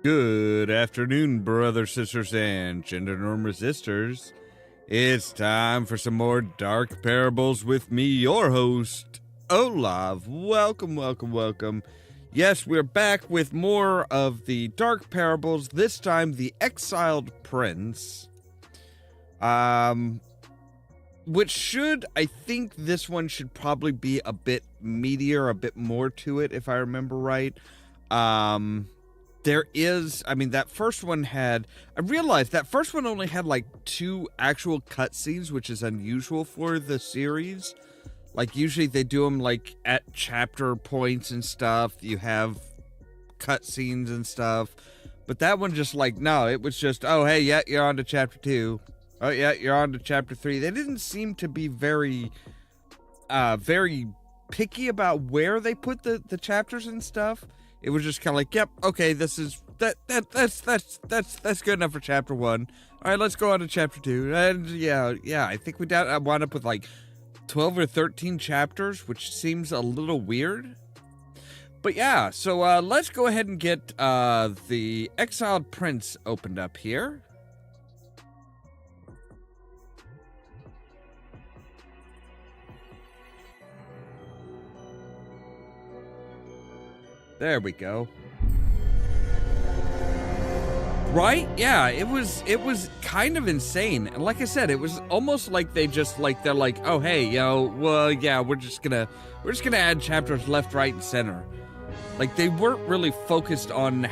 Good afternoon, brothers, sisters, and gender norm resistors. It's time for some more Dark Parables with me, your host, Ollamh. Welcome, welcome, welcome. Yes, we're back with more of the Dark Parables, this time the Exiled Prince. Which should, I think this one should probably be a bit meatier, a bit more to it, if I remember right. There is, I mean, that first one had, I realized that first one only had like 2 actual cutscenes, which is unusual for the series. Like, usually they do them like at chapter points and stuff. You have cutscenes and stuff. But that one just like, no, it was just, oh, hey, yeah, you're on to chapter 2. Oh, yeah, you're on to chapter 3. They didn't seem to be very picky about where they put the chapters and stuff. It was just kind of like, yep, okay, this is that's good enough for chapter 1. All right, let's go on to chapter 2. And yeah, I think we wound up with like 12 or 13 chapters, which seems a little weird. But yeah, so let's go ahead and get the Exiled Prince opened up here. There we go. Right? Yeah, it was kind of insane. And like I said, it was almost like they just like, they're like, oh, hey, well, yeah, we're just gonna add chapters left, right, and center. Like, they weren't really focused on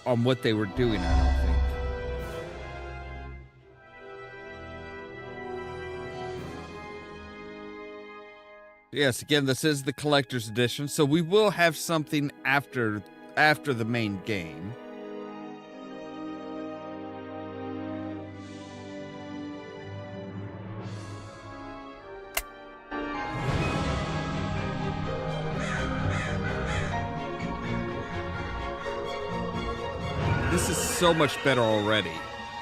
what they were doing, I don't think. Yes, again, this is the collector's edition, so we will have something after the main game. This is so much better already.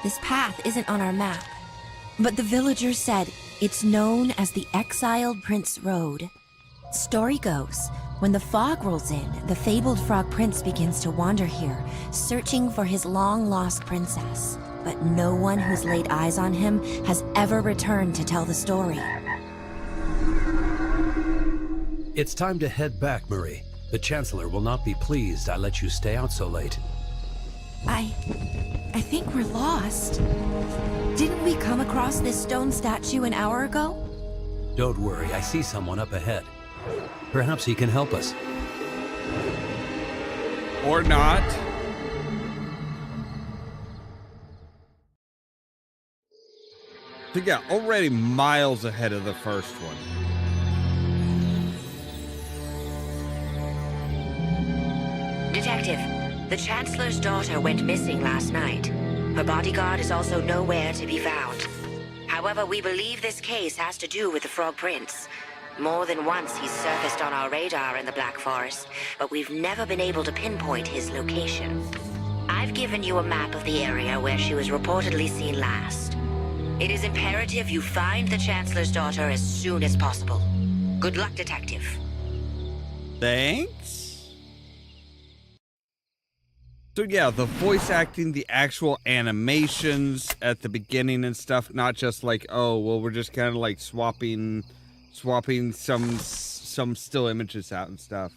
This path isn't on our map, but the villagers said it's known as the Exiled Prince Road. Story goes, when the fog rolls in, the fabled frog prince begins to wander here, searching for his long-lost princess. But no one who's laid eyes on him has ever returned to tell the story. It's time to head back, Marie. The Chancellor will not be pleased I let you stay out so late. I think we're lost. Didn't we come across this stone statue an hour ago? Don't worry, I see someone up ahead. Perhaps he can help us. Or not. So yeah, already miles ahead of the first one. Detective, the Chancellor's daughter went missing last night. Her bodyguard is also nowhere to be found. However, we believe this case has to do with the Frog Prince. More than once he's surfaced on our radar in the Black Forest, but we've never been able to pinpoint his location. I've given you a map of the area where she was reportedly seen last. It is imperative you find the Chancellor's daughter as soon as possible. Good luck, Detective. Thanks. So yeah, the voice acting, the actual animations at the beginning and stuff, not just like, oh, well, we're just kind of like swapping some still images out and stuff.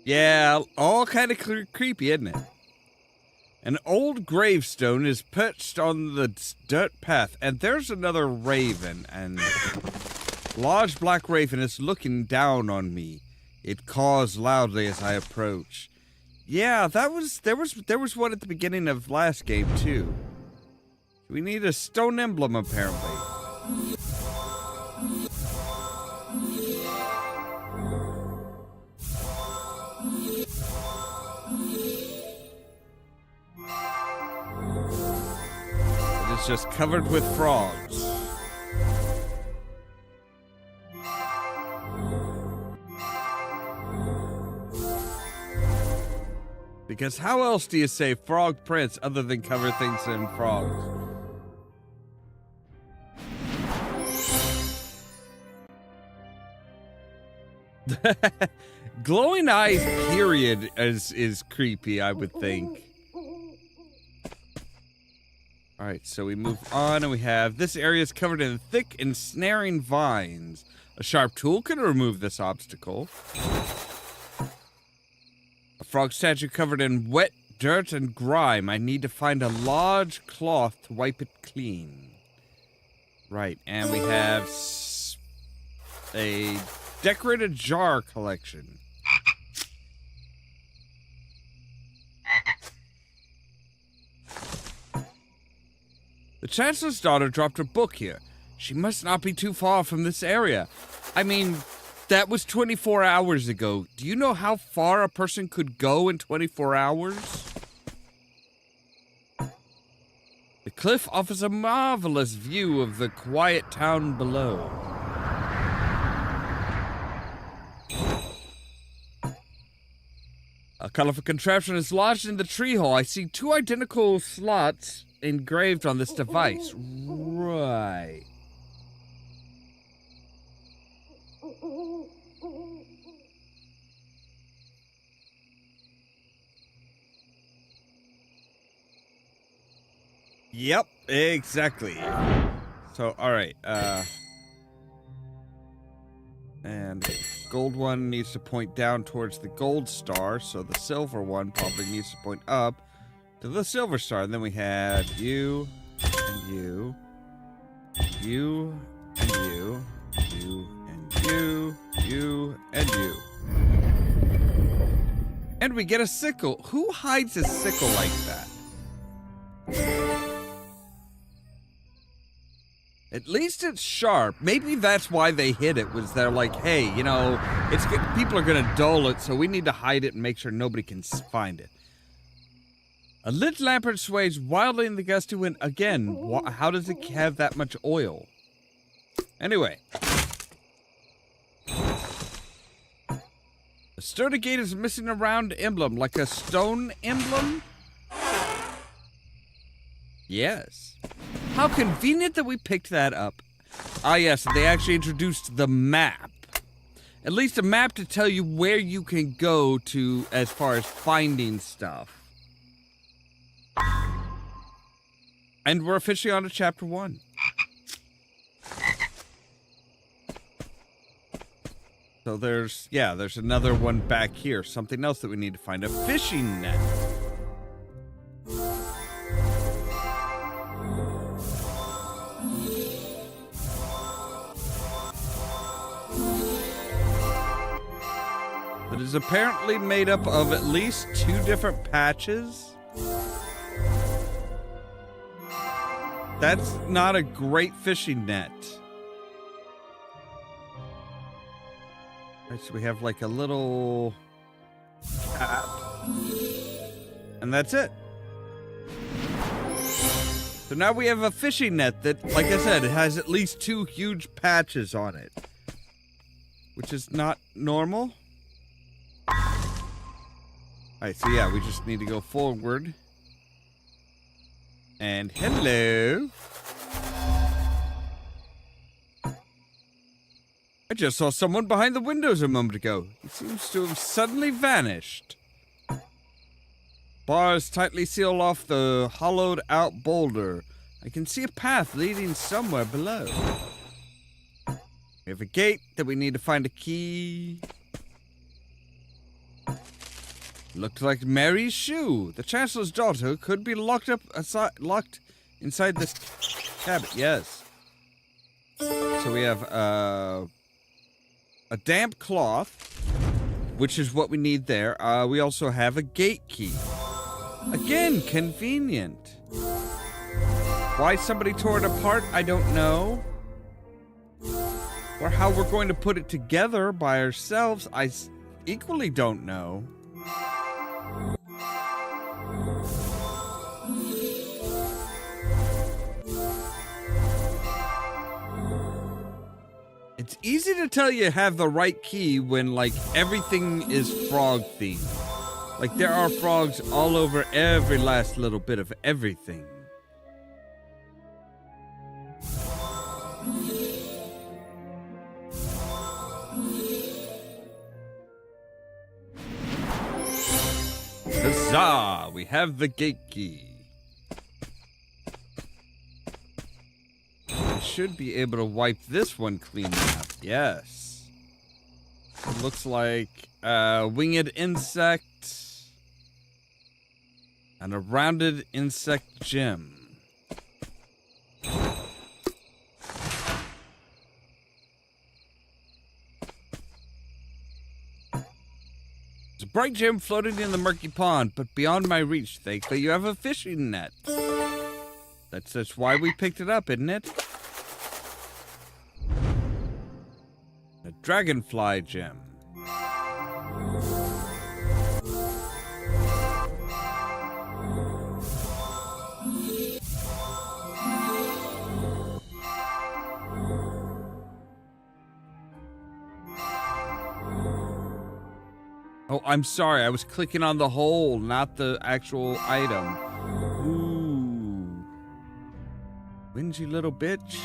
Yeah, all kind of creepy, isn't it? An old gravestone is perched on the dirt path, and there's another raven, and large black raven is looking down on me. It caws loudly as I approach. Yeah, there was one at the beginning of last game too. We need a stone emblem apparently. It is just covered with frogs. Because how else do you say Frog Prince other than cover things in frogs? Glowing eyes, period, is creepy, I would think. Alright, so we move on, and we have... This area is covered in thick, ensnaring vines. A sharp tool can remove this obstacle. A frog statue covered in wet dirt and grime. I need to find a large cloth to wipe it clean. Right, and we have a decorated jar collection. The Chancellor's daughter dropped her book here. She must not be too far from this area. I mean, that was 24 hours ago. Do you know how far a person could go in 24 hours? The cliff offers a marvelous view of the quiet town below. A colorful contraption is lodged in the tree hole. I see 2 identical slots engraved on this device. Right. Yep, exactly. So, alright, and the gold one needs to point down towards the gold star, so the silver one probably needs to point up to the silver star. And then we had you, and you, you, and you, you, and you, you, and you. And we get a sickle. Who hides a sickle like that? At least it's sharp. Maybe that's why they hid it, was they're like, hey, you know, it's good. People are going to dull it, so we need to hide it and make sure nobody can find it. A lit lantern sways wildly in the gusty wind. Again, how does it have that much oil? Anyway. A sturdy gate is missing a round emblem, like a stone emblem? Yes. How convenient that we picked that up. Ah, yes, they actually introduced the map. At least a map to tell you where you can go to as far as finding stuff. And we're officially on to chapter 1. So there's another one back here. Something else that we need to find. A fishing net. That is apparently made up of at least 2 different patches. That's not a great fishing net. Right, so we have like a little cap. And that's it. So now we have a fishing net that, like I said, it has at least 2 huge patches on it. Which is not normal. Alright, so yeah, we just need to go forward. And hello. I just saw someone behind the windows a moment ago. He seems to have suddenly vanished. Bars tightly seal off the hollowed out boulder. I can see a path leading somewhere below. We have a gate that we need to find a key. Looked like Mary's shoe. The Chancellor's daughter could be locked inside this cabinet. Yes. So we have a damp cloth, which is what we need there. We also have a gate key. Again, convenient. Why somebody tore it apart, I don't know. Or how we're going to put it together by ourselves, I equally don't know. It's easy to tell you have the right key when, like, everything is frog themed. Like, there are frogs all over every last little bit of everything. Huzzah! We have the gate key. We should be able to wipe this one clean up. Yes. It looks like a winged insect and a rounded insect gem. There's a bright gem floating in the murky pond, but beyond my reach. Thankfully, you have a fishing net. That's why we picked it up, isn't it? A dragonfly gem. Oh, I'm sorry. I was clicking on the hole, not the actual item. Ooh. Whingy little bitch.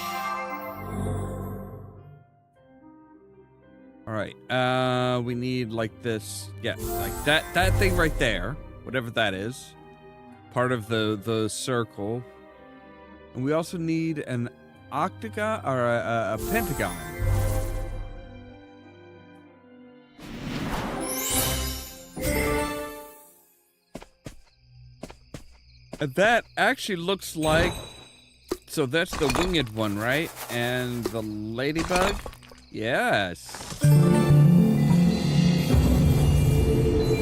Alright, we need like this. Yeah, like that thing right there. Whatever that is. Part of the circle. And we also need an octagon or a pentagon. And that actually looks like... So that's the winged one, right? And the ladybug? Yes.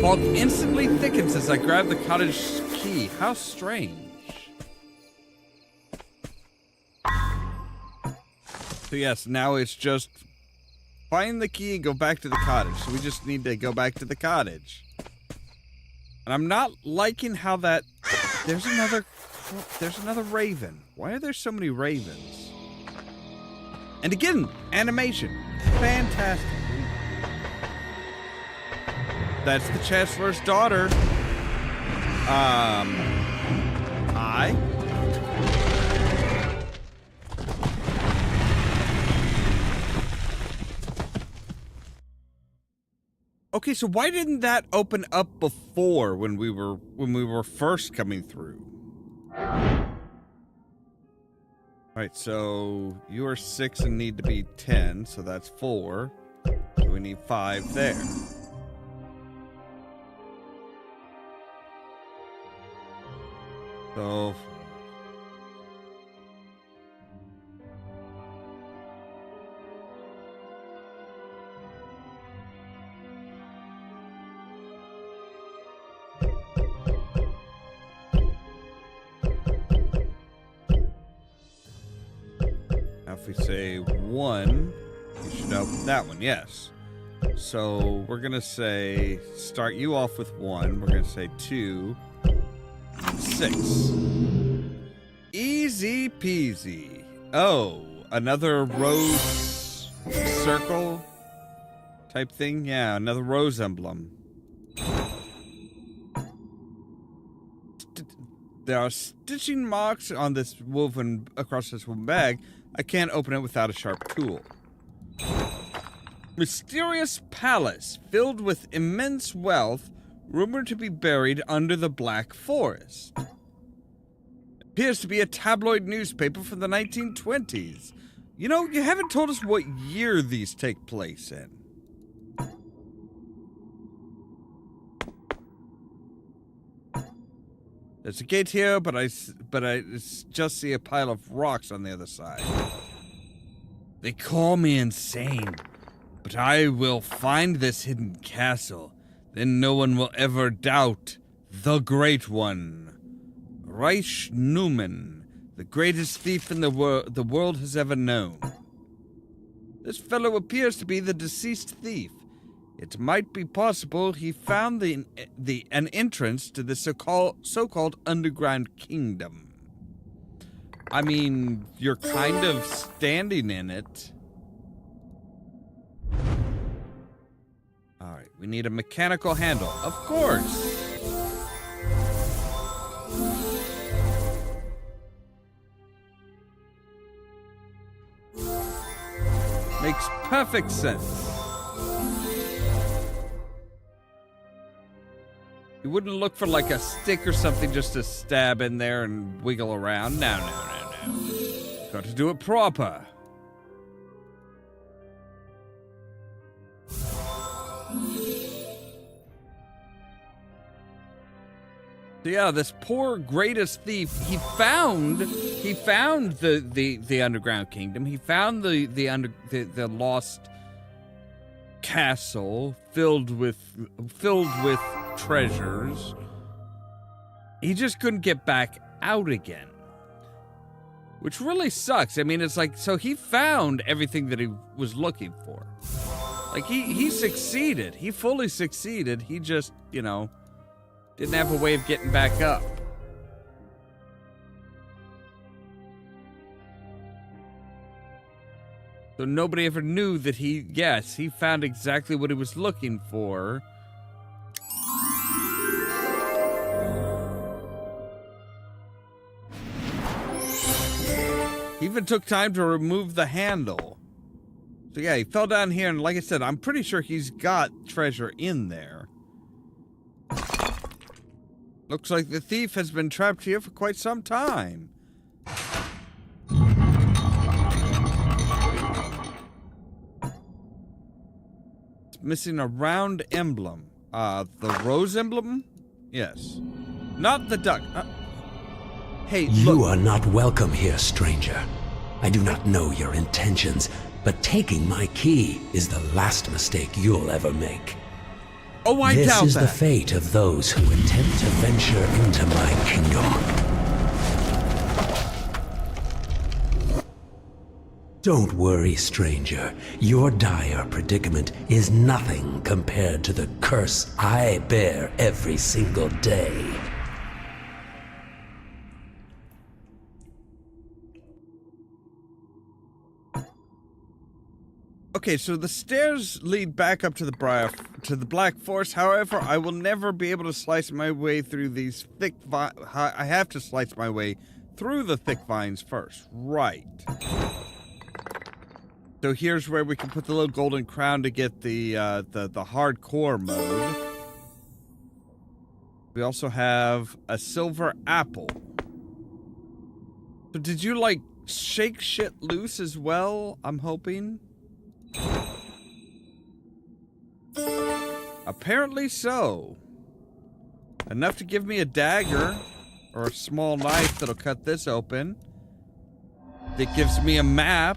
Fog instantly thickens as I grab the cottage key. How strange. So yes, now it's just find the key and go back to the cottage. So we just need to go back to the cottage. And I'm not liking how that... There's another raven. Why are there so many ravens? And again, animation. Fantastic. That's the Chancellor's daughter. Okay, so why didn't that open up before when we were first coming through? Alright, so you are 6 and need to be 10, so that's 4. So we need 5 there. So... if we say 1, you should open that one, yes. So we're gonna say, start you off with 1, we're gonna say 2, and 6. Easy peasy. Oh, another rose circle type thing? Yeah, another rose emblem. There are stitching marks on this woven, across this woven bag. I can't open it without a sharp tool. Mysterious palace filled with immense wealth, rumored to be buried under the Black Forest. Appears to be a tabloid newspaper from the 1920s. You know, you haven't told us what year these take place in. There's a gate here, but I just see a pile of rocks on the other side. They call me insane, but I will find this hidden castle. Then no one will ever doubt the Great One. Reich Newman, the greatest thief in the world has ever known. This fellow appears to be the deceased thief. It might be possible he found an entrance to the so-called underground kingdom. I mean, you're kind of standing in it. Alright, we need a mechanical handle. Of course! Makes perfect sense. You wouldn't look for like a stick or something just to stab in there and wiggle around. No. Got to do it proper. So yeah, this poor greatest thief, he found the underground kingdom. He found the lost castle filled with treasures. He just couldn't get back out again, which really sucks. I mean, it's like, so he found everything that he was looking for. Like he succeeded. He fully succeeded. He just, didn't have a way of getting back up. So nobody ever knew that he found exactly what he was looking for. He even took time to remove the handle. So yeah, he fell down here, and like I said, I'm pretty sure he's got treasure in there. Looks like the thief has been trapped here for quite some time. It's missing a round emblem. The rose emblem? Yes. Not the duck. Hey, look. You are not welcome here, stranger. I do not know your intentions, but taking my key is the last mistake you'll ever make. Oh, I doubt that. This is the fate of those who attempt to venture into my kingdom. Don't worry, stranger. Your dire predicament is nothing compared to the curse I bear every single day. Okay, so the stairs lead back up to the Black Forest. However, I will never be able to slice my way through these thick I have to slice my way through the thick vines first. Right. So here's where we can put the little golden crown to get the hardcore mode. We also have a silver apple. So did you like shake shit loose as well? I'm hoping. Apparently so. Enough to give me a dagger or a small knife that'll cut this open. That gives me a map.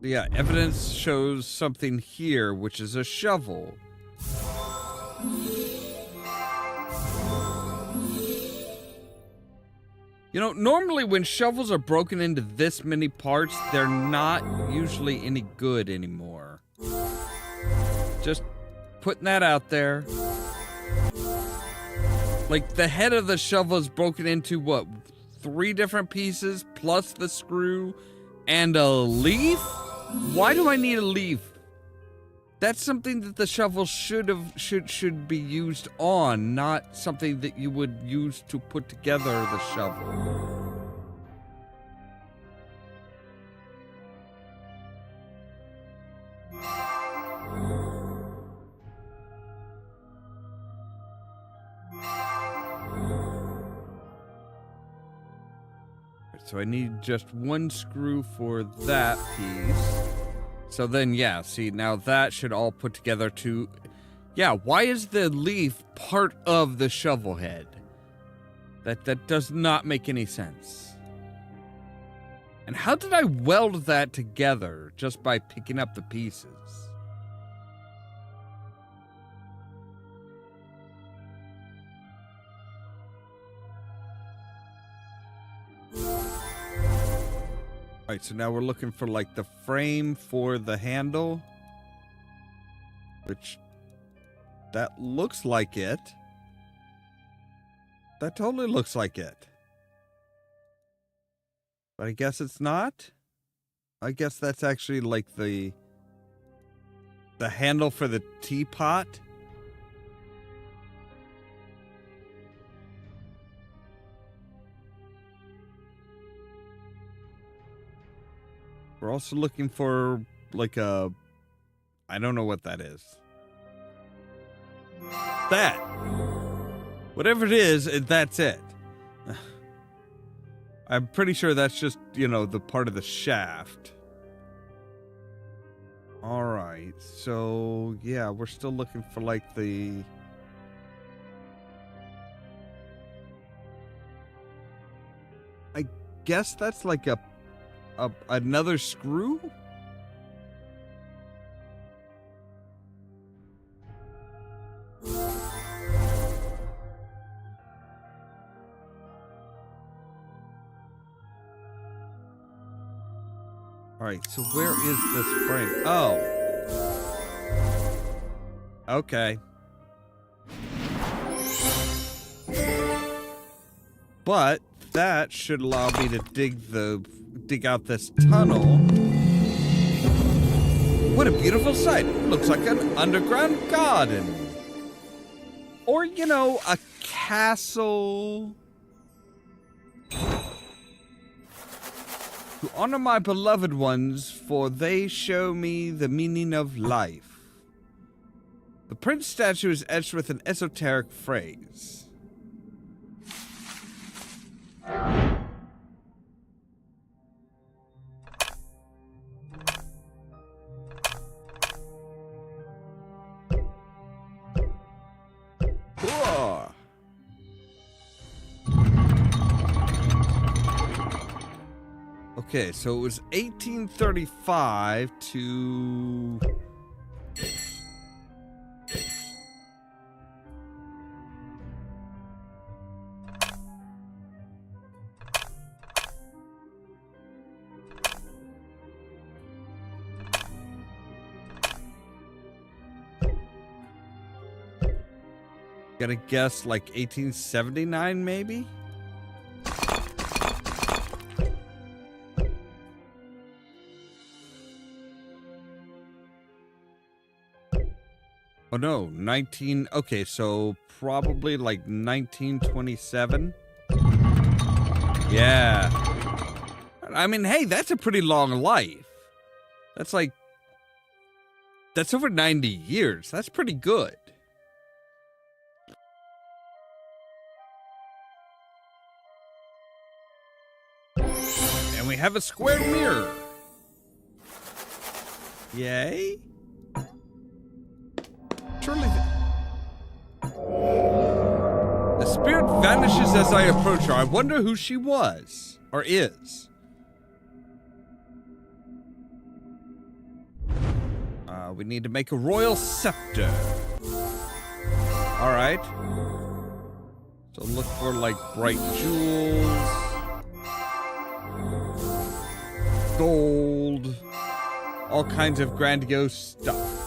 Yeah, evidence shows something here, which is a shovel. You know, normally when shovels are broken into this many parts, they're not usually any good anymore. Just putting that out there. Like, the head of the shovel is broken into, what, 3 different pieces, plus the screw, and a leaf? Why do I need a leaf? That's something that the shovel should be used on, not something that you would use to put together the shovel. So I need just 1 screw for that piece. So then, yeah, see, now that should all put together to... Yeah, why is the leaf part of the shovel head? That does not make any sense. And how did I weld that together just by picking up the pieces? Alright, so now we're looking for, like, the frame for the handle. Which, that looks like it. That totally looks like it. But I guess it's not? I guess that's actually, like, the handle for the teapot. We're also looking for, like, a... I don't know what that is. That! Whatever it is, that's it. I'm pretty sure that's just, you know, the part of the shaft. Alright, so, yeah, we're still looking for, like, the... I guess that's like another screw? Alright, so where is this frame? Oh. Okay. But that should allow me to dig out this tunnel. What a beautiful sight. Looks like an underground garden. Or, you know, a castle. To honor my beloved ones, for they show me the meaning of life. The prince statue is etched with an esoteric phrase. Whoa. Okay, so it was 1835 to... Gotta guess like 1879 maybe? Oh no, okay, so probably like 1927. Yeah. I mean, hey, that's a pretty long life. That's over 90 years. That's pretty good. And we have a square mirror. Yay. Surely the spirit vanishes as I approach her. I wonder who she was, or is. We need to make a royal scepter. Alright. So look for, like, bright jewels. Gold. All kinds of grandiose stuff.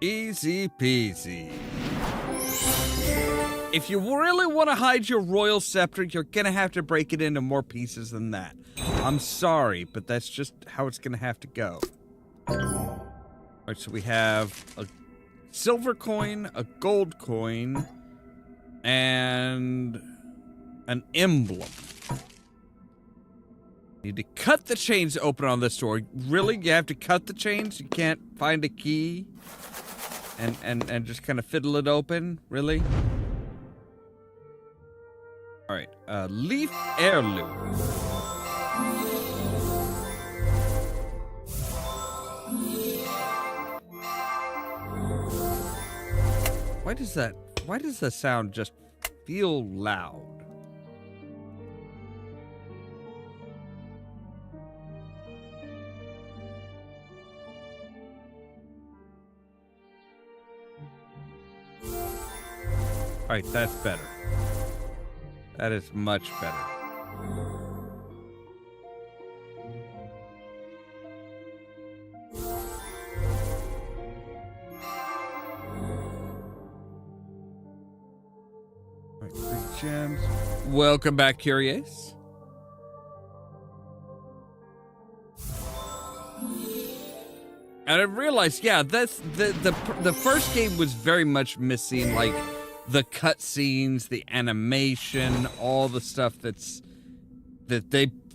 Easy peasy. If you really want to hide your royal scepter, you're gonna have to break it into more pieces than that. I'm sorry, but that's just how it's gonna have to go. Alright, so we have a silver coin, a gold coin, and an emblem. Need to cut the chains to open on this door. Really? You have to cut the chains? You can't find a key? And just kind of fiddle it open? Really? Alright, leaf heirloom. Why does the sound just feel loud? Alright, that's better. That is much better. Alright, 3 gems. Welcome back, Curious. And I realized, yeah, that's the first game was very much missing, like, the cutscenes, the animation, all the stuff that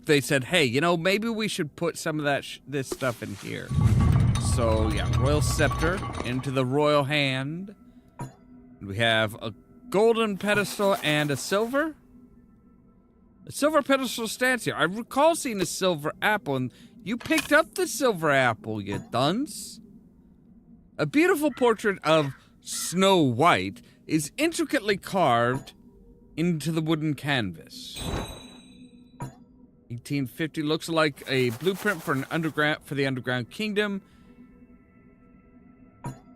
they said, hey, you know, maybe we should put some of that this stuff in here. So yeah, royal scepter into the royal hand. We have a golden pedestal and a silver. The silver pedestal stands here. I recall seeing a silver apple, and you picked up the silver apple, you dunce. A beautiful portrait of Snow White is intricately carved into the wooden canvas. 1850 looks like a blueprint for the underground kingdom.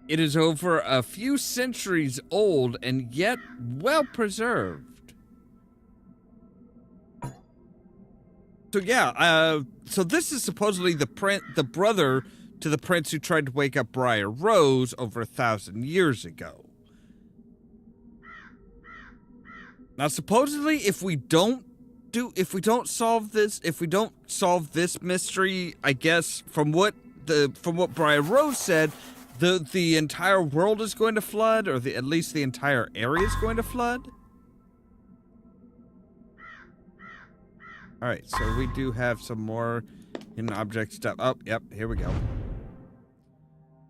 It is over a few centuries old and yet well preserved. So yeah, so this is supposedly the brother to the prince who tried to wake up Briar Rose over 1,000 years ago. Now, supposedly, if we don't solve this mystery, I guess from what Briar Rose said, the entire world is going to flood, or at least the entire area is going to flood. All right, so we do have some more hidden object stuff. Oh, yep, here we go.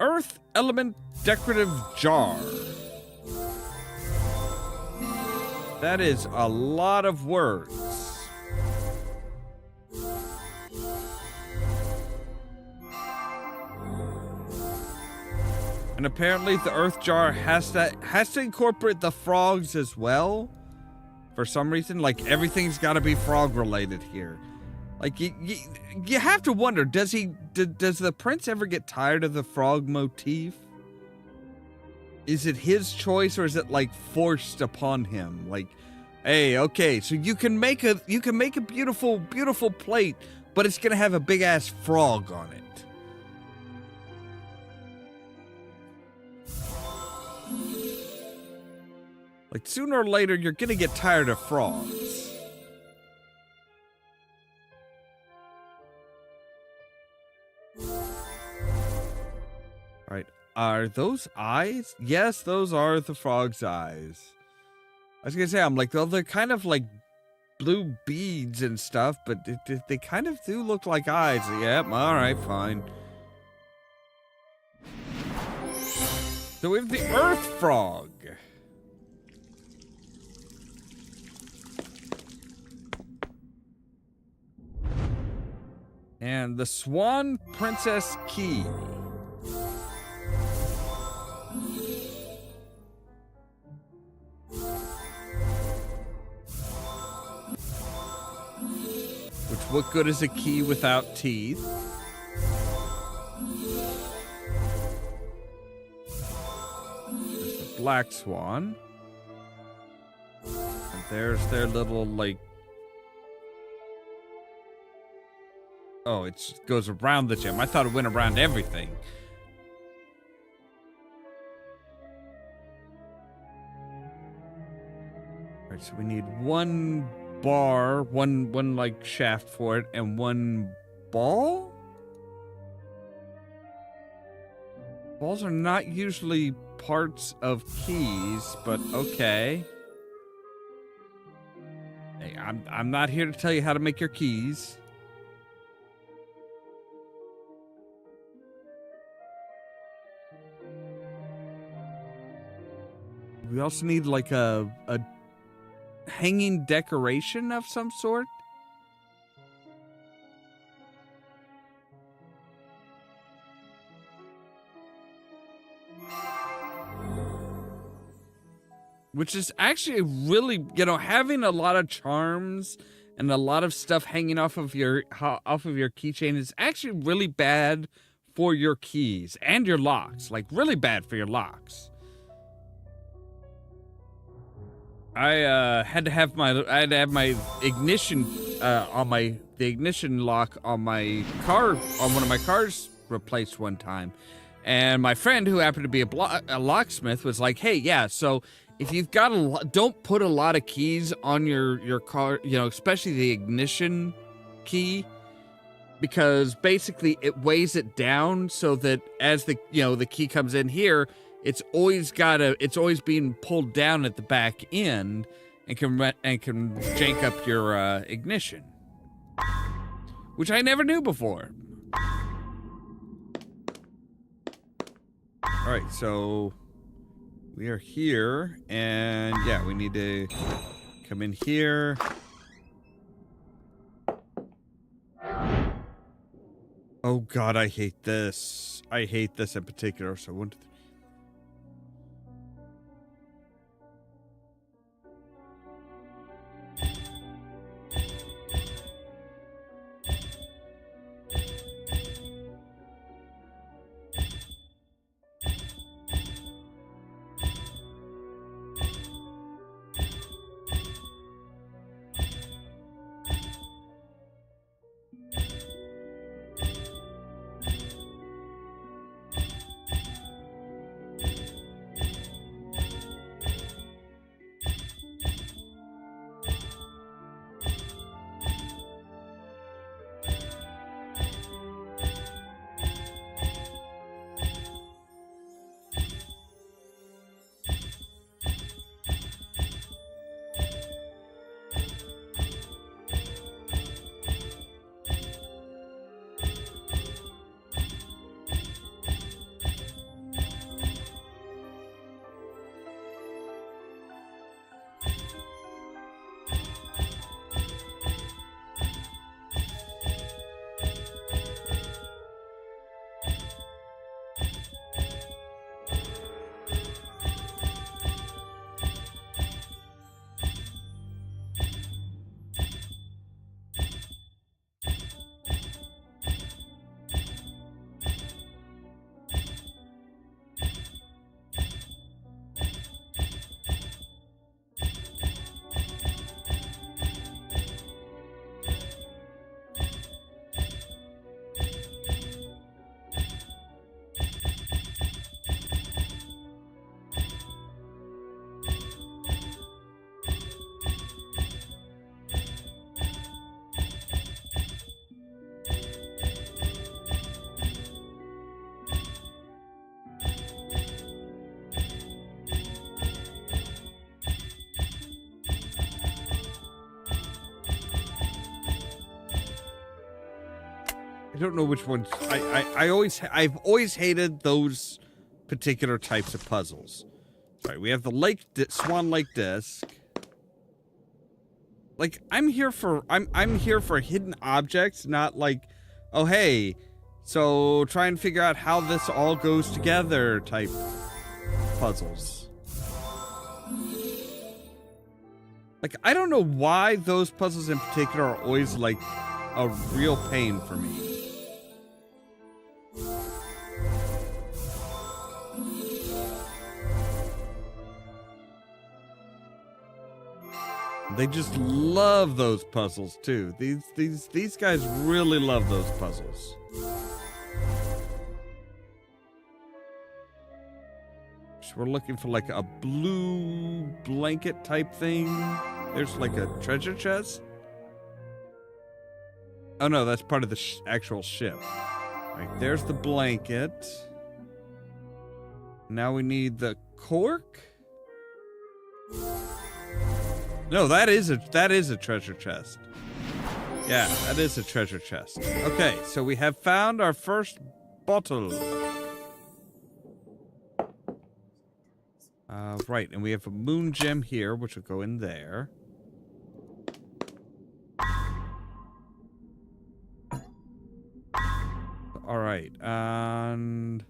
Earth element decorative jar. That is a lot of words. And apparently the earth jar has to incorporate the frogs as well. For some reason, like everything's got to be frog related here. Like you have to wonder, does the prince ever get tired of the frog motif? Is it his choice, or is it like forced upon him? Like, hey, okay, so you can make a beautiful plate, but it's gonna have a big ass frog on it. Like, sooner or later, you're gonna get tired of frogs. Alright, are those eyes? Yes, those are the frog's eyes. I was gonna say, I'm like, well, they're kind of like blue beads and stuff, but they kind of do look like eyes. Yep, alright, fine. So we have the earth frog. And the Swan Princess Key. Which, what good is a key without teeth? There's the Black Swan. And there's their little, like... Oh, it goes around the gem. I thought it went around everything. Alright, so we need one bar, one like shaft for it, and one ball? Balls are not usually parts of keys, but okay. Hey, I'm not here to tell you how to make your keys. We also need like a hanging decoration of some sort. Which is actually really, you know, having a lot of charms and a lot of stuff hanging off of your keychain is actually really bad for your keys and your locks. Like really bad for your locks. I had to have my ignition the ignition lock on my car, on one of my cars, replaced one time, and my friend, who happened to be a locksmith, was like, "Hey, yeah, so if you've got don't put a lot of keys on your car, you know, especially the ignition key, because basically it weighs it down so that as the the key comes in here, it's always being pulled down at the back end and can jank up your ignition, which I never knew before. All right, so we are here, and yeah, we need to come in here. Oh God, I hate this. I hate this in particular. So 1, 2, 3. I don't know which ones. I've always hated those particular types of puzzles. Sorry, we have the Swan Lake disc. Like, I'm here for hidden objects, not like, oh hey, so try and figure out how this all goes together type puzzles. Like, I don't know why those puzzles in particular are always like a real pain for me. They just love those puzzles too. These guys really love those puzzles. So we're looking for like a blue blanket type thing. There's like a treasure chest. Oh no, that's part of the actual ship. Right, there's the blanket. Now we need the cork. No, that is a treasure chest. Yeah, that is a treasure chest. Okay, so we have found our first bottle. Right, and we have a moon gem here, which will go in there. All right, and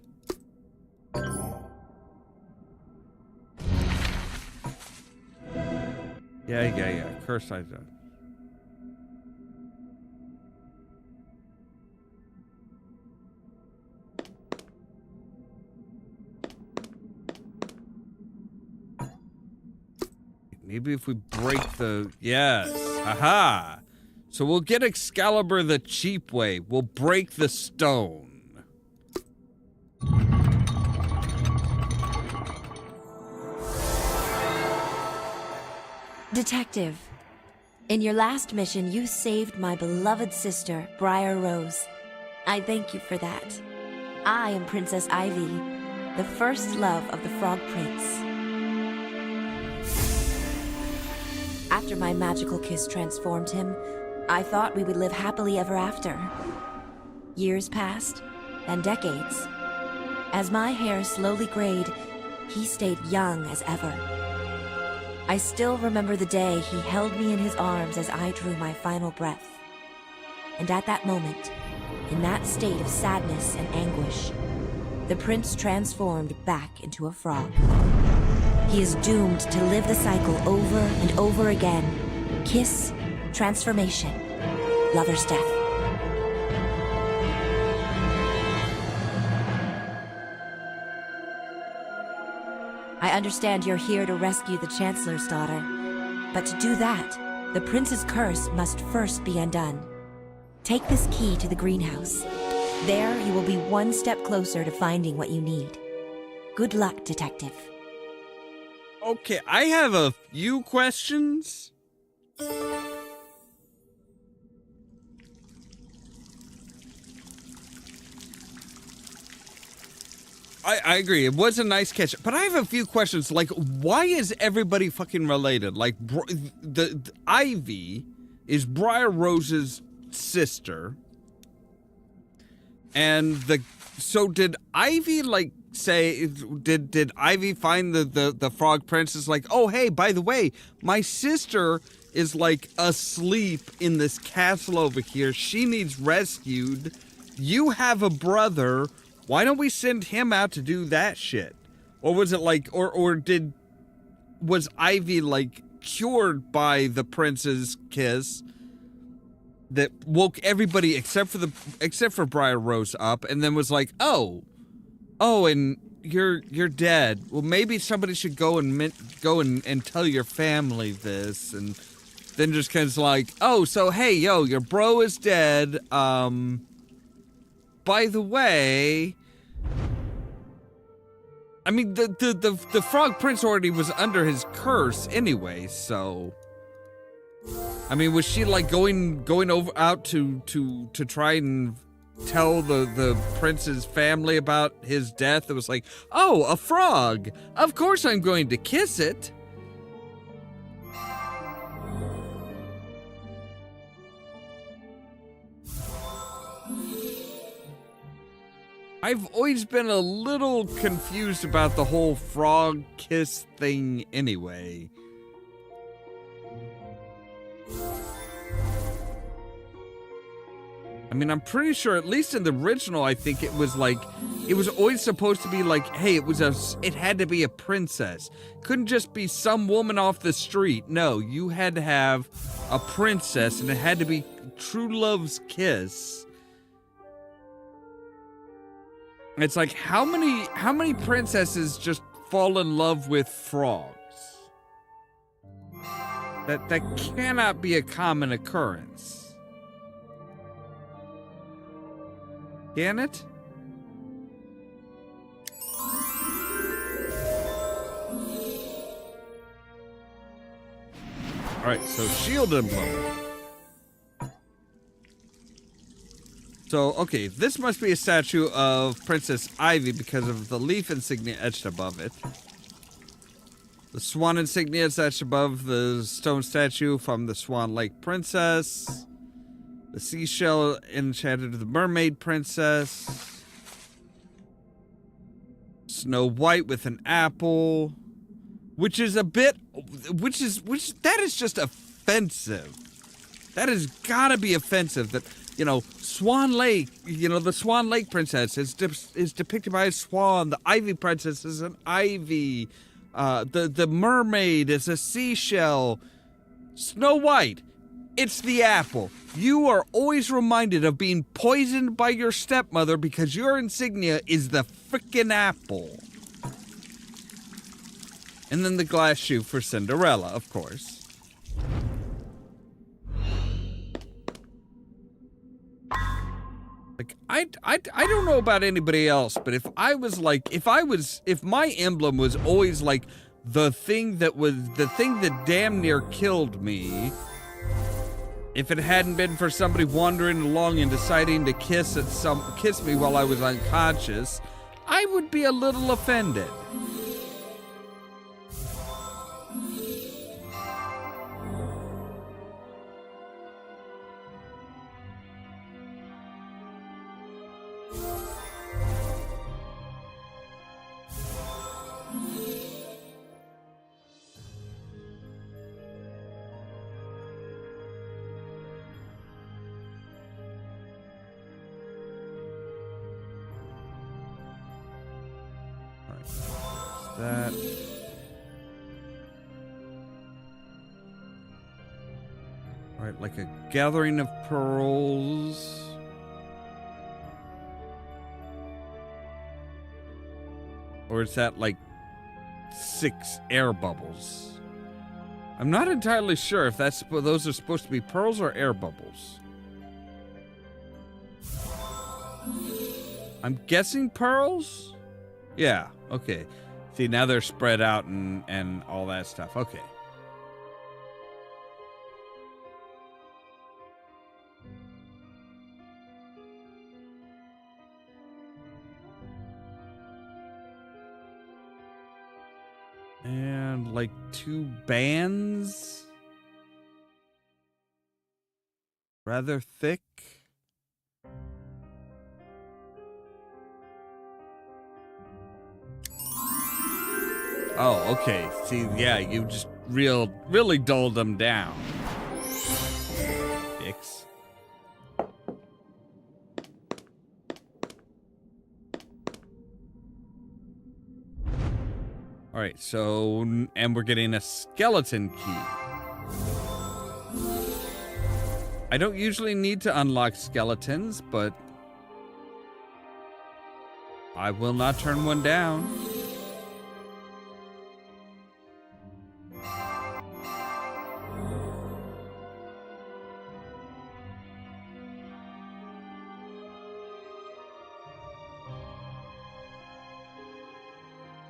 yeah. Curse I don't. Maybe if we break the... Yes. Haha. So we'll get Excalibur the cheap way. We'll break the stone. Detective, In your last mission, you saved my beloved sister, Briar Rose. I thank you for that. I am Princess Ivy, the first love of the Frog Prince. After my magical kiss transformed him, I thought we would live happily ever after. Years passed, and decades. As my hair slowly grayed, he stayed young as ever. I still remember the day he held me in his arms as I drew my final breath. And at that moment, in that state of sadness and anguish, the prince transformed back into a frog. He is doomed to live the cycle over and over again. Kiss, transformation, lover's death. I understand you're here to rescue the Chancellor's daughter, but to do that, the prince's curse must first be undone. Take this key to the greenhouse. There, you will be one step closer to finding what you need. Good luck, Detective. Okay, I have a few questions. I agree. It was a nice catch, but I have a few questions. Like, why is everybody fucking related? Like, the Ivy is Briar Rose's sister, and so did Ivy like say? Did Ivy find the Frog Princess? Like, oh hey, by the way, my sister is like asleep in this castle over here. She needs rescued. You have a brother. Why don't we send him out to do that shit? Or was it like, was Ivy like cured by the prince's kiss that woke everybody except for Briar Rose up, and then was like, oh, and you're dead. Well, maybe somebody should go and tell your family this, and then just kind of like, oh, so hey, yo, your bro is dead. By the way, I mean, the Frog Prince already was under his curse anyway, so I mean, was she like going out to try and tell the prince's family about his death? It was like, oh, a frog. Of course I'm going to kiss it. I've always been a little confused about the whole frog kiss thing anyway. I mean, I'm pretty sure, at least in the original, I think it was always supposed to be like, hey, it had to be a princess. Couldn't just be some woman off the street. No, you had to have a princess, and it had to be true love's kiss. It's like, how many princesses just fall in love with frogs? That cannot be a common occurrence. Can it? Alright, so shield emblem. So, okay, this must be a statue of Princess Ivy because of the leaf insignia etched above it. The swan insignia is etched above the stone statue from the Swan Lake Princess. The seashell enchanted to the Mermaid Princess. Snow White with an apple. Which is that is just offensive. That has gotta be offensive that, Swan Lake, the Swan Lake Princess is depicted by a swan. The Ivy Princess is an ivy. The mermaid is a seashell. Snow White, it's the apple. You are always reminded of being poisoned by your stepmother because your insignia is the frickin' apple. And then the glass shoe for Cinderella, of course. Like, I don't know about anybody else, but if my emblem was always like the thing that damn near killed me, If it hadn't been for somebody wandering along and deciding to kiss me while I was unconscious, I would be a little offended. That. Alright, like a gathering of pearls. Or is that like 6 air bubbles? I'm not entirely sure if those are supposed to be pearls or air bubbles. I'm guessing pearls? Yeah, okay. See, now they're spread out and all that stuff. Okay. And like 2 bands. Rather thick. Oh, okay. See, yeah, you just really dulled them down. Dicks. All right, so, and we're getting a skeleton key. I don't usually need to unlock skeletons, but I will not turn one down.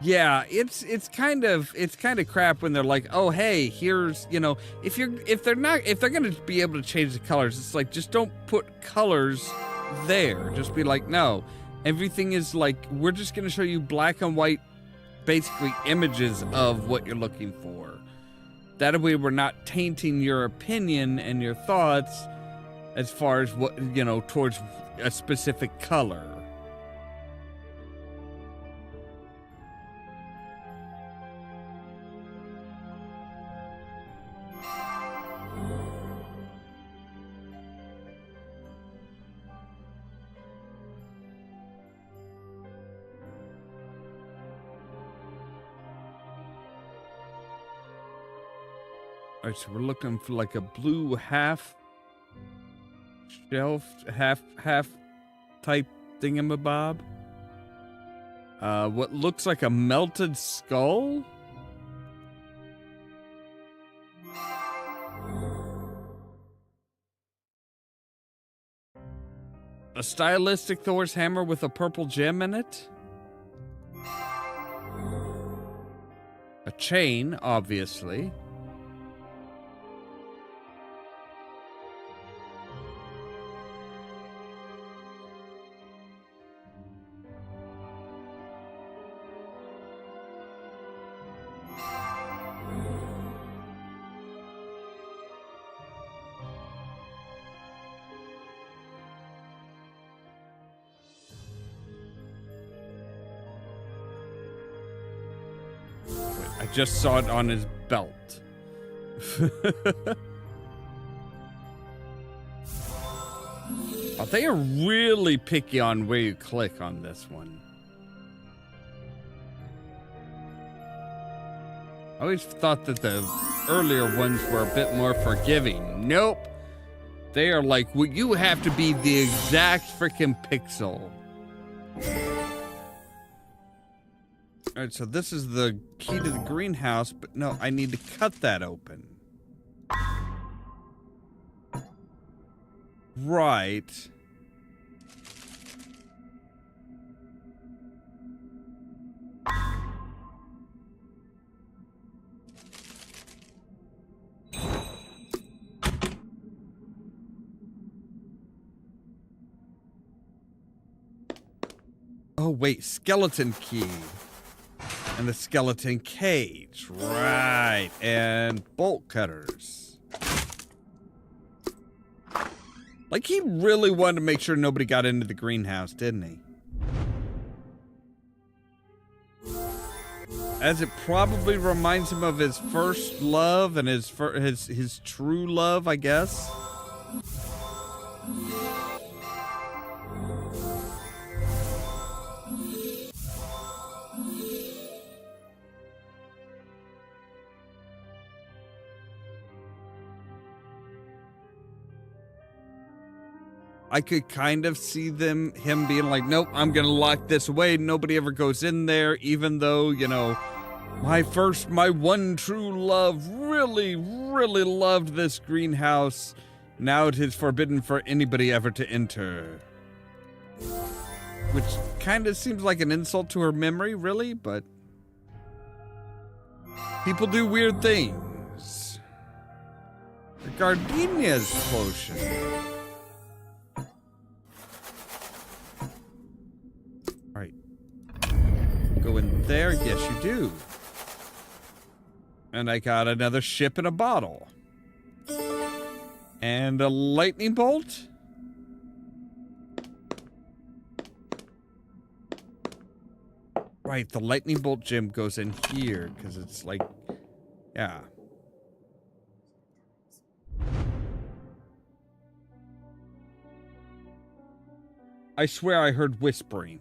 Yeah, it's kind of crap when they're like, oh hey, here's, you know, if they're gonna be able to change the colors, it's like, just don't put colors there. Just be like, no, everything is like, we're just gonna show you black and white, basically images of what you're looking for. That way we're not tainting your opinion and your thoughts as far as what, you know, towards a specific color. All right, so we're looking for like a blue half shelf, half type thingamabob. What looks like a melted skull? A stylistic Thor's hammer with a purple gem in it? A chain, obviously. I just saw it on his belt. Oh, they are really picky on where you click on this one. I always thought that the earlier ones were a bit more forgiving. Nope. They are like, well, you have to be the exact freaking pixel. All right, so this is the key to the greenhouse, but no, I need to cut that open. Right. Oh, wait. Skeleton key. And the skeleton cage. Right. And bolt cutters. Like, he really wanted to make sure nobody got into the greenhouse, didn't he? As it probably reminds him of his first love and his true love, I guess. I could kind of see him being like, nope, I'm going to lock this away. Nobody ever goes in there, even though, you know, my one true love really, really loved this greenhouse. Now it is forbidden for anybody ever to enter. Which kind of seems like an insult to her memory, really, but people do weird things. The Gardenia's potion. Alright. Go in there. Yes, you do. And I got another ship in a bottle. And a lightning bolt. Right, the lightning bolt gem goes in here because it's like, yeah. I swear I heard whispering.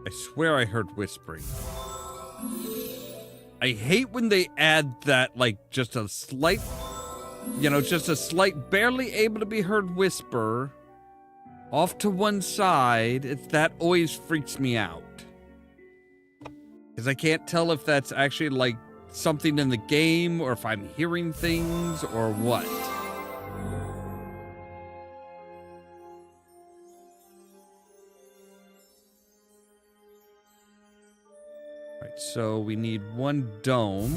I swear I heard whispering. I hate when they add that, like, just a slight, you know, just a slight, barely able to be heard whisper off to one side. That always freaks me out. Because I can't tell if that's actually, like, something in the game or if I'm hearing things or what. So we need one dome,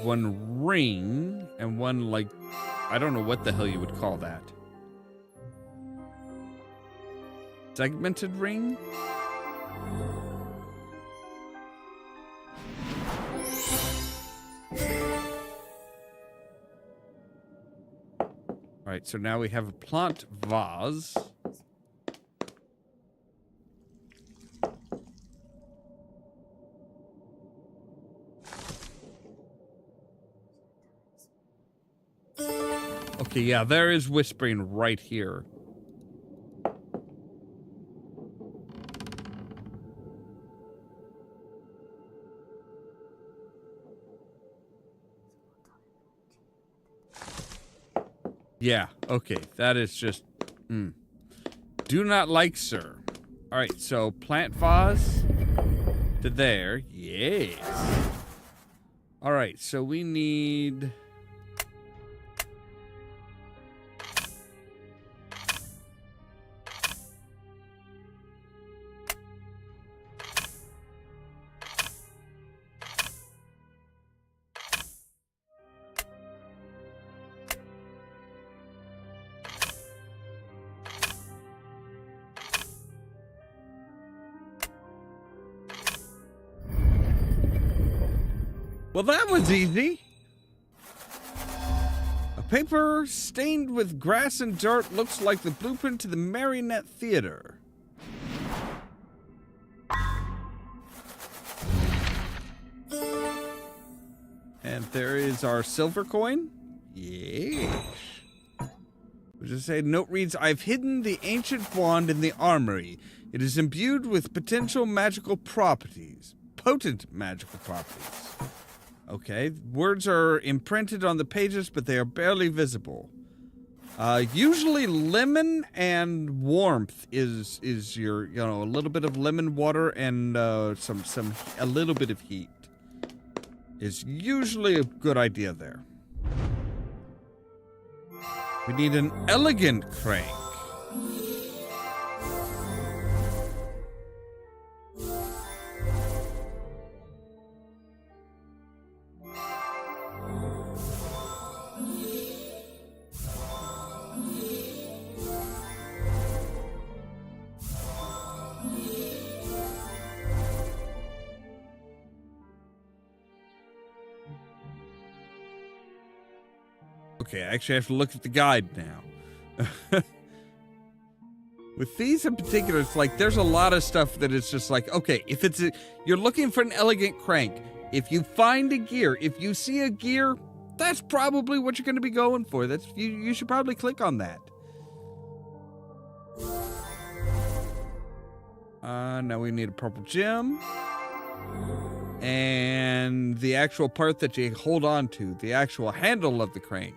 one ring, and one, like, I don't know what the hell you would call that. Segmented ring? Alright, so now we have a plant vase. Okay, yeah, there is whispering right here. Yeah, okay, that is just... Do not like, sir. Alright, so plant vase to there. Yes. Alright, so we need... Well, that was easy. A paper stained with grass and dirt looks like the blueprint to the Marionette Theater. And there is our silver coin. Yes. We'll just say, note reads, I've hidden the ancient wand in the armory. It is imbued with potential magical properties. Potent magical properties. Okay, words are imprinted on the pages, but they are barely visible. Usually lemon and warmth is your, you know, a little bit of lemon water and a little bit of heat is usually a good idea there. We need an elegant crank. Okay, I actually have to look at the guide now. With these in particular, it's like there's a lot of stuff that it's just like, okay, if it's you're looking for an elegant crank, if you find a gear, if you see a gear, that's probably what you're going to be going for. That's you should probably click on that. Now we need a purple gem. And the actual part that you hold on to, the actual handle of the crank.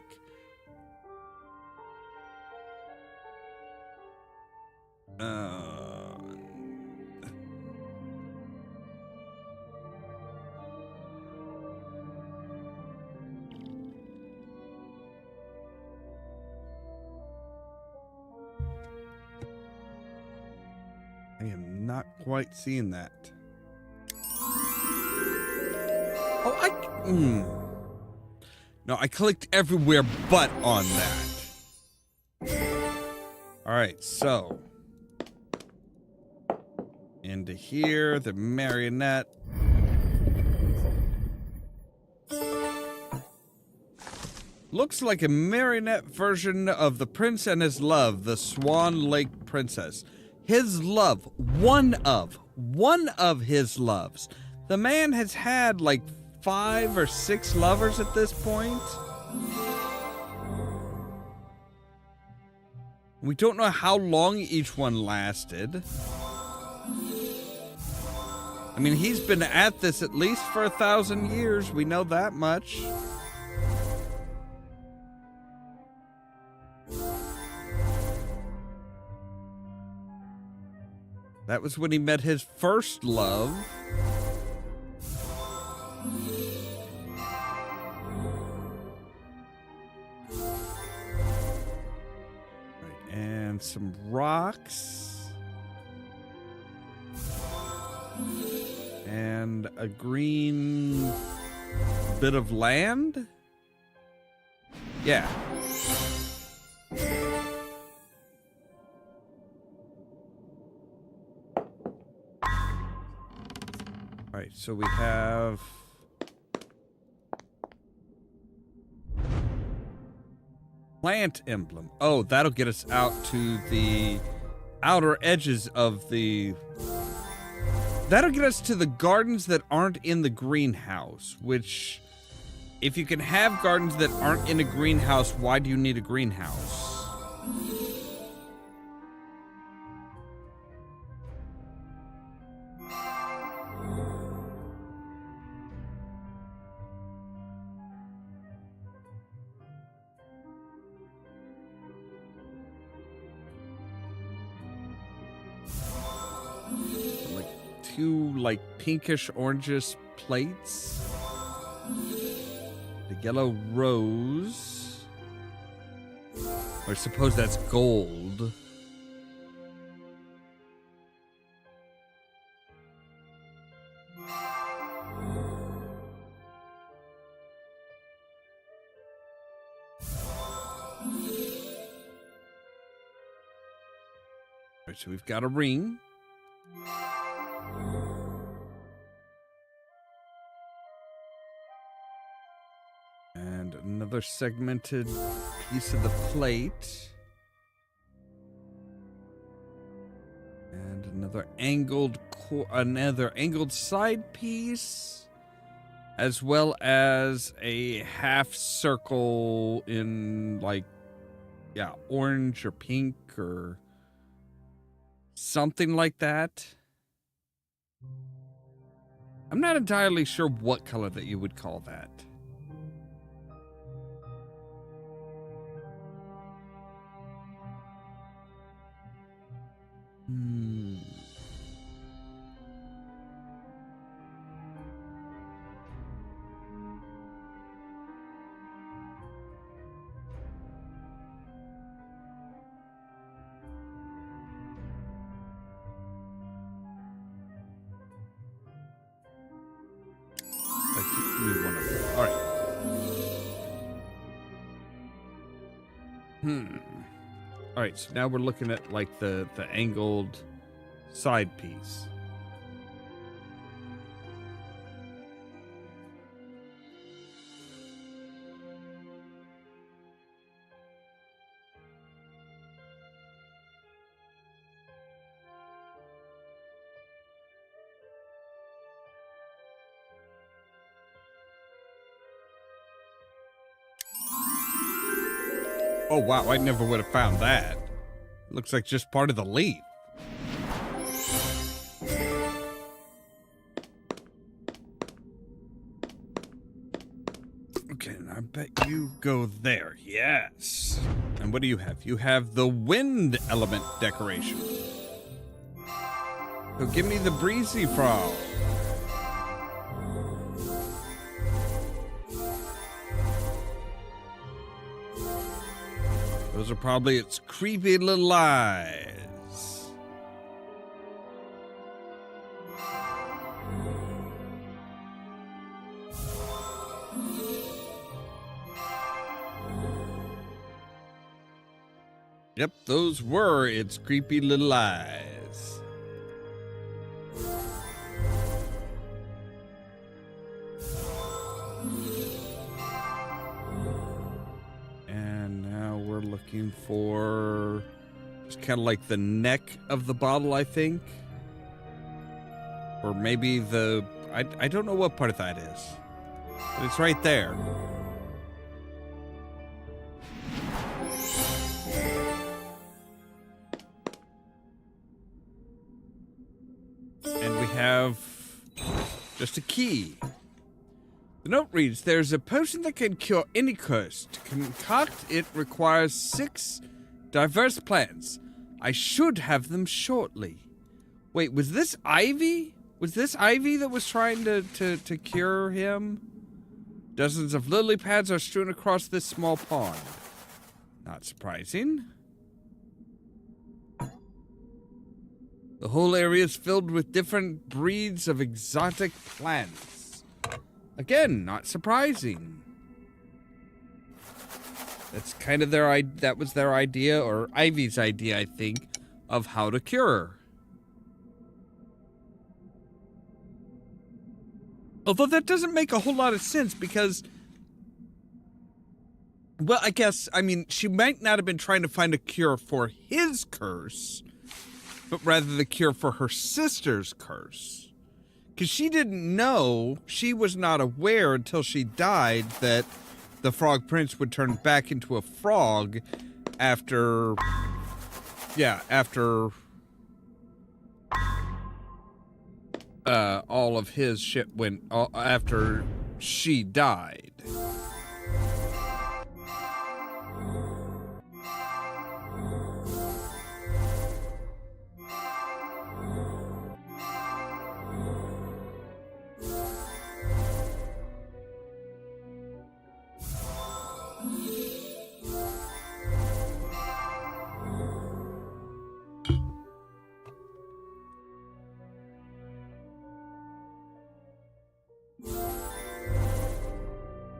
I am not quite seeing that. No, I clicked everywhere but on that. Alright, so. Into here, the marionette. Looks like a marionette version of the prince and his love, the Swan Lake Princess. His love, one of his loves. The man has had like 5 or 6 lovers at this point. We don't know how long each one lasted. I mean, he's been at this at least for 1,000 years. We know that much. That was when he met his first love. Right, and some rocks. And a green bit of land? Yeah. Alright, so we have plant emblem. Oh, that'll get us out to the outer edges of the... That'll get us to the gardens that aren't in the greenhouse, which, if you can have gardens that aren't in a greenhouse, why do you need a greenhouse? Two like pinkish orangish plates. The yellow rose. Or I suppose that's gold. Alright, so we've got a ring. And another segmented piece of the plate. And another angled side piece. As well as a half circle in like, yeah, orange or pink or something like that. I'm not entirely sure what color that you would call that. All right. All right, so now we're looking at like the angled side piece. Oh, wow, I never would have found that. Looks like just part of the leaf. Okay, and I bet you go there. Yes. And what do you have? You have the wind element decoration. So give me the breezy frog. Those are probably its creepy little eyes. Yep, those were its creepy little eyes. And now we're looking for just kind of like the neck of the bottle, I think. Or maybe the... I don't know what part of that is. But it's right there. And we have just a key. The note reads, there's a potion that can cure any curse. To concoct it requires 6 diverse plants. I should have them shortly. Wait, was this Ivy? Was this Ivy that was trying to cure him? Dozens of lily pads are strewn across this small pond. Not surprising. The whole area is filled with different breeds of exotic plants. Again, not surprising. That's kind of that was their idea, or Ivy's idea, I think, of how to cure. Although that doesn't make a whole lot of sense because, well, I mean, she might not have been trying to find a cure for his curse, but rather the cure for her sister's curse. Because she didn't know, she was not aware until she died that the Frog Prince would turn back into a frog after all of his shit went, after she died.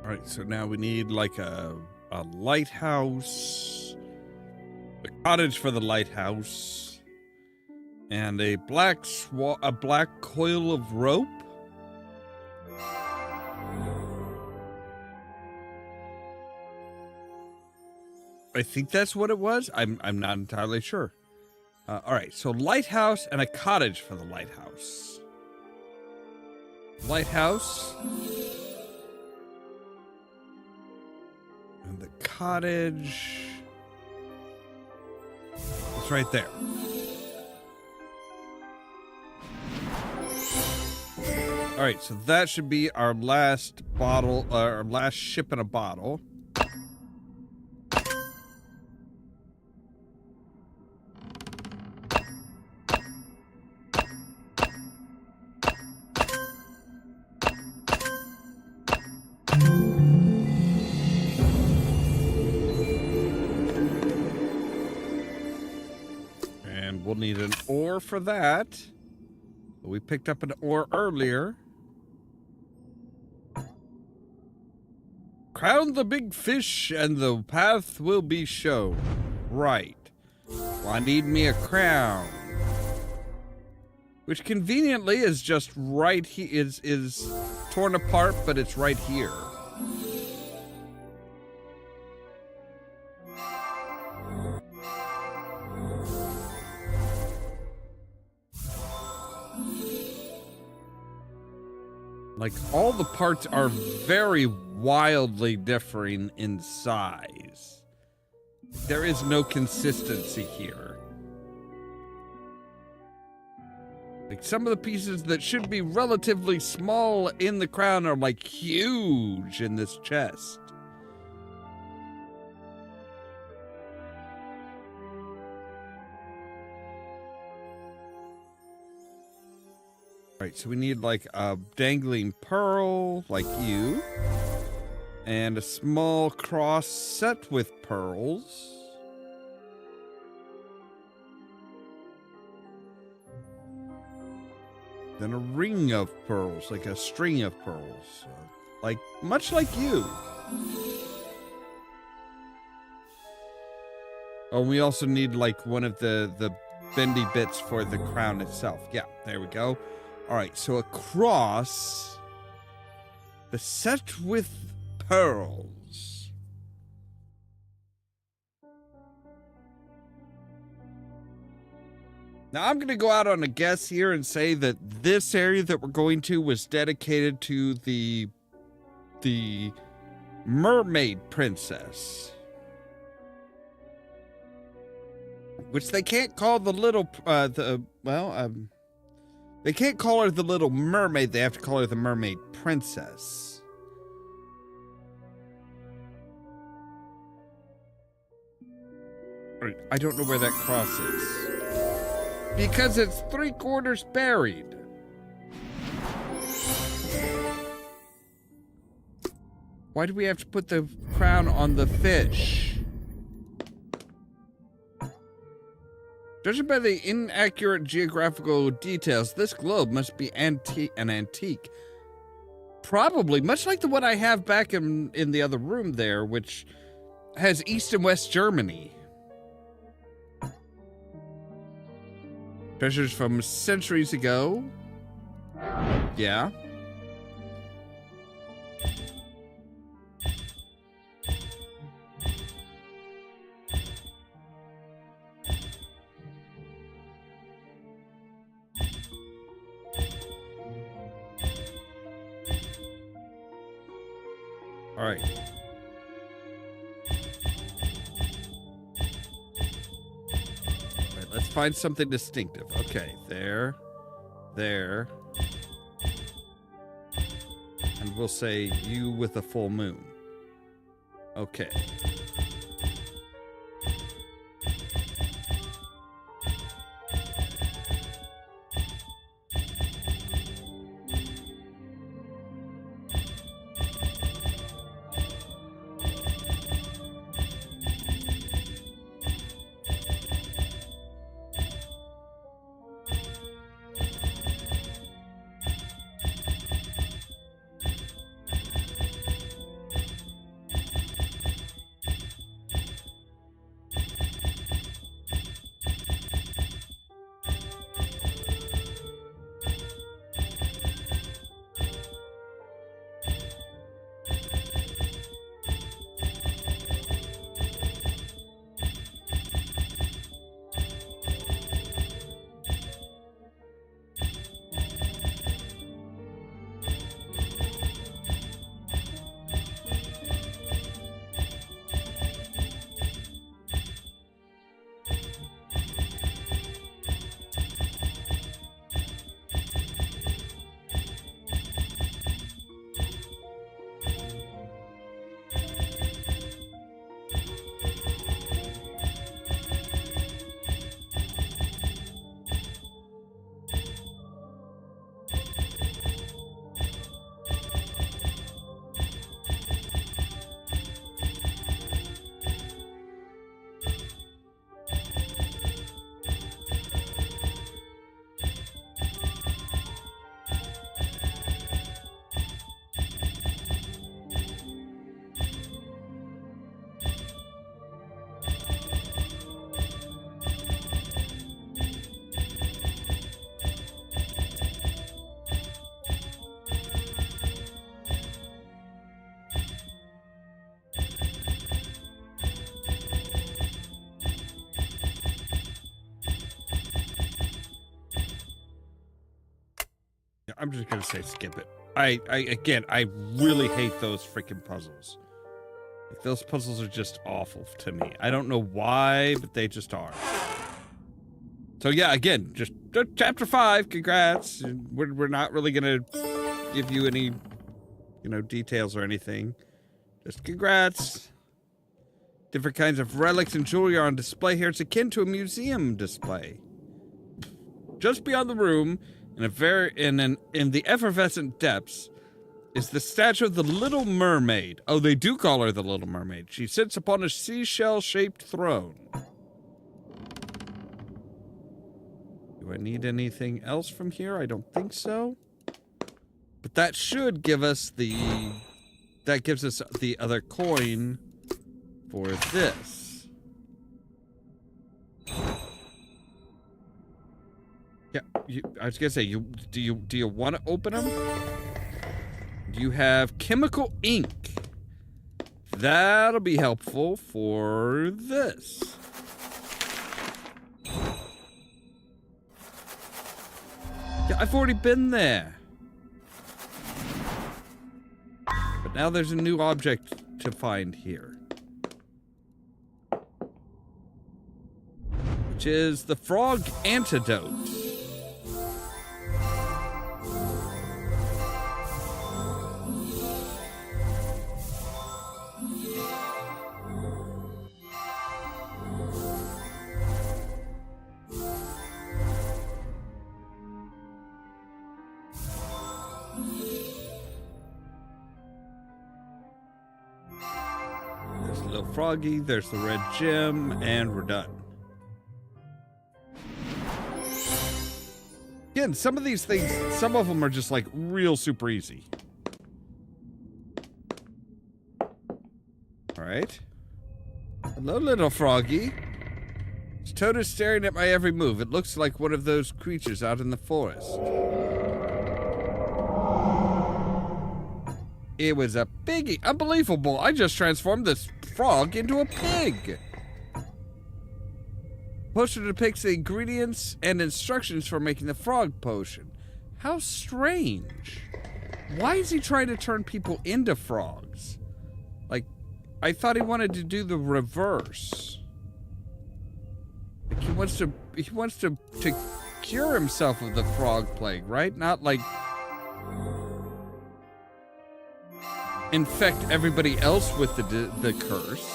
All right, so now we need like a lighthouse, a cottage for the lighthouse, and a black coil of rope. I think that's what it was. I'm not entirely sure. All right, so lighthouse and a cottage for the lighthouse. Lighthouse. And the cottage. It's right there. All right, so that should be our last bottle, our last ship in a bottle. And we'll need an ore for that. We picked up an ore earlier. Crown the big fish and the path will be shown. Right. Well, I need me a crown. Which conveniently is just right here, is torn apart, but it's right here. Like, all the parts are very wildly differing in size. there is no consistency here. Like, some of the pieces that should be relatively small in the crown are, like, huge in this chest. Alright, so we need, like, a dangling pearl, like you. And a small cross set with pearls. Then a ring of pearls, like a string of pearls. Like, much like you. Oh, and we also need, like, one of the bendy bits for the crown itself. Yeah, there we go. Alright, so a cross. Beset with pearls. Now, I'm going to go out on a guess here and say that this area that we're going to was dedicated to the mermaid princess. Which they can't call the little, they can't call her the Little Mermaid. They have to call her the Mermaid Princess. I don't know where that cross is. Because it's 3/4 buried. Why do we have to put the crown on the fish? Judging by the inaccurate geographical details, this globe must be an antique. Probably, much like the one I have back in the other room there, which has East and West Germany. Treasures from centuries ago. Yeah. All right. Let's find something distinctive. Okay, there. And we'll say you with a full moon. Okay. I'm just gonna say skip it. I really hate those freaking puzzles. Like, those puzzles are just awful to me. I don't know why, but they just are. So yeah, again, just chapter 5. Congrats. We're not really gonna give you any, details or anything. Just congrats. Different kinds of relics and jewelry are on display here. It's akin to a museum display. Just beyond the room, in the effervescent depths, is the statue of the Little Mermaid. Oh, they do call her the Little Mermaid. She sits upon a seashell-shaped throne. Do I need anything else from here? I don't think so. But that should give us that gives us the other coin for this. Yeah, I was gonna say, do you want to open them? You have chemical ink. That'll be helpful for this. Yeah, I've already been there. But now there's a new object to find here. Which is the frog antidote. There's a little froggy, there's the red gem, and we're done. Again, some of these things, some of them are just like real super easy. Alright. Hello, little froggy. This toad is staring at my every move. It looks like one of those creatures out in the forest. It was a piggy. Unbelievable. I just transformed this frog into a pig. Poster depicts the ingredients and instructions for making the frog potion. How strange. Why is he trying to turn people into frogs? Like, I thought he wanted to do the reverse. Like, he wants to cure himself of the frog plague, right? Not like infect everybody else with the curse.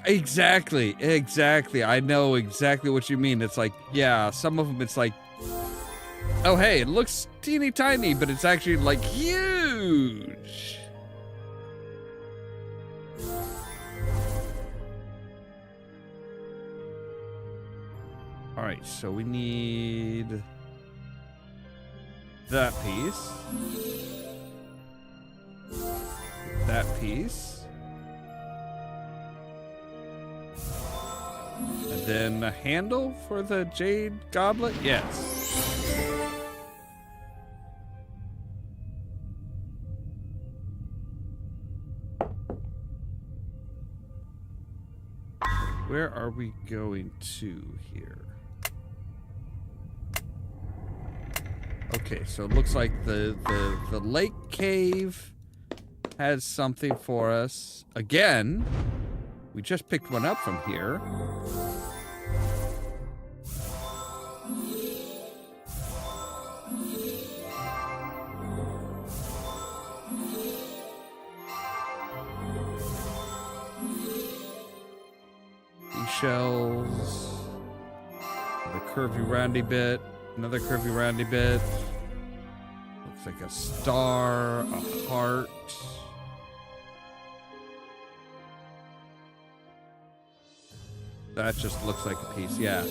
Exactly. I know exactly what you mean. It's like, yeah, some of them it's like, oh hey, it looks teeny tiny, but it's actually like huge. Alright, so we need that piece. That piece. And then a handle for the jade goblet? Yes. Where are we going to here? Okay, so it looks like the lake cave has something for us. Again, we just picked one up from here. Shells, the curvy roundy bit, another curvy roundy bit. Looks like a star, a heart. That just looks like a piece, yeah.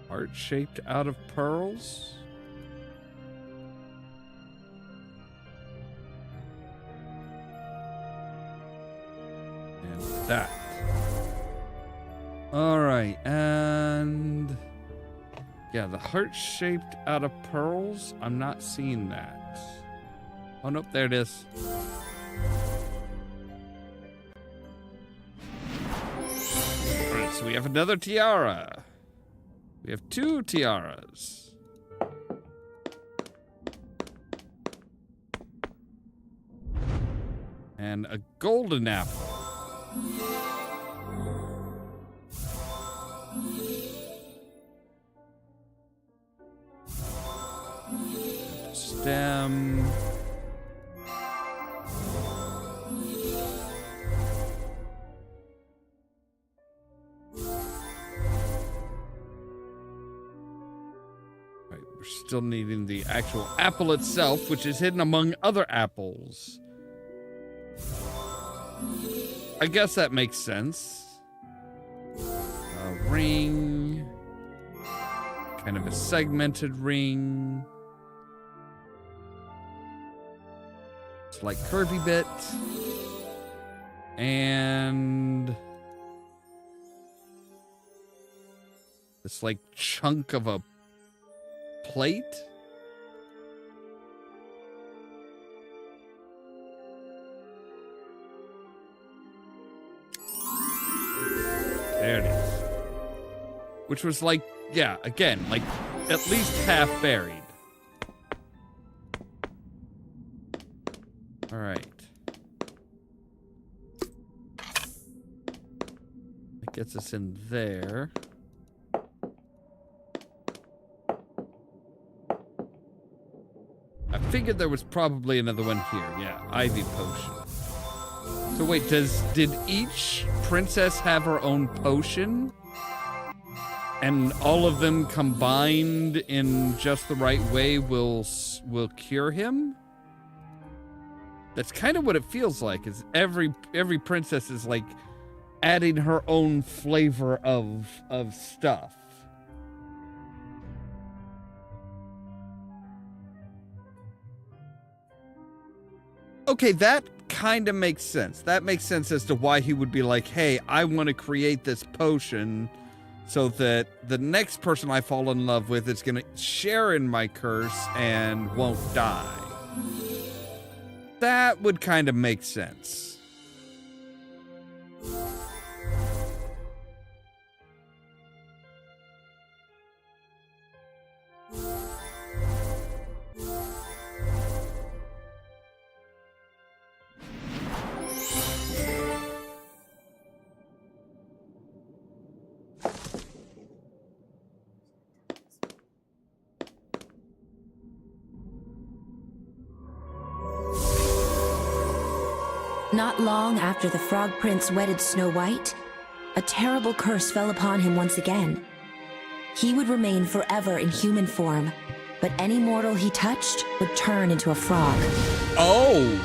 Heart shaped out of pearls. That. All right, and yeah, the heart shaped out of pearls. I'm not seeing that. Oh, nope, there it is. Alright, so we have another tiara. We have 2 tiaras. And a golden apple. Stem. Right, we're still needing the actual apple itself, which is hidden among other apples. I guess that makes sense. A ring. Kind of a segmented ring. It's like curvy bit. And this like chunk of a plate. There it is. Which was like, yeah, again, like at least half buried. All right. That gets us in there. I figured there was probably another one here. Yeah, Ivy potion. So wait, did each princess have her own potion? And all of them combined in just the right way will cure him? That's kind of what it feels like. Is every princess is like adding her own flavor of stuff. Okay, that kind of makes sense. That makes sense as to why he would be like, hey, I want to create this potion so that the next person I fall in love with is going to share in my curse and won't die. That would kind of make sense. Not long after the Frog Prince wedded Snow White, a terrible curse fell upon him once again. He would remain forever in human form, but any mortal he touched would turn into a frog. Oh!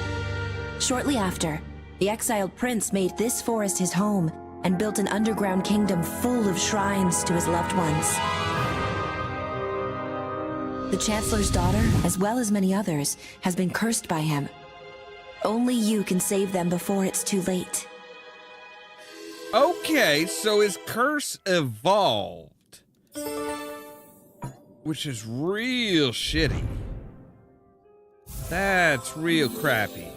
Shortly after, the exiled prince made this forest his home and built an underground kingdom full of shrines to his loved ones. The Chancellor's daughter, as well as many others, has been cursed by him. Only you can save them before it's too late. Okay, so his curse evolved. Which is real shitty. That's real crappy.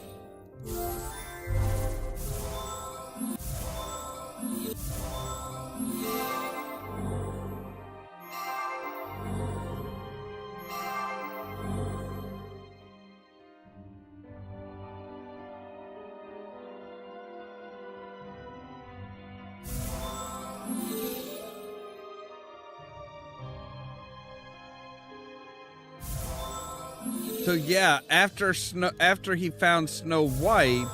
So yeah, after he found Snow White,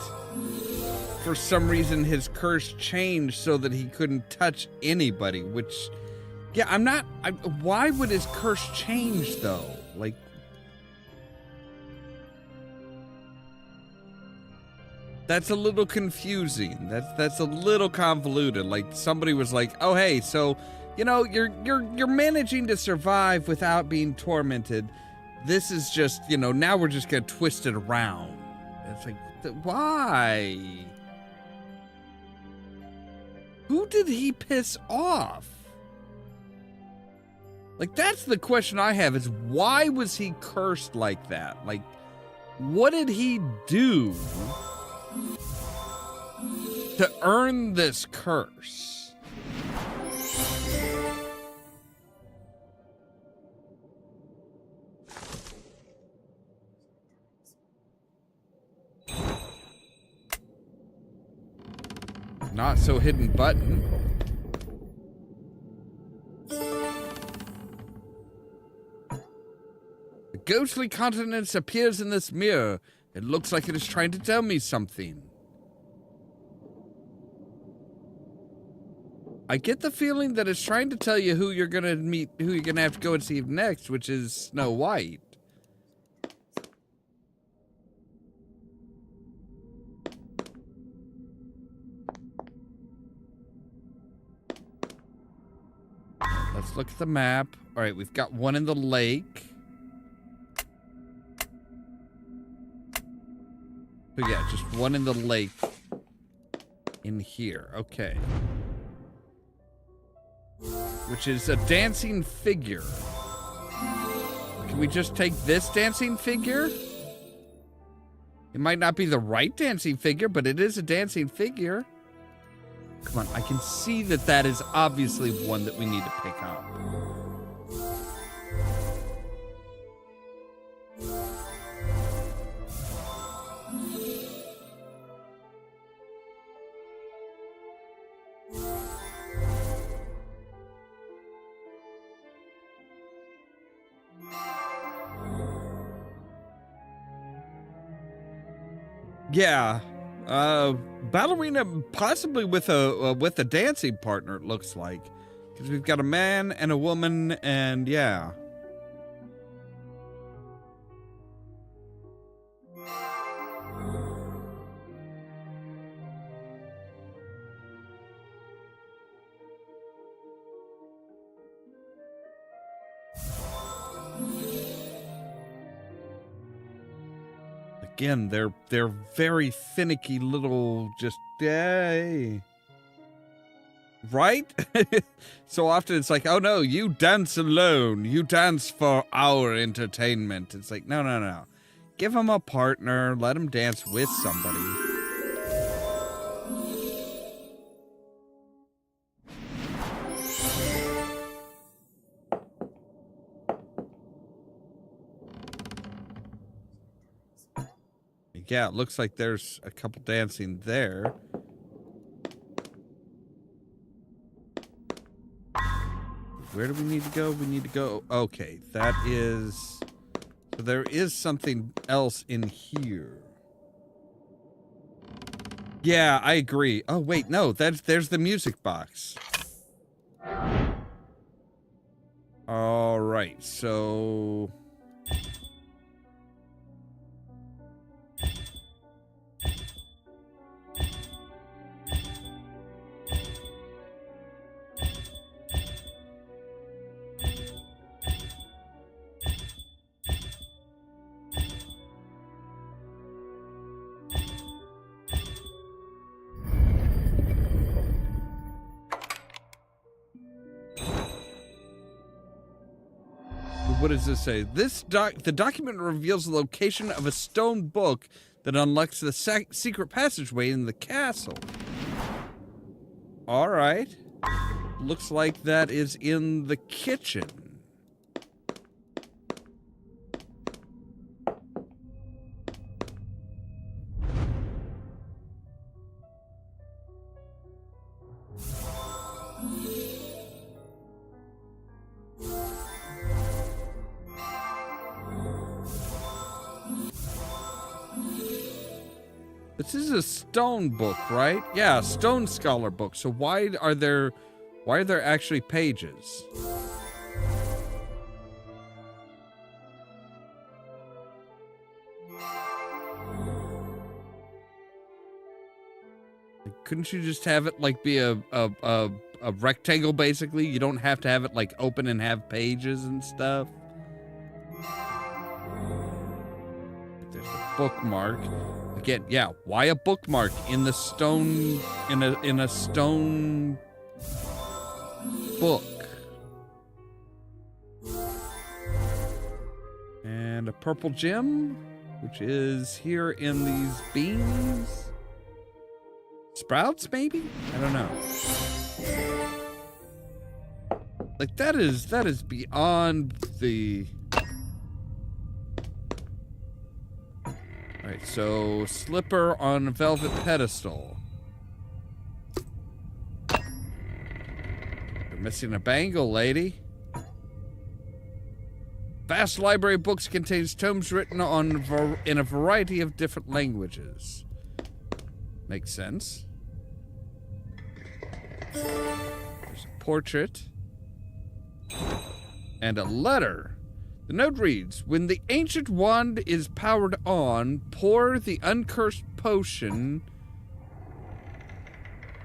for some reason his curse changed so that he couldn't touch anybody, which, yeah, why would his curse change though? Like, that's a little confusing. That's a little convoluted. Like somebody was like, "Oh hey, so, you know, you're managing to survive without being tormented. This is just, you know, now we're just gonna twist it around." It's like, why? Who did he piss off? Like, that's the question I have, is why was he cursed like that? Like, What did he do to earn this curse? Not so hidden button. The ghostly countenance appears in this mirror. It looks like it is trying to tell me something. I get the feeling that it's trying to tell you who you're gonna meet, who you're gonna have to go and see next, which is Snow White. Let's look at the map. All right, we've got one in the lake. So yeah, just one in the lake in here. Okay. Which is a dancing figure. Can we just take this dancing figure? It might not be the right dancing figure, but it is a dancing figure. Come on, I can see that that is obviously one that we need to pick up. Yeah. Ballerina possibly with a dancing partner, it looks like. Because we've got a man and a woman, and yeah. Again, they're very finicky little just yay. Right? So often it's like, oh no, you dance alone. You dance for our entertainment. It's like, no, no, no. Give him a partner. Let him dance with somebody. Yeah, it looks like there's a couple dancing there. Where do we need to go? We need to go. Okay, that is... So there is something else in here. Yeah, I agree. Oh, wait, no. There's the music box. All right, so... What does this say? The document reveals the location of a stone book that unlocks the secret passageway in the castle. All right. Looks like that is in the kitchen. This is a stone book, right? Yeah, a stone scholar book. So why are there actually pages? Couldn't you just have it like be a rectangle basically? You don't have to have it like open and have pages and stuff. There's a bookmark. Again, yeah, why a bookmark in the stone in a stone book? And a purple gem? which is here in these beans. Sprouts, maybe? I don't know. Like, that is beyond the... Alright, so slipper on a velvet pedestal. You're missing a bangle, lady. Vast library of books contains tomes written in a variety of different languages. Makes sense. There's a portrait. And a letter. The note reads, when the ancient wand is powered on, pour the uncursed potion,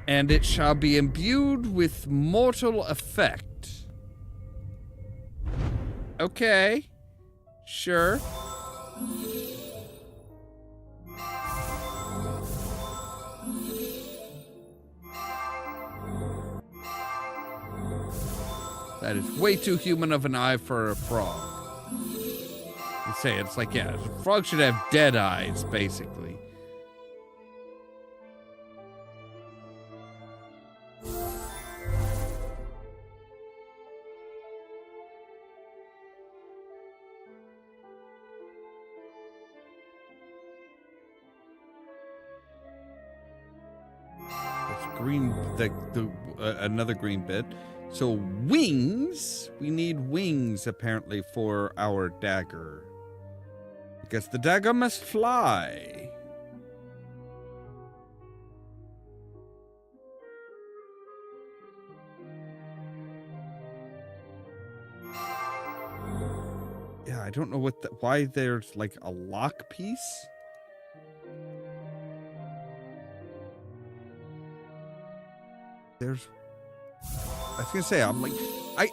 and it shall be imbued with mortal effect. Okay. Sure. That is way too human of an eye for a frog. You say it's like, yeah, a frog should have dead eyes, basically. There's green, another green bit. So wings, we need wings apparently for our dagger. Because the dagger must fly. Yeah, I don't know why there's like a lock piece. I was gonna say, I'm like,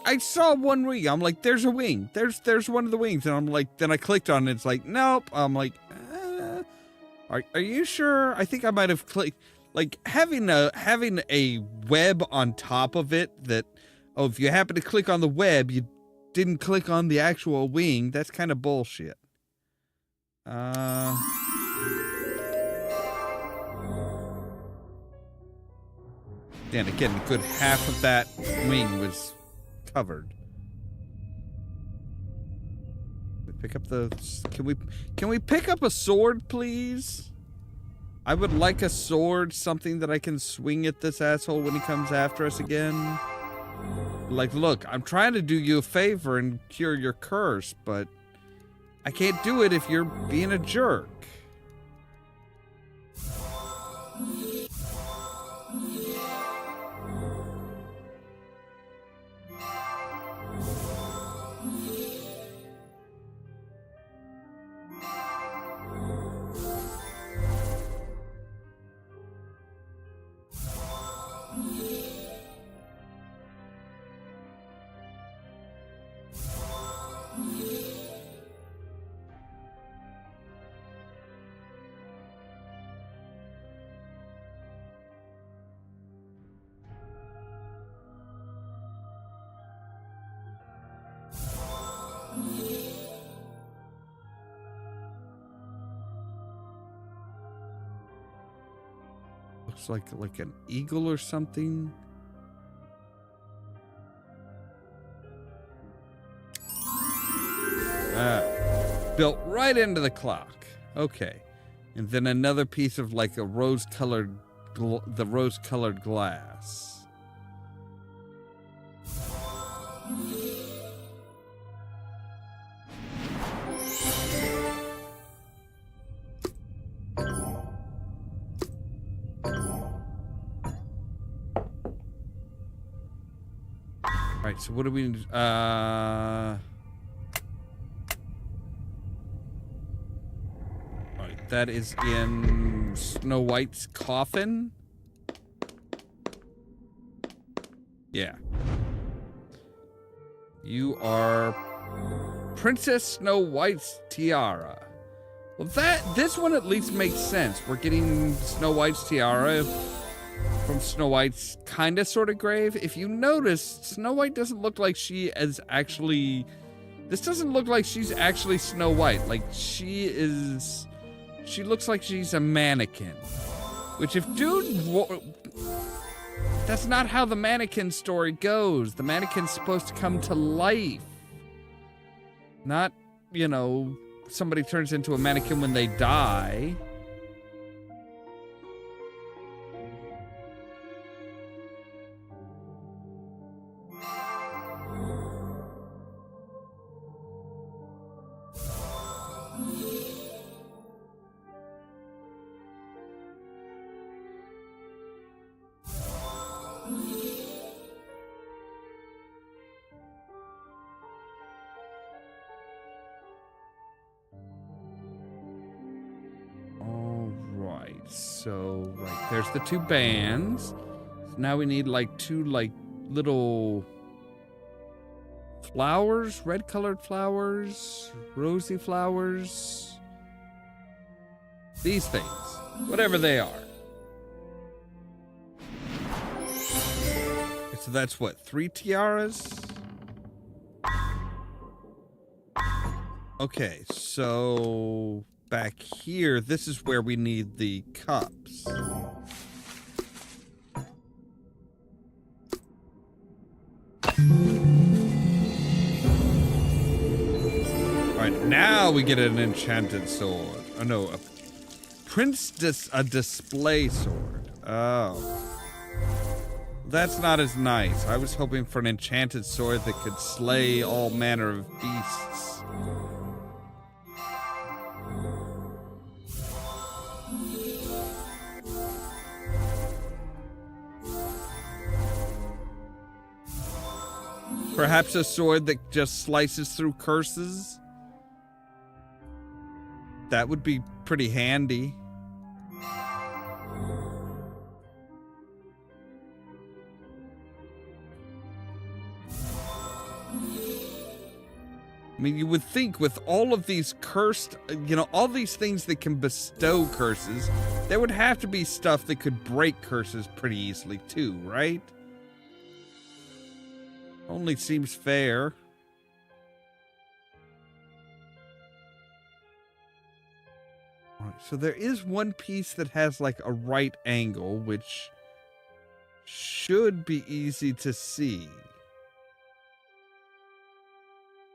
I saw one wing. I'm like, there's a wing. There's one of the wings, and I'm like, then I clicked on it. It's like, nope. I'm like, are you sure? I think I might have clicked. Like having a web on top of it. That if you happen to click on the web, you didn't click on the actual wing. That's kind of bullshit. And again, a good half of that wing was covered. We pick up the... Can we pick up a sword, please? I would like a sword, something that I can swing at this asshole when he comes after us again. Like, look, I'm trying to do you a favor and cure your curse, but I can't do it if you're being a jerk. Looks like an eagle or something. Built right into the clock. Okay. And then another piece of like a rose-colored, the rose-colored glass. Alright, so what do we... Alright, that is in Snow White's coffin? Yeah. You are Princess Snow White's tiara. Well, this one at least makes sense. We're getting Snow White's tiara from Snow White's kinda sorta grave. If you notice, Snow White doesn't look like she is actually This doesn't look like she's actually Snow White. Like, she looks like she's a mannequin. Which if that's not how the mannequin story goes. The mannequin's supposed to come to life. Not, you know, somebody turns into a mannequin when they die. So, right, there's the two bands. So now we need like two like little flowers, red colored flowers, rosy flowers. These things, whatever they are. So that's what, 3 tiaras? Okay, so back here, this is where we need the cups. Alright, now we get an enchanted sword. Oh no, a display sword. Oh. That's not as nice. I was hoping for an enchanted sword that could slay all manner of beasts. Perhaps a sword that just slices through curses? That would be pretty handy. I mean, you would think with all of these cursed, you know, all these things that can bestow curses, there would have to be stuff that could break curses pretty easily too, right? Only seems fair. All right, so there is one piece that has like a right angle, which should be easy to see.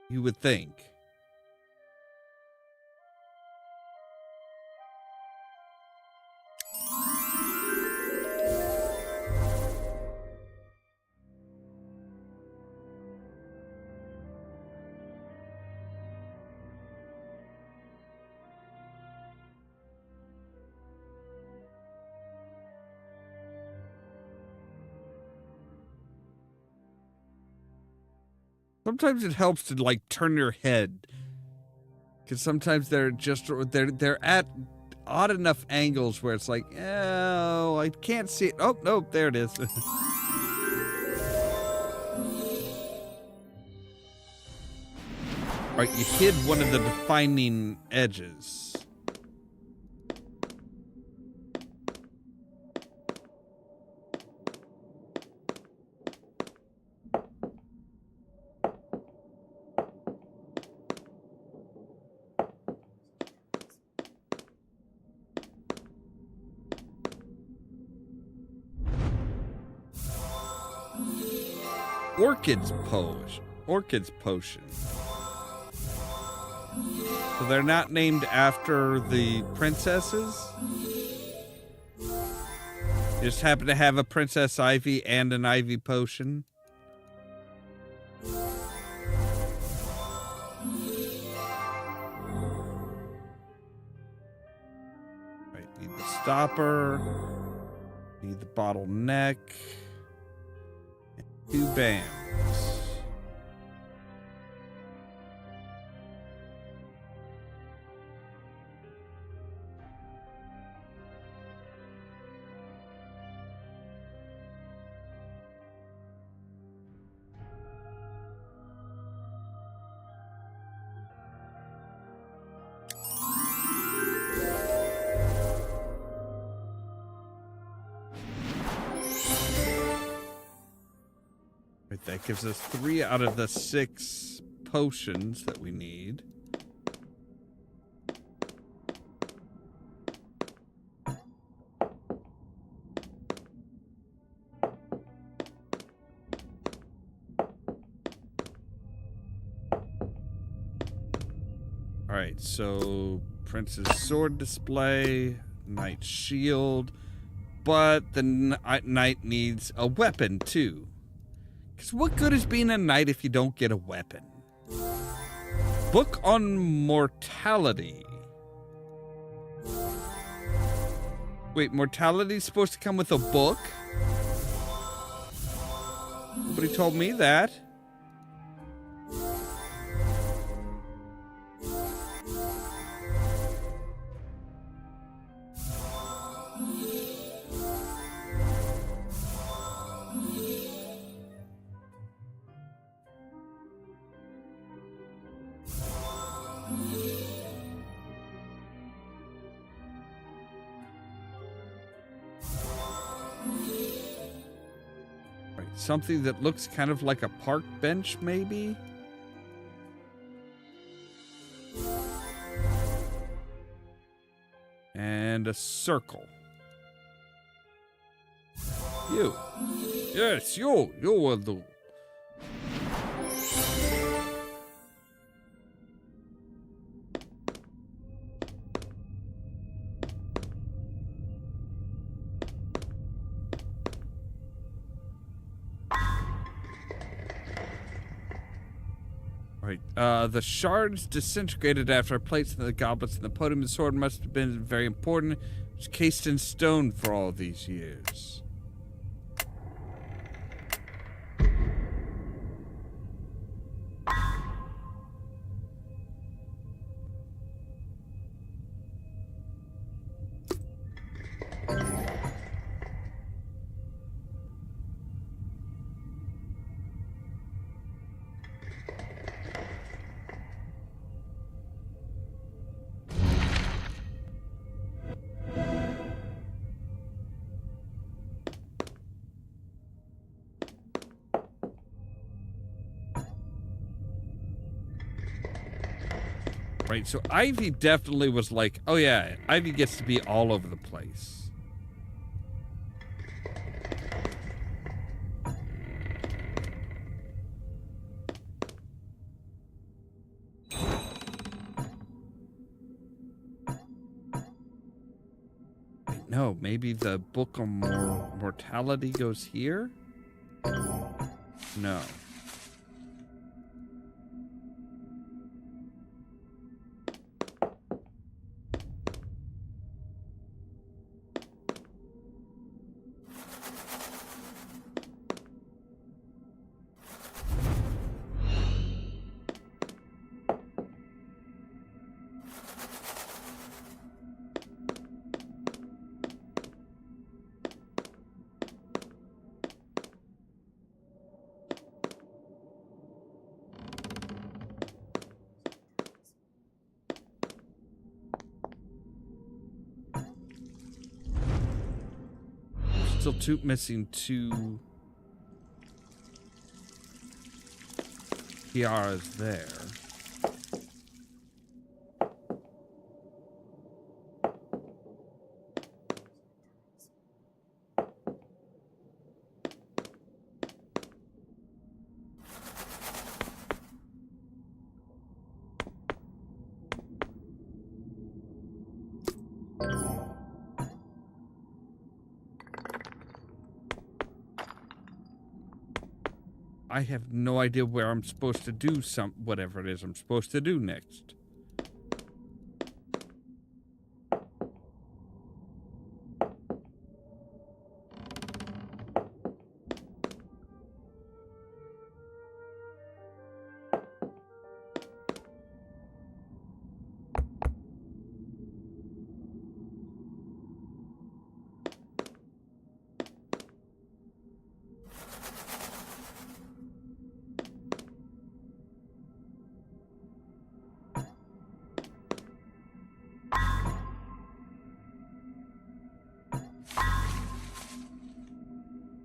You would think. Sometimes it helps to like turn your head, because sometimes they're at odd enough angles where it's like, oh, I can't see it. Oh no, there it is. Right, you hid one of the defining edges. Orchid's potion. So they're not named after the princesses? You just happen to have a Princess Ivy and an Ivy potion? Right, need the stopper. Need the bottleneck. 2 bands. That gives us 3 out of the 6 potions that we need. Alright, so Prince's sword display, Knight's shield, but the knight needs a weapon too. Because what good is being a knight if you don't get a weapon? Book on mortality. Wait, mortality's supposed to come with a book? Nobody told me that. Something that looks kind of like a park bench, maybe? And a circle. You. Yes, you. You will do. The shards disintegrated after I placed the goblets in the podium. The sword must have been very important. It was cased in stone for all these years. Right, so Ivy definitely was like, oh yeah, Ivy gets to be all over the place. Wait, no, maybe the book on mortality goes here? No. Still missing two tiaras there. I have no idea where I'm supposed to do whatever it is I'm supposed to do next.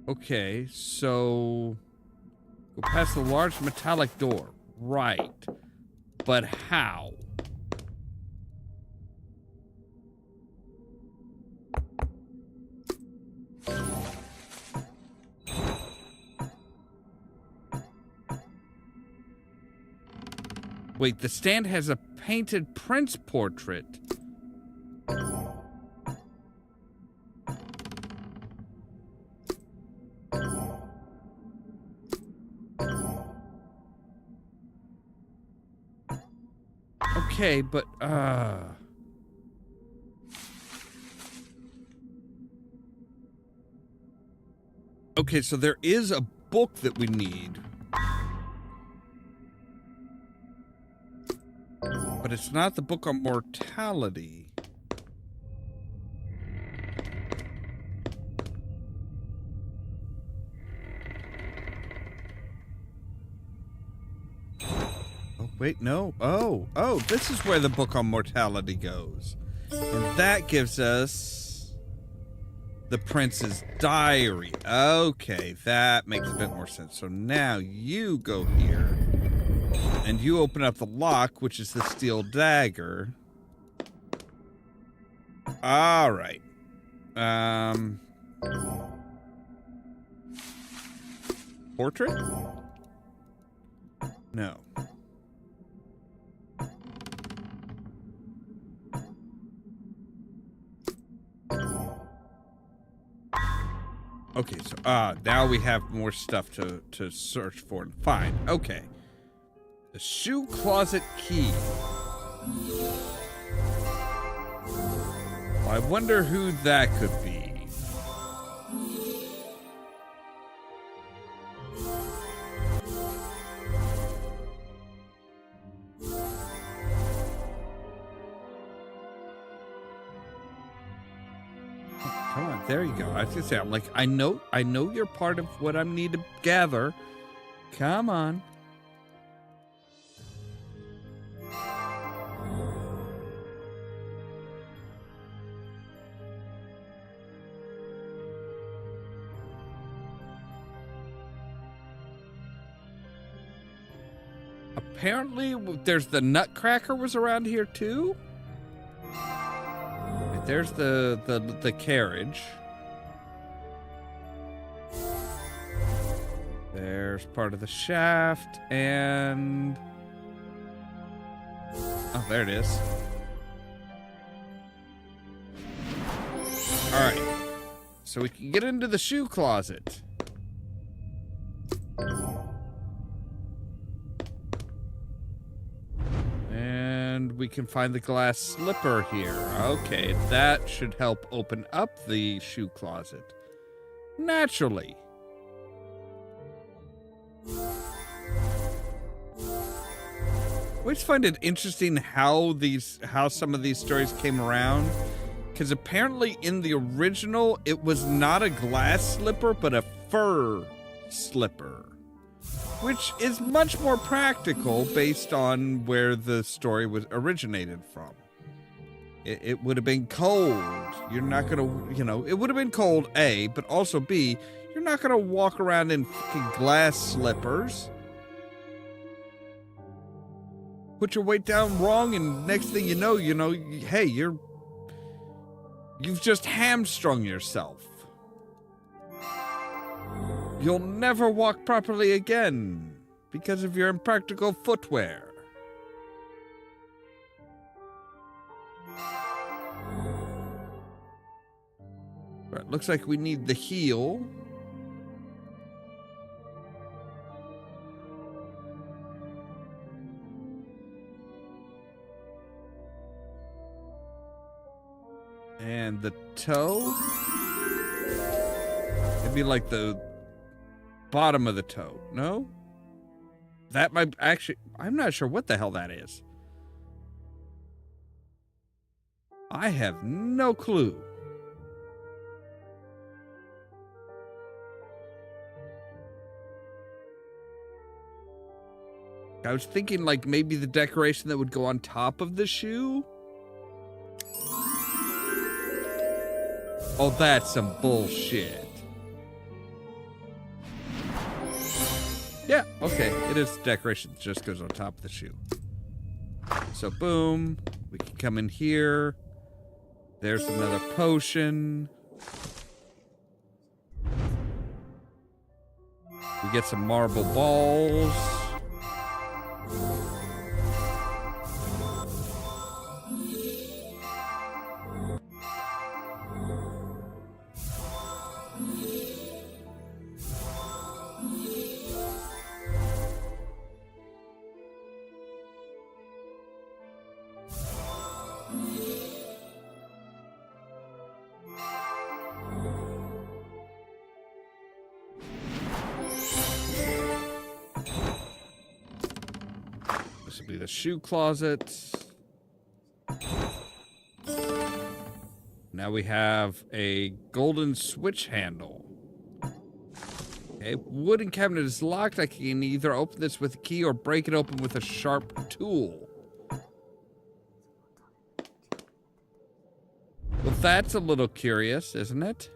Okay, so go past the large metallic door. right. But how? Wait, the stand has a painted prince portrait. Okay, but, okay, so there is a book that we need. But it's not the book on mortality. Oh, wait, no. Oh, this is where the book on mortality goes. And that gives us the prince's diary. Okay, that makes a bit more sense. So now you go here. And you open up the lock, which is the steel dagger. All right. Portrait? No. Okay, so now we have more stuff to search for and find. Okay. The shoe closet key. I wonder who that could be. Come on, there you go. I was gonna say, I'm like, I know you're part of what I need to gather. Come on. Apparently, there's the Nutcracker was around here too. There's the carriage. There's part of the shaft, and oh, there it is. All right, so we can get into the shoe closet. And we can find the glass slipper here. Okay, that should help open up the shoe closet. Naturally. I always find it interesting how some of these stories came around. Because apparently in the original, it was not a glass slipper, but a fur slipper. Which is much more practical based on where the story was originated from. It would have been cold. You're not gonna, it would have been cold, A, but also B, you're not gonna walk around in fucking glass slippers. Put your weight down wrong, and next thing you know, hey, you've just hamstrung yourself. You'll never walk properly again because of your impractical footwear. Right, looks like we need the heel. And the toe. Maybe like the bottom of the toe. No? That might actually... I'm not sure what the hell that is. I have no clue. I was thinking like maybe the decoration that would go on top of the shoe. Oh, that's some bullshit. Yeah, okay. It is decoration that just goes on top of the shoe. So, boom. We can come in here. There's another potion. We get some marble balls. This will be the shoe closet. Now we have a golden switch handle. Okay, wooden cabinet is locked. I can either open this with a key or break it open with a sharp tool. Well, that's a little curious, isn't it?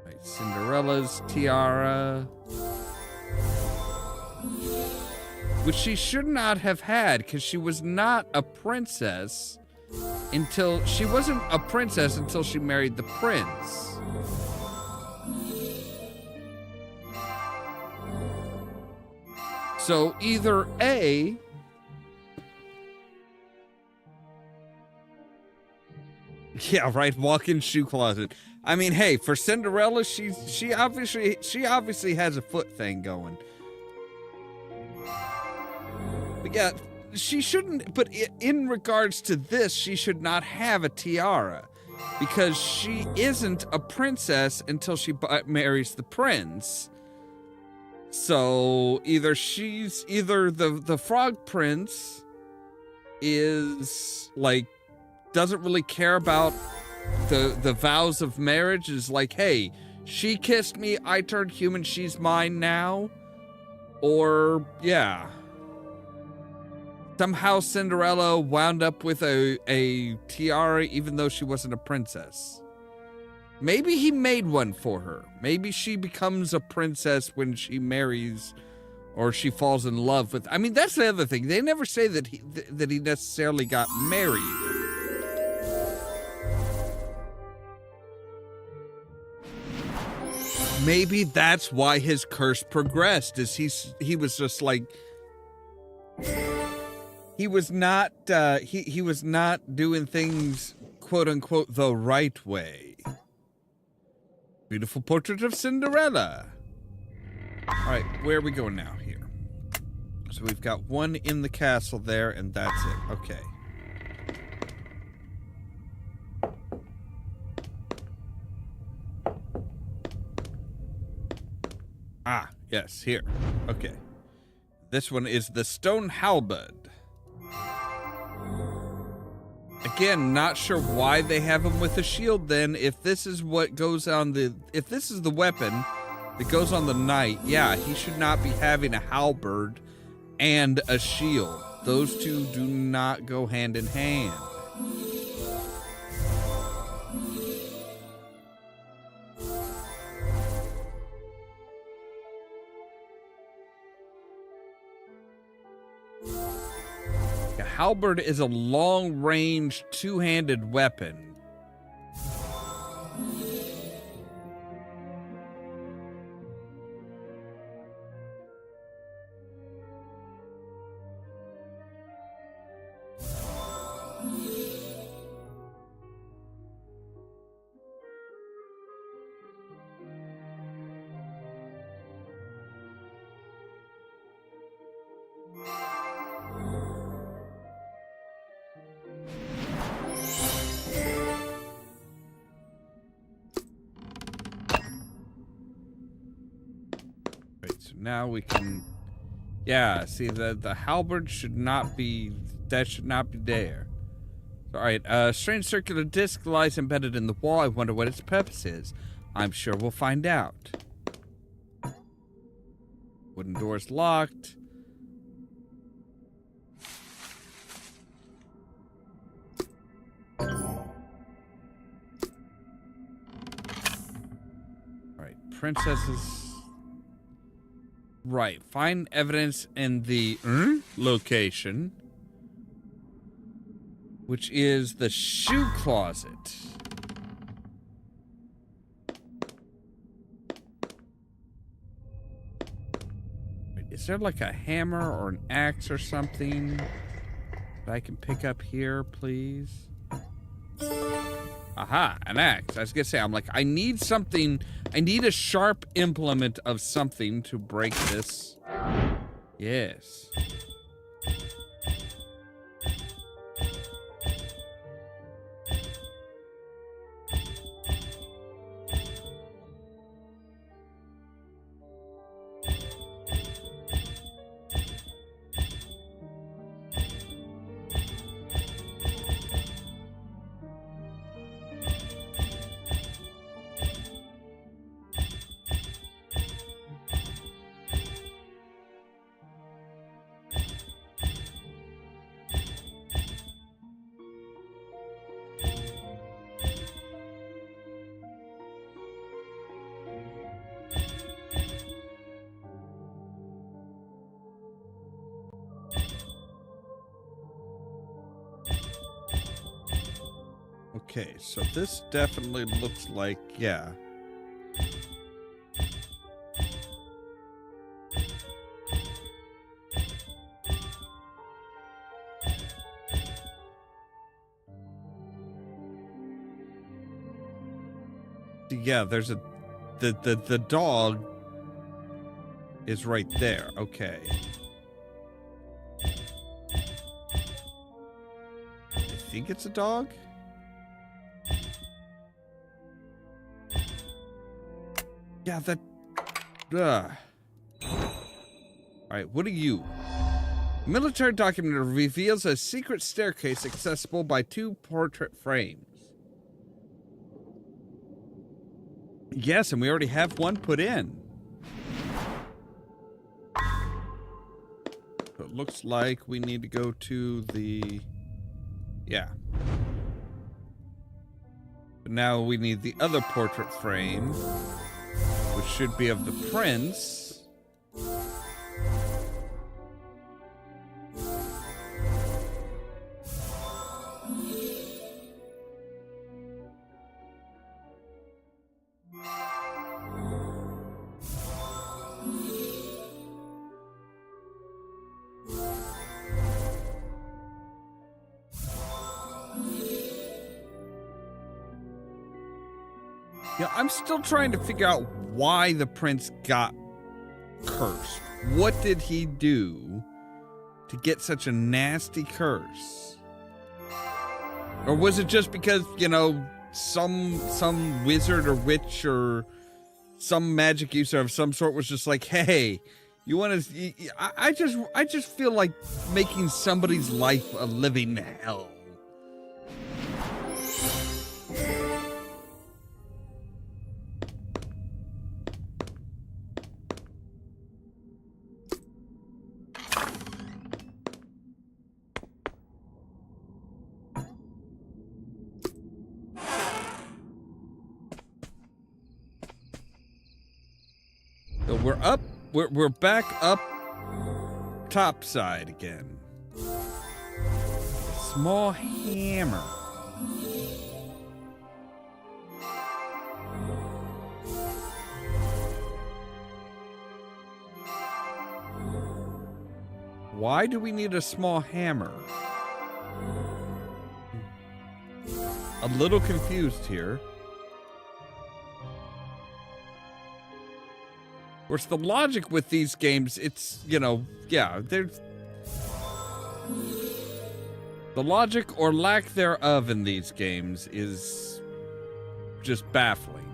Right, Cinderella's tiara. Which she should not have had, because she was not a princess until... She wasn't a princess until she married the prince. So either A... Yeah, right, walk-in shoe closet. I mean, hey, for Cinderella, she obviously has a foot thing going. But yeah, she shouldn't, but in regards to this, she should not have a tiara. Because she isn't a princess until she marries the prince. So either the frog prince is like, doesn't really care about the vows of marriage, is like, hey, she kissed me, I turned human, she's mine now. Or, yeah. Somehow Cinderella wound up with a tiara even though she wasn't a princess. Maybe he made one for her. Maybe she becomes a princess when she marries or she falls in love with... I mean, that's the other thing. They never say that he necessarily got married. Maybe that's why his curse progressed, is he was just like... He was not he was not doing things, quote unquote, the right way. Beautiful portrait of Cinderella. All right, where are we going now here? So we've got one in the castle there, and that's it. Okay. Ah, yes, here. Okay. This one is the stone halberd. Again, not sure why they have him with a shield then. If this is what goes on if this is the weapon that goes on the knight, yeah, he should not be having a halberd and a shield. Those two do not go hand in hand. A halberd is a long-range, two-handed weapon. Now we can, yeah, see the halberd should not be, that should not be there. All right, a strange circular disc lies embedded in the wall. I wonder what its purpose is. I'm sure we'll find out. Wooden door's locked. All right, princesses. Right. Find evidence in the location, which is the shoe closet. Wait, is there like a hammer or an axe or something that I can pick up here, please? Aha, an axe. I was gonna say, I'm like, I need something. I need a sharp implement of something to break this. Yes. Okay, so this definitely looks like, yeah. Yeah, there's a the dog is right there. Okay. I think it's a dog. Yeah, that... Alright, what are you? Military document reveals a secret staircase accessible by 2 portrait frames. Yes, and we already have one put in. So it looks like we need to go to the... Yeah. But now we need the other portrait frame, which should be of the prince. Yeah, I'm still trying to figure out why the prince got cursed. What did he do to get such a nasty curse? Or was it just because, you know, some wizard or witch or some magic user of some sort was just like, hey, you want to... I just feel like making somebody's life a living hell. So we're up, we're back up top side again. Small hammer. Why do we need a small hammer? A little confused here. Of course, the logic with these games, it's, you know, yeah, there's... The logic or lack thereof in these games is just baffling.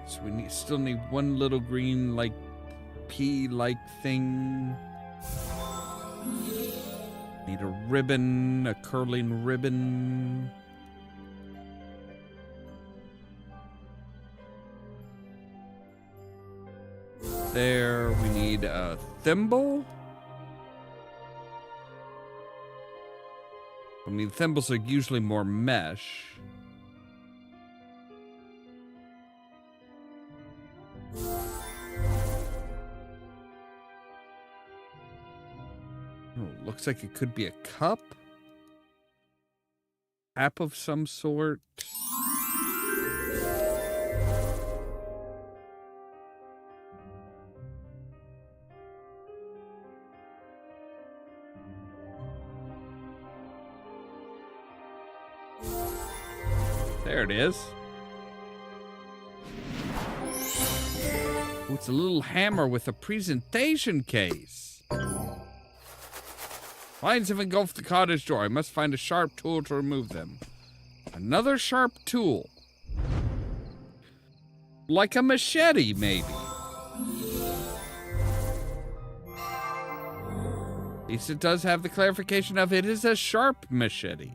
So we still need one little green, like, pea-like thing. Need a ribbon, a curling ribbon. There, we need a thimble. I mean, thimbles are usually more mesh. Oh, looks like it could be a cup. Tap of some sort. There it is. Oh, it's a little hammer with a presentation case. Vines have engulfed the cottage door. I must find a sharp tool to remove them. Another sharp tool. Like a machete, maybe. At least it does have the clarification of it is a sharp machete.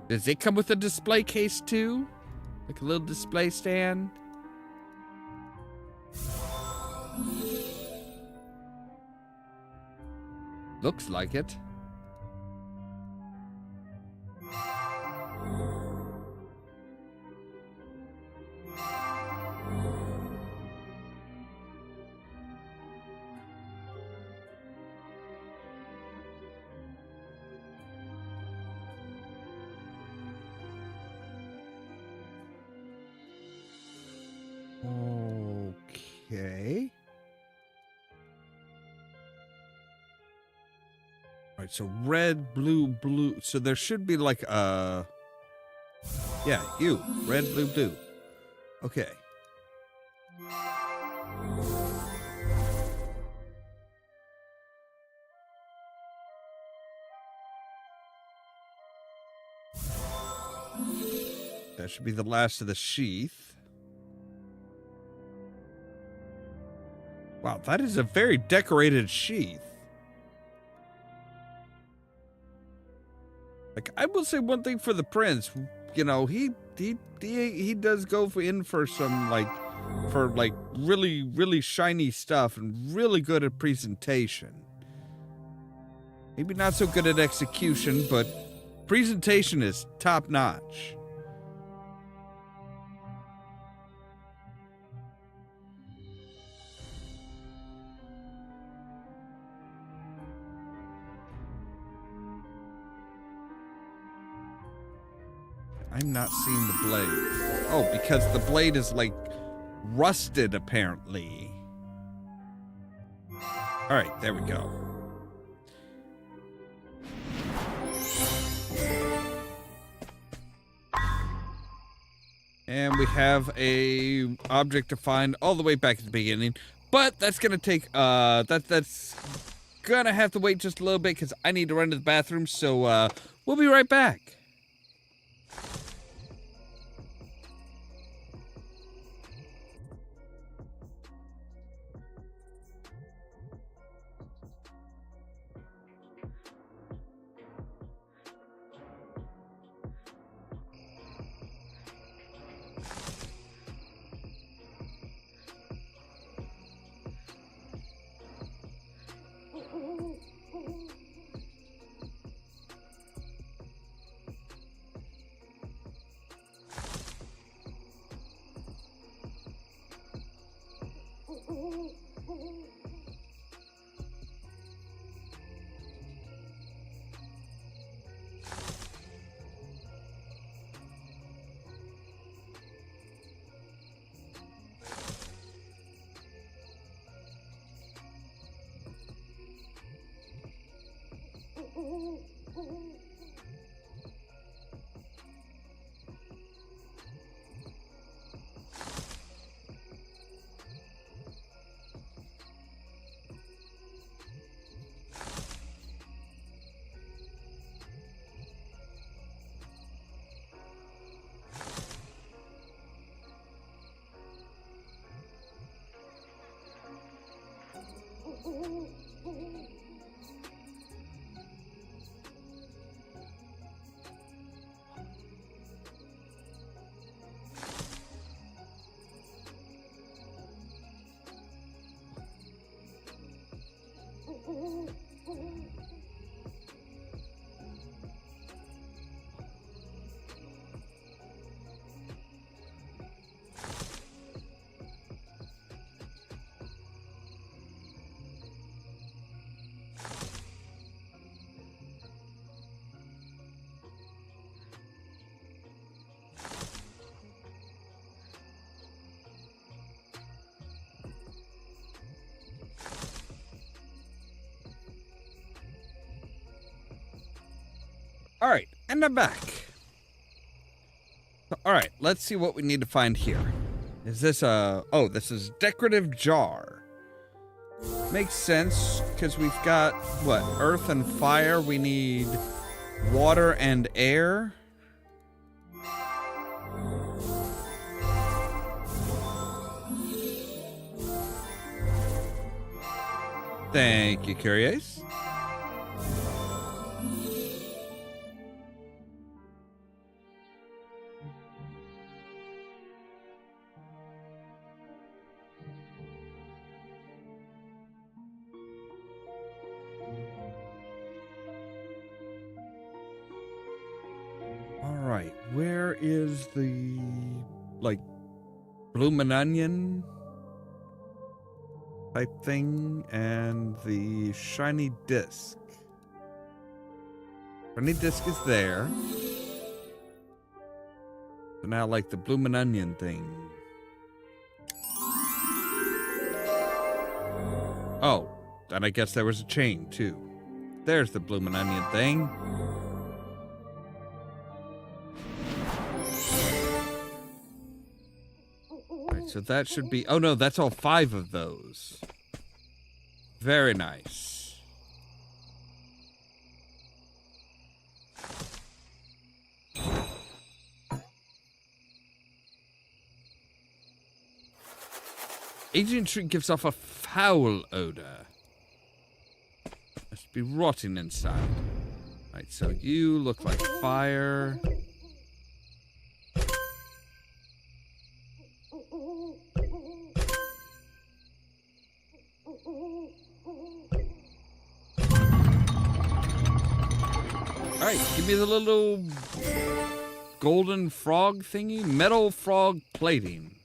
Does it come with a display case too? Like a little display stand? Looks like it. Okay. All right, so red, blue, blue. So there should be like a... Yeah, hue. Red, blue, blue. Okay. That should be the last of the sheath. Wow, that is a very decorated sheath. Like, I will say one thing for the prince. You know, he does go in for some like really shiny stuff and really good at presentation. Maybe not so good at execution, but presentation is top notch. I'm not seeing the blade. Oh, because the blade is like rusted apparently. All right, there we go. And we have a object to find all the way back at the beginning, but that's gonna take that's gonna have to wait just a little bit because I need to run to the bathroom. So we'll be right back. All right, and I'm back. All right, let's see what we need to find here. Is this a... Oh, this is decorative jar. Makes sense, because we've got, what, earth and fire. We need water and air. Thank you, Curious. Alright, where is the, like, bloomin' onion type thing and the shiny disc? Shiny disc is there. So now, like, the bloomin' onion thing. Oh, and I guess there was a chain, too. There's the bloomin' onion thing. So that should be... Oh, no, that's all 5 of those. Very nice. Agent tree gives off a foul odor. Must be rotting inside. Right, so you look like fire. Alright, give me the little golden frog thingy. Metal frog plating.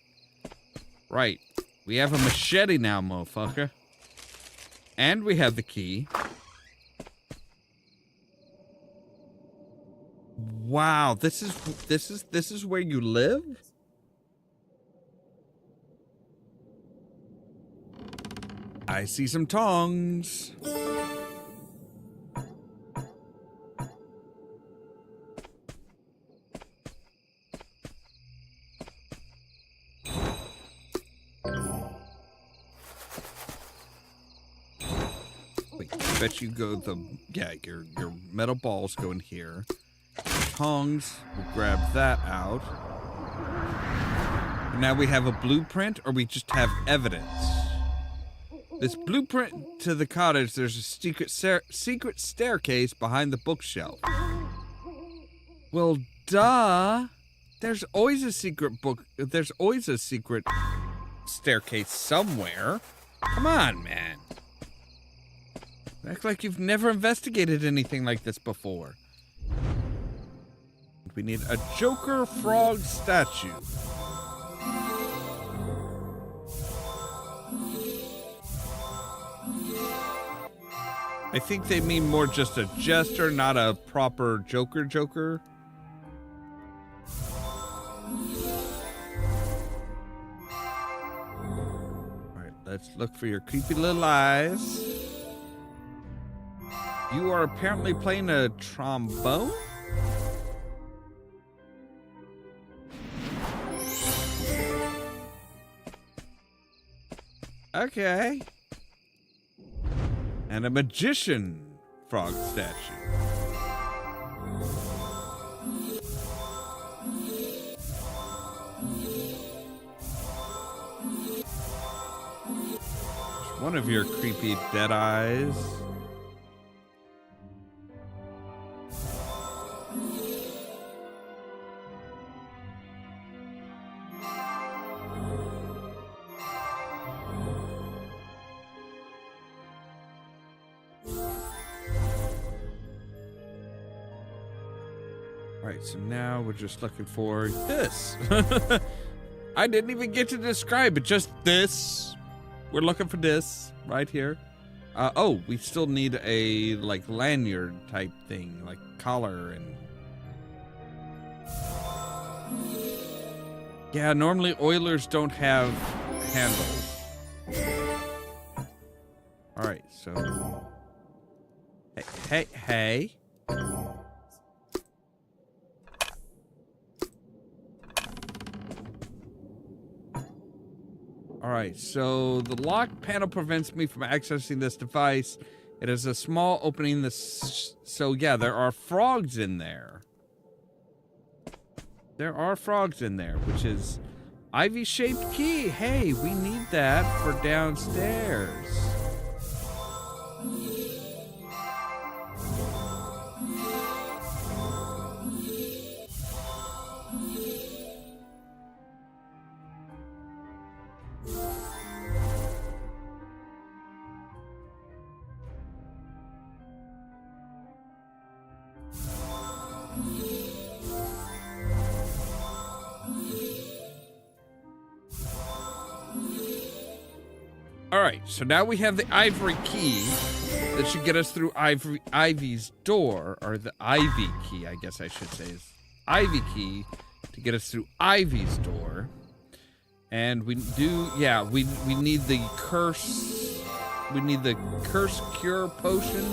Right. We have a machete now, motherfucker. And we have the key. Wow, this is where you live? I see some tongs. Bet you go your metal balls go in here. Tongs, we'll grab that out. And now we have a blueprint, or we just have evidence. This blueprint to the cottage, there's a secret staircase behind the bookshelf. Well, duh. There's always a secret staircase somewhere. Come on, man. Act like you've never investigated anything like this before. We need a Joker frog statue. I think they mean more just a jester, not a proper Joker. Alright, let's look for your creepy little eyes. You are apparently playing a trombone? Okay. And a magician frog statue. One of your creepy dead eyes. Alright, so now we're just looking for this. I didn't even get to describe it, just this. We're looking for this right here. Oh, we still need a, like, lanyard type thing, like collar and... Yeah, normally oilers don't have handles. Alright, so... Hey. Alright, so the lock panel prevents me from accessing this device. It has a small opening, so yeah, there are frogs in there. There are frogs in there, which is ivy-shaped key. Hey, we need that for downstairs. Alright, so now we have the ivory key that should get us through Ivy's door, or the Ivy key, I guess I should say, is Ivy key to get us through Ivy's door. And we do, yeah, we need the curse, we need the curse cure potion.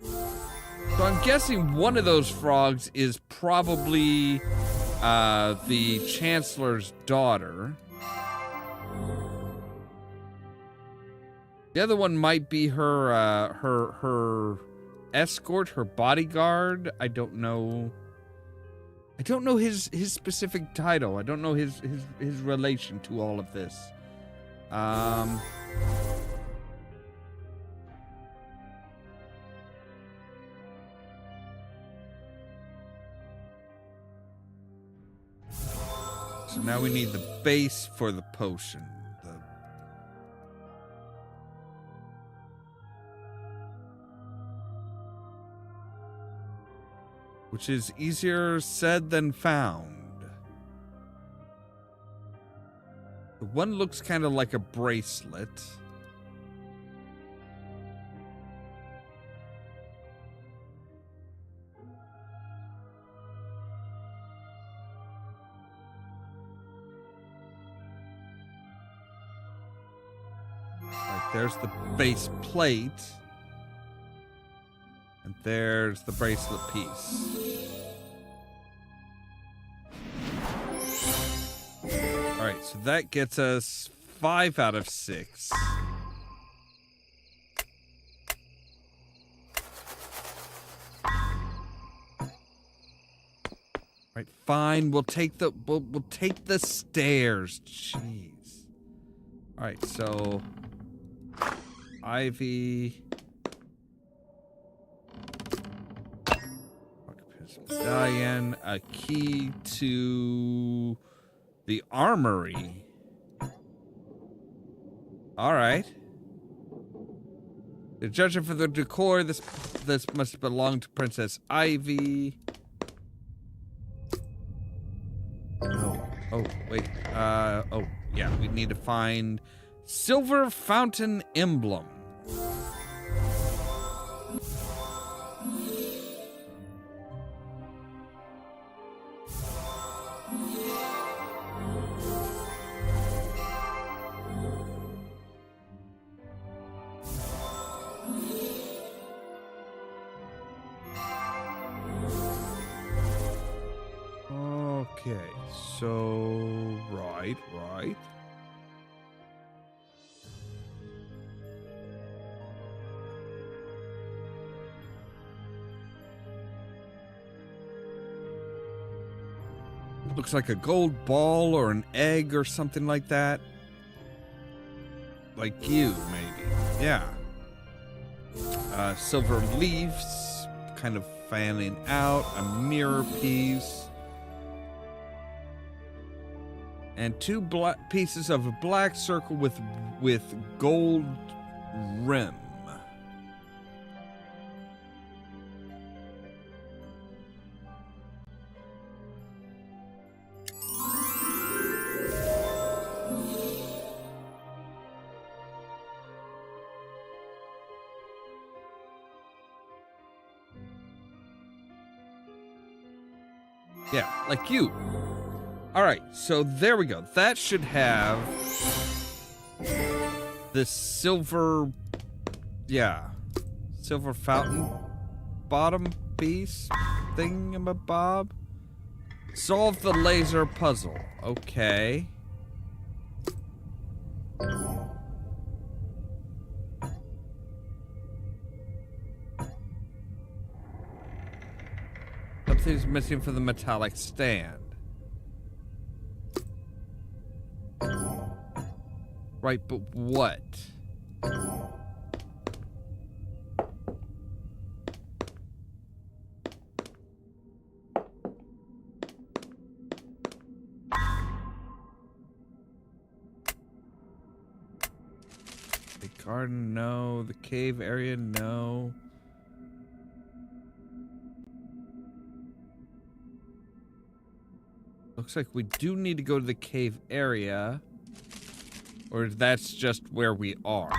So I'm guessing one of those frogs is probably the Chancellor's daughter. The other one might be her her escort, her bodyguard. I don't know. I don't know his specific title. I don't know his relation to all of this. So now we need the base for the potion. Which is easier said than found. The one looks kind of like a bracelet. There's the base plate. And there's the bracelet piece. Alright, so that gets us 5 out of 6. Right, fine. We'll take the we'll take the stairs. Jeez. Alright, so Ivy, medallion, a key to the armory. Alright. Judging for the decor, this must belong to Princess Ivy. Oh, wait. Oh, yeah, we need to find Silver Fountain Emblem. Okay, so right. Looks like a gold ball or an egg or something like that. Like you, maybe. Yeah. Silver leaves, kind of fanning out, a mirror piece. And 2 black pieces of a black circle with gold rim. Yeah, like you. All right, so there we go. That should have this silver, yeah, silver fountain bottom piece thingamabob. Solve the laser puzzle. Okay. Something's missing from the metallic stand. Right, but what? The garden, no. The cave area, no. Looks like we do need to go to the cave area. Or that's just where we are.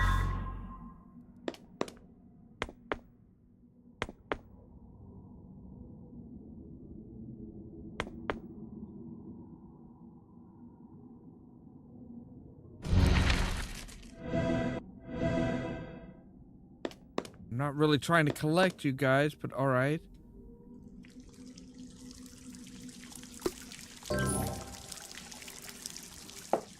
I'm not really trying to collect you guys, but alright.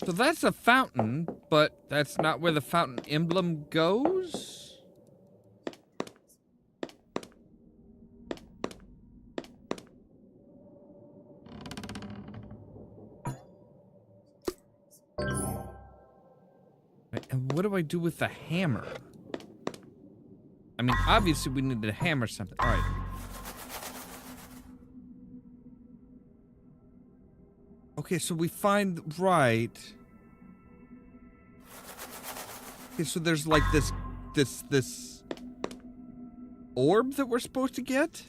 So that's a fountain, but that's not where the fountain emblem goes? Right, and what do I do with the hammer? I mean, obviously we need to hammer something. All right. Okay, so we find, right. Okay, so there's like this orb that we're supposed to get?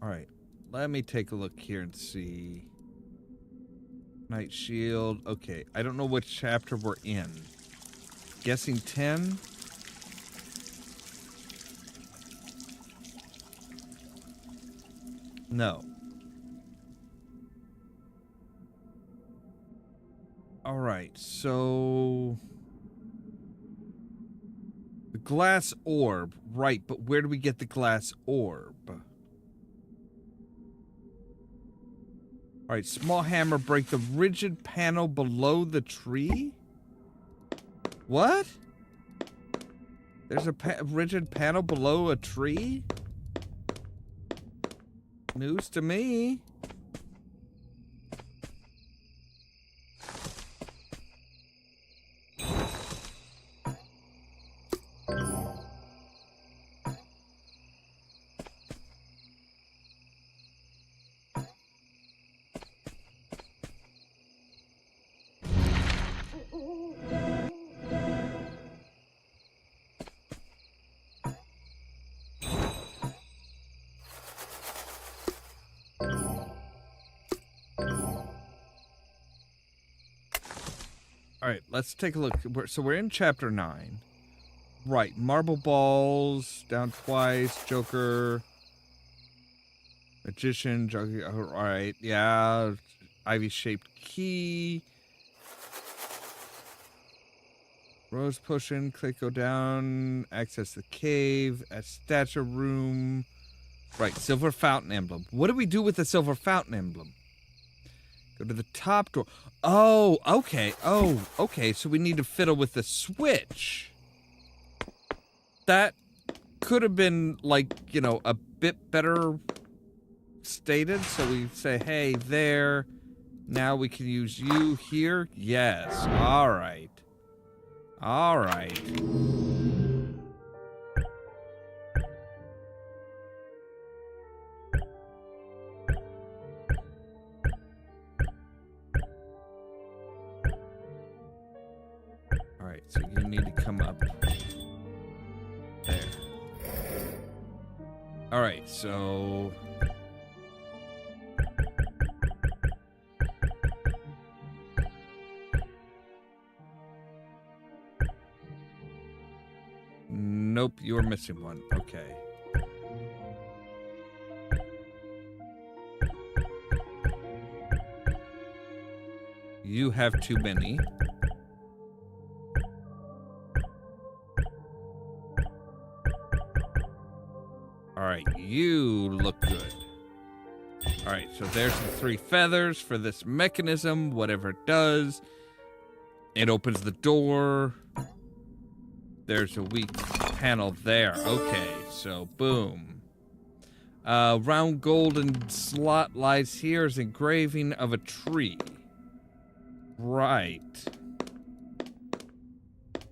All right. Let me take a look here and see. Night Shield. Okay, I don't know which chapter we're in. Guessing 10? No. All right, so the glass orb, right, but where do we get the glass orb? All right, small hammer, break the rigid panel below the tree? What? There's a rigid panel below a tree? News to me. All right, let's take a look. So we're in chapter 9. Right, marble balls, down twice, Joker, magician, Joker. All right, yeah, ivy-shaped key. Rose potion, click, go down, access the cave, at statue room. Right, silver fountain emblem. What do we do with the silver fountain emblem? Go to the top door. Oh, okay. Oh, okay. So we need to fiddle with the switch. That could have been, like, you know, a bit better stated. So we say, hey, there. Now we can use you here. Yes. All right. All right. So you need to come up there. All right, so nope, you are missing one. Okay. You have too many. Alright, you look good. Alright, so there's the 3 feathers for this mechanism, whatever it does. It opens the door. There's a weak panel there. Okay, so boom. Round golden slot lies here as engraving of a tree. Right.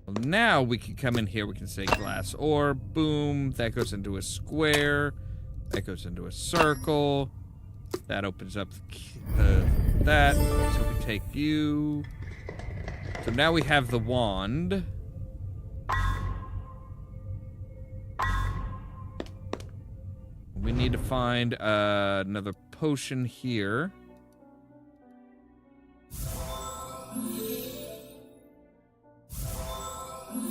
Well, now we can come in here. We can say glass orb. Boom. That goes into a square. That goes into a circle. That opens up that. So we take you. So now we have the wand. We need to find another potion here.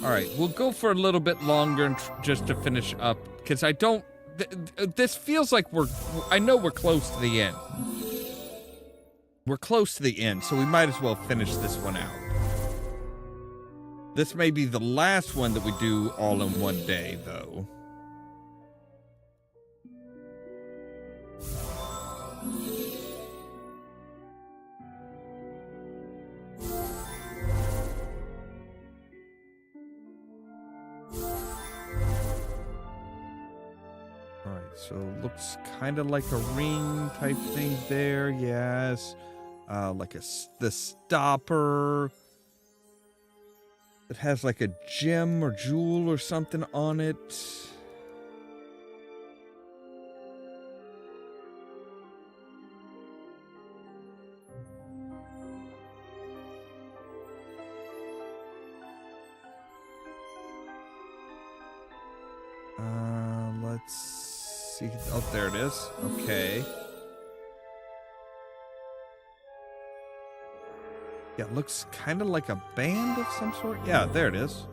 Alright, we'll go for a little bit longer just to finish up, because I don't... this feels like I know we're close to the end. We're close to the end, so we might as well finish this one out. This may be the last one that we do all in one day, though. So looks kind of like a ring type thing there, yes. Like the stopper. It has like a gem or jewel or something on it. Let's see. Oh, there it is. Okay. Yeah, it looks kind of like a band of some sort. Yeah, there it is.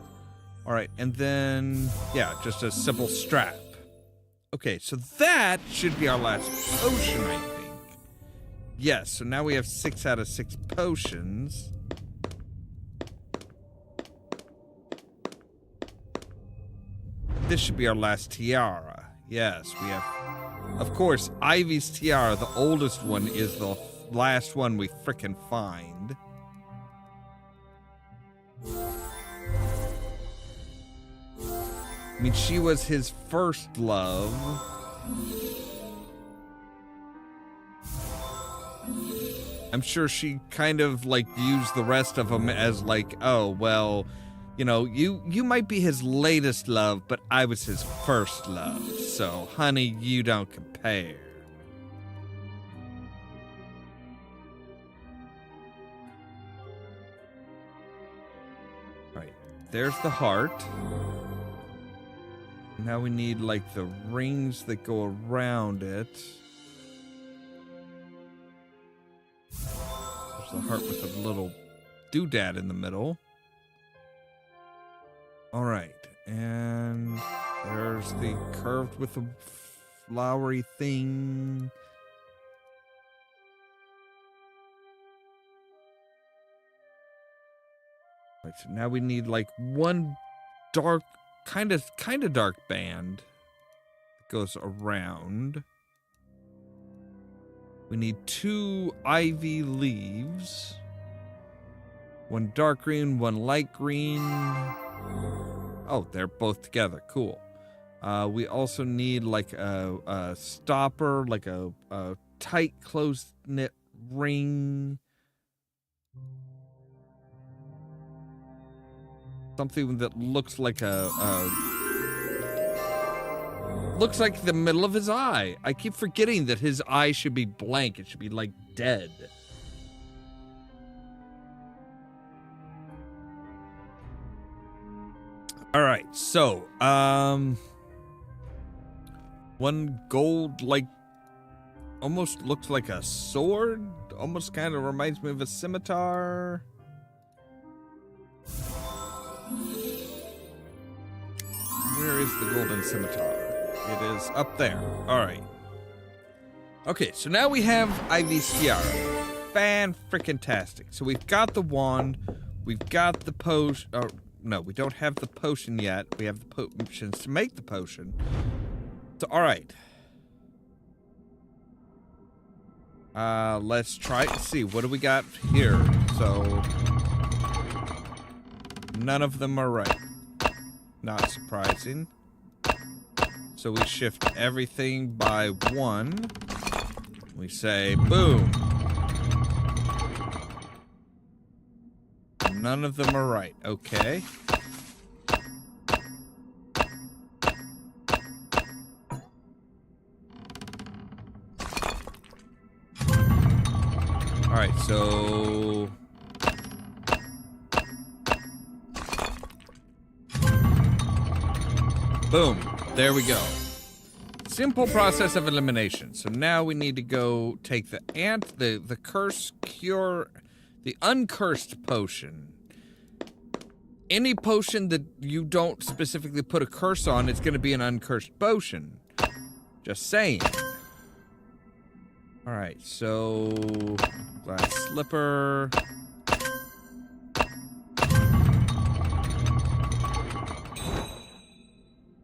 All right, and then, yeah, just a simple strap. Okay, so that should be our last potion, I think. Yes, so now we have 6 out of 6 potions. This should be our last tiara. Yes, we have... Of course, Ivy's tiara, the oldest one, is the last one we frickin' find. I mean, she was his first love. I'm sure she kind of, like, used the rest of them as, like, oh, well, you know, you might be his latest love, but I was his first love. So, honey, you don't compare. Right, there's the heart. Now we need, like, the rings that go around it. There's the heart with a little doodad in the middle. All right, and there's the curved with the flowery thing. Right, so now we need, like, one dark... kind of dark band that goes around. We need 2 ivy leaves. One dark green, one light green. Oh, they're both together. Cool. We also need like a stopper, like a tight close-knit ring. Something that looks like looks like the middle of his eye. I keep forgetting that his eye should be blank. It should be like dead. All right, so one gold, like, almost looks like a sword. Almost kind of reminds me of a scimitar. Where Where is the golden scimitar? It is up there. All right. Okay, so now we have Ivy's tiara. Fan-frickin-tastic. So we've got the wand. We've got the potion. Oh, no, we don't have the potion yet. We have the potions to make the potion. So, all right. Let's try to see. What do we got here? So, none of them are right. Not surprising. So we shift everything by 1. We say, boom. None of them are right. Okay. All right, so... boom. There we go. Simple process of elimination. So now we need to go take the curse cure, the uncursed potion. Any potion that you don't specifically put a curse on, it's going to be an uncursed potion. Just saying. All right, so glass slipper.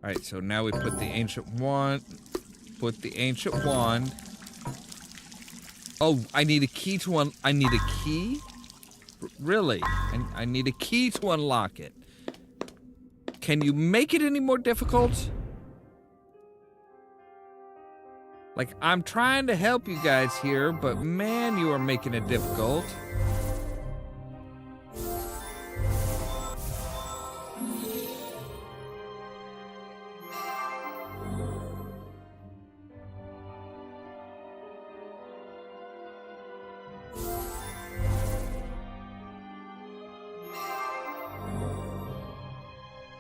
Alright, so now we put the ancient wand. Put the ancient wand. Oh, I need a key to I need a key? Really? I need a key to unlock it. Can you make it any more difficult? Like, I'm trying to help you guys here, but man, you are making it difficult.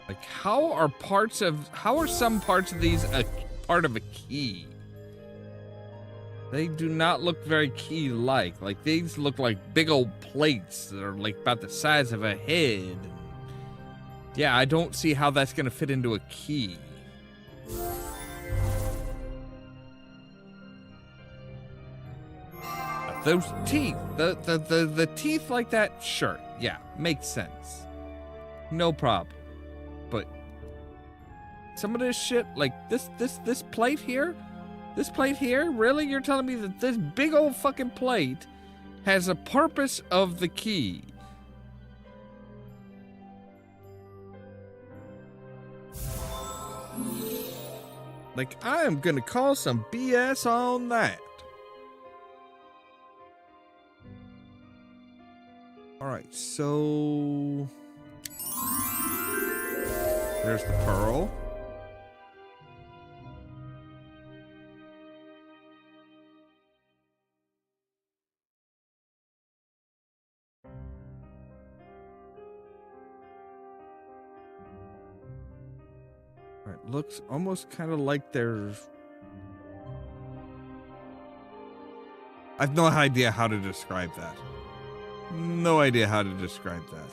Like, how are some parts of these a part of a key? They do not look very key-like. Like, these look like big old plates that are, like, about the size of a head. Yeah, I don't see how that's gonna fit into a key. Those teeth, the teeth like that, sure, yeah, makes sense. No problem. But some of this shit, like this plate here? This plate here? Really? You're telling me that this big old fucking plate has a purpose of the key? Like, I am gonna call some BS on that. Alright, so... there's the pearl. Alright, looks almost kind of like there's... I have no idea how to describe that. No idea how to describe that.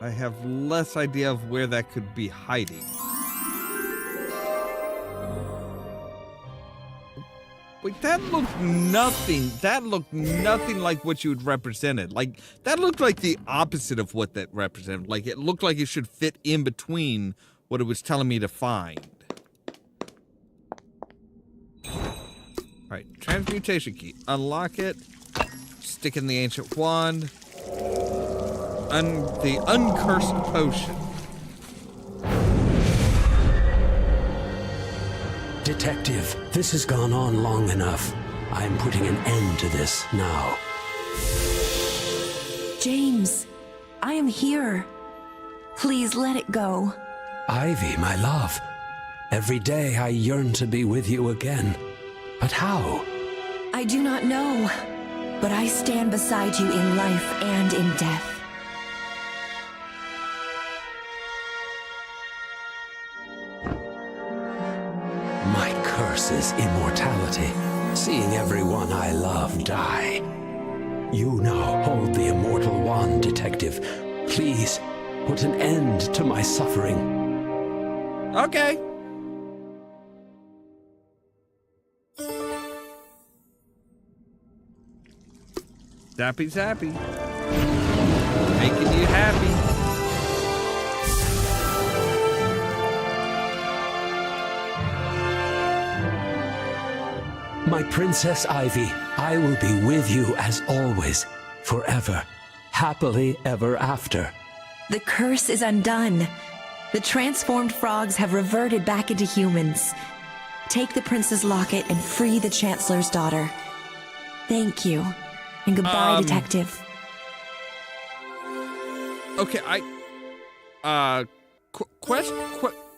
I have less idea of where that could be hiding. Wait, that looked nothing. That looked nothing like what you had represented. Like, that looked like the opposite of what that represented. Like, it looked like it should fit in between what it was telling me to find. Alright, transmutation key. Unlock it. Stick in the ancient wand. The uncursed potion. Detective, this has gone on long enough. I'm putting an end to this now. James, I am here. Please let it go. Ivy, my love. Every day I yearn to be with you again. But how? I do not know, but I stand beside you in life and in death. My curse is immortality, seeing everyone I love die. You now hold the immortal wand, Detective. Please, put an end to my suffering. Okay. Zappy zappy. Making you happy. My Princess Ivy, I will be with you as always, forever, happily ever after. The curse is undone. The transformed frogs have reverted back into humans. Take the prince's locket and free the Chancellor's daughter. Thank you. And goodbye, Detective. Okay,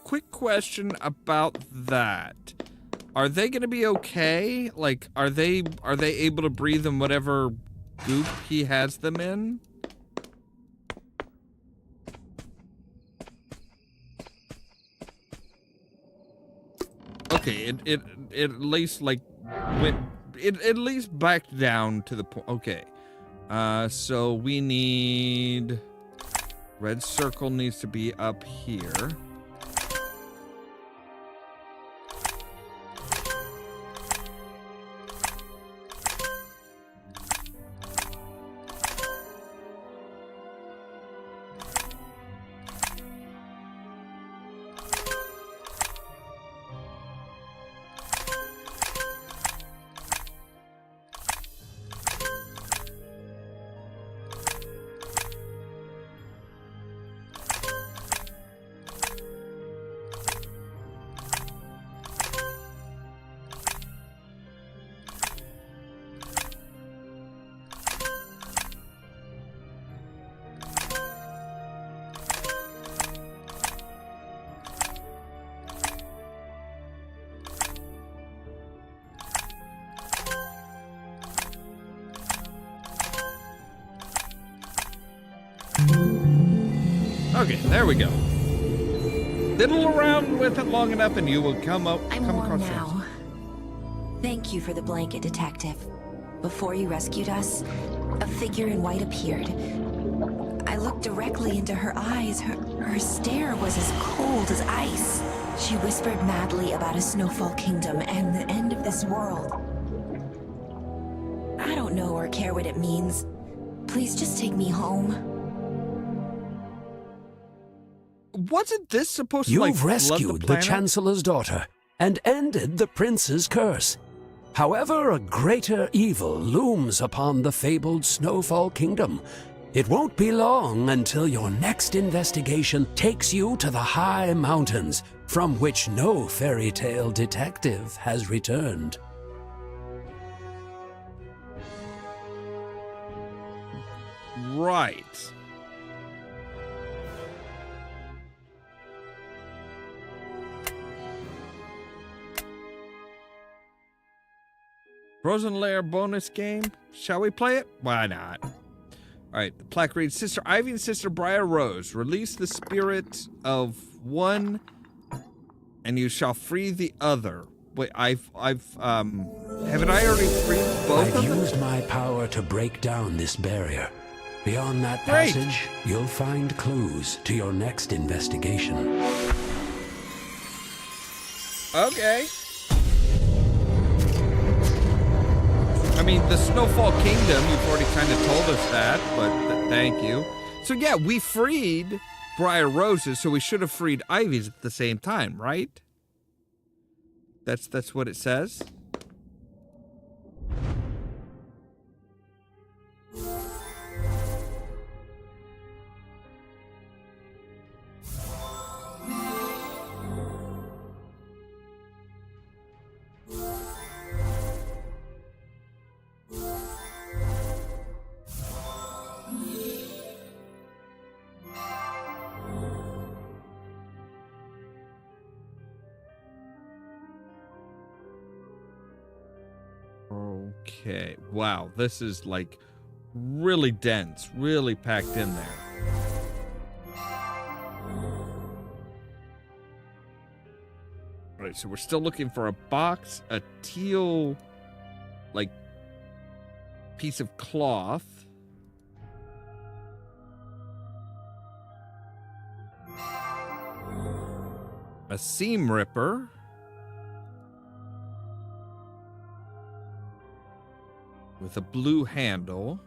quick question about that. Are they gonna be okay? Like, are they able to breathe in whatever goop he has them in? Okay, it at least like went, it at least backed down to the point. Okay, so we need red circle needs to be up here. Okay, there we go. Diddle around with it long enough and you will come I'm warm across now. Thank you for the blanket, Detective. Before you rescued us, a figure in white appeared. I looked directly into her eyes. Her stare was as cold as ice. She whispered madly about a snowfall kingdom and the end of this world. I don't know or care what it means. Please just take me home. Wasn't this supposed to You've like flood rescued the planet? Chancellor's daughter and ended the prince's curse. However, a greater evil looms upon the fabled Snowfall Kingdom. It won't be long until your next investigation takes you to the high mountains, from which no fairy tale detective has returned. Right. Frozen Lair bonus game. Shall we play it? Why not? All right. The plaque reads, Sister Ivy and Sister Briar Rose, release the spirit of one and you shall free the other. Wait, haven't I already freed both I've of them? used my power to break down this barrier. Beyond that Great. passage, you'll find clues to your next investigation. Okay. I mean, the Snowfall Kingdom, you've already kind of told us that, but thank you. So yeah, we freed Briar Roses, so we should have freed Ivy's at the same time, right? That's what it says. Okay, wow, this is like really dense, really packed in there. All right, so we're still looking for a box, a teal, like, piece of cloth. A seam ripper. With a blue handle.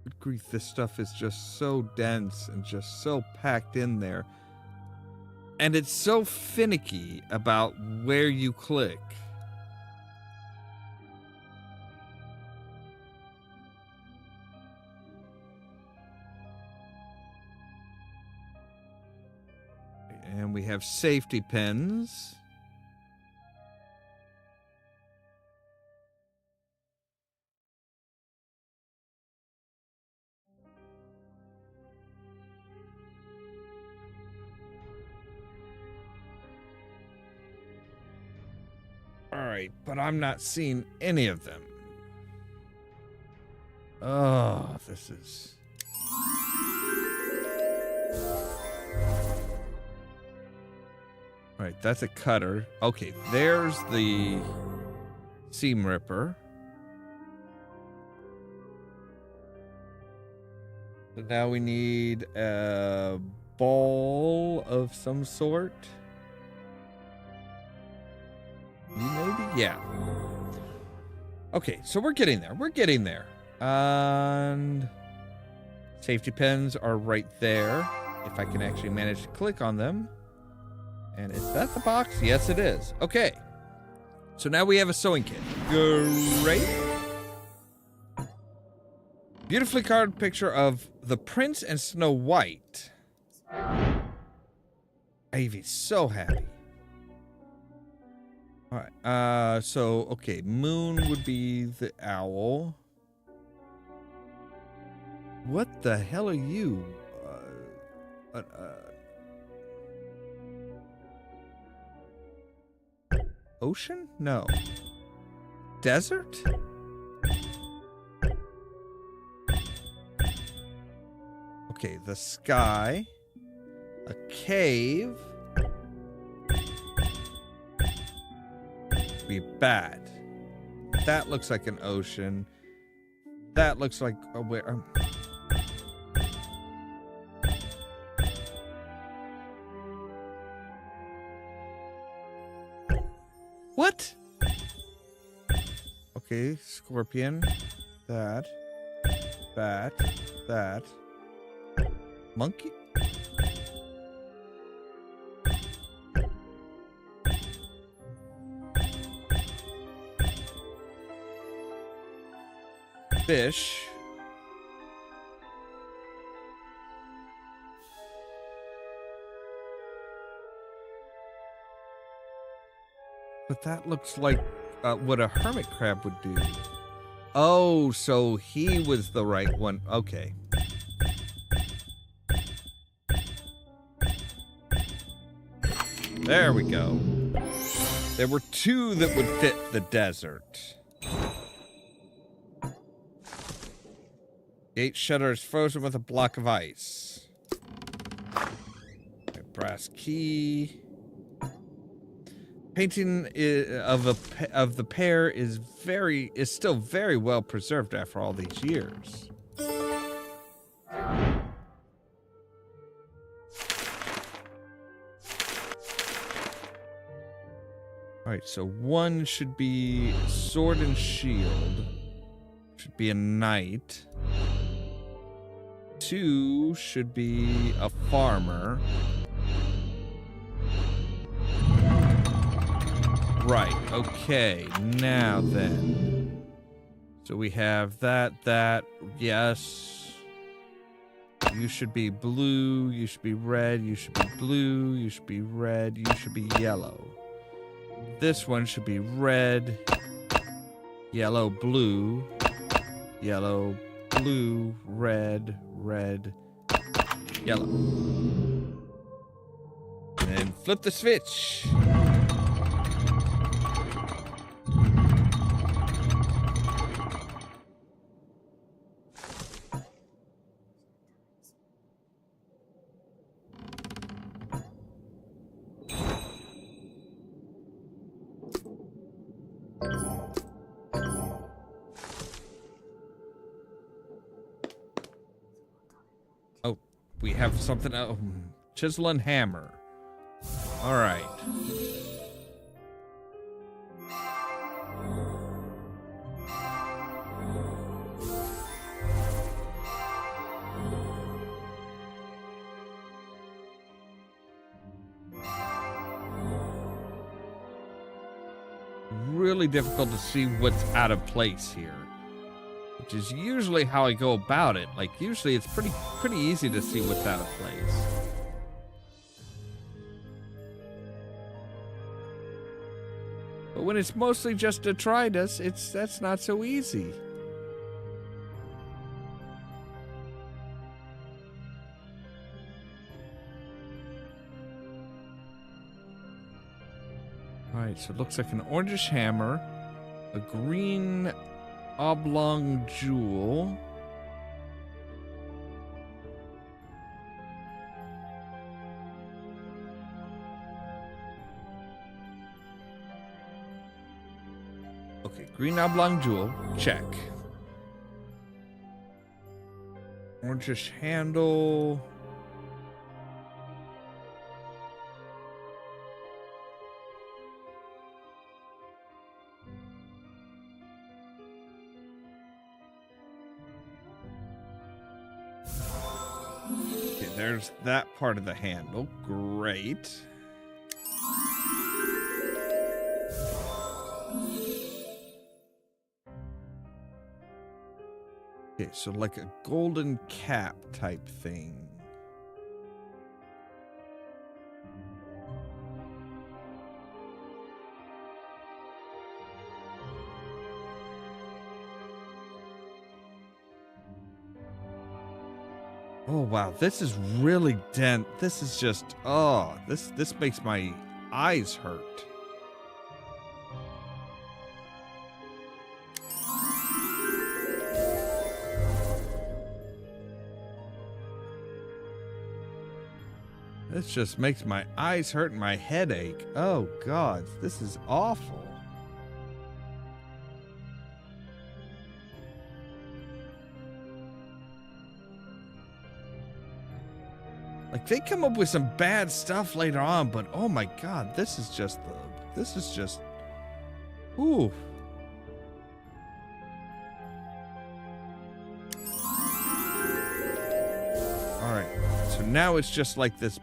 Good grief, this stuff is just so dense and just so packed in there. And it's so finicky about where you click. And we have safety pins. All right, but I'm not seeing any of them. Oh, this is... All right, that's a cutter. Okay, there's the seam ripper. So now we need a ball of some sort. Maybe? Yeah. Okay, so we're getting there. We're getting there. And safety pins are right there. If I can actually manage to click on them. And is that the box? Yes, it is. Okay. So now we have a sewing kit. Great. Beautifully carved picture of the Prince and Snow White. Ivy's so happy. Alright, so, okay, Moon would be the owl. What the hell are you? Ocean? No. Desert? Okay, the sky. A cave. Be bad. That looks like an ocean. That looks like where. What? Okay, scorpion. That. Bat. That. Monkey. Fish. But that looks like what a hermit crab would do. Oh, so he was the right one. Okay. There we go. There were two that would fit the desert. Gate shutter is frozen with a block of ice. A brass key. Painting of the pair is still very well preserved after all these years. Alright, so one should be sword and shield. Should be a knight. Two should be a farmer. Right, okay, now then. So we have that, yes. You should be blue, you should be red, you should be blue, you should be red, you should be yellow. This one should be red, yellow, blue, yellow, blue, red, red, yellow. And then flip the switch. we have something else. Chisel and hammer. All right. Really difficult to see what's out of place here, which is usually how I go about it. Like, usually it's pretty easy to see what's out of place. But when it's mostly just detritus, that's not so easy. Alright, so it looks like an orangish hammer, a green oblong jewel, okay, green oblong jewel, check. Orangish handle. There's that part of the handle. Great. Okay, so like a golden cap type thing. Oh wow, this is really dense. This is just, oh, this makes my eyes hurt. This just makes my eyes hurt and my head ache. Oh God, this is awful. Like, they come up with some bad stuff later on, but oh my God, this is just, ooh. All right, so now it's just like this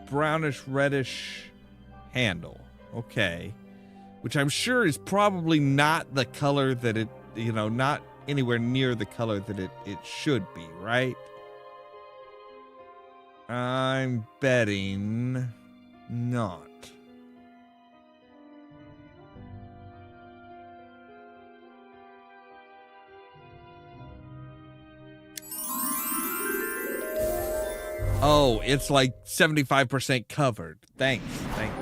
brownish reddish handle. Okay. Which I'm sure is probably not the color that it, you know, not anywhere near the color that it should be, right? I'm betting not. Oh, it's like 75% covered. Thanks. Thank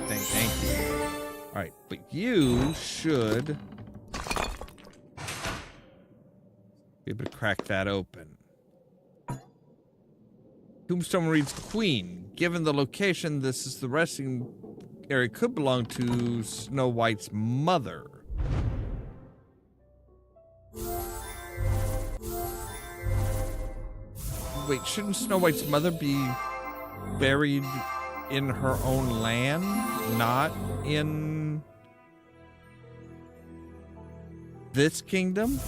you. All right, but you should be able to crack that open. Tombstone reads Queen. Given the location, this is the resting area could belong to Snow White's mother. Wait, shouldn't Snow White's mother be buried in her own land, not in this kingdom?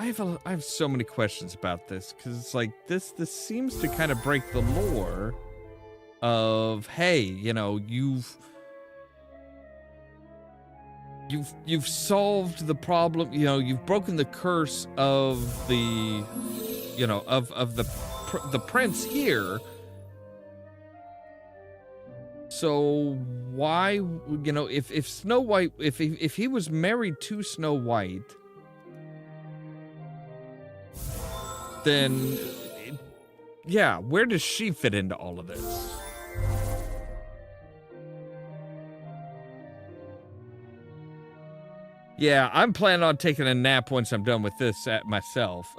I have so many questions about this, because it's like this seems to kind of break the lore of, hey, you know, you've solved the problem, you know, you've broken the curse of the, you know, of the prince here. So why, you know, if Snow White, if he was married to Snow White, then, yeah, where does she fit into all of this? Yeah, I'm planning on taking a nap once I'm done with this at myself.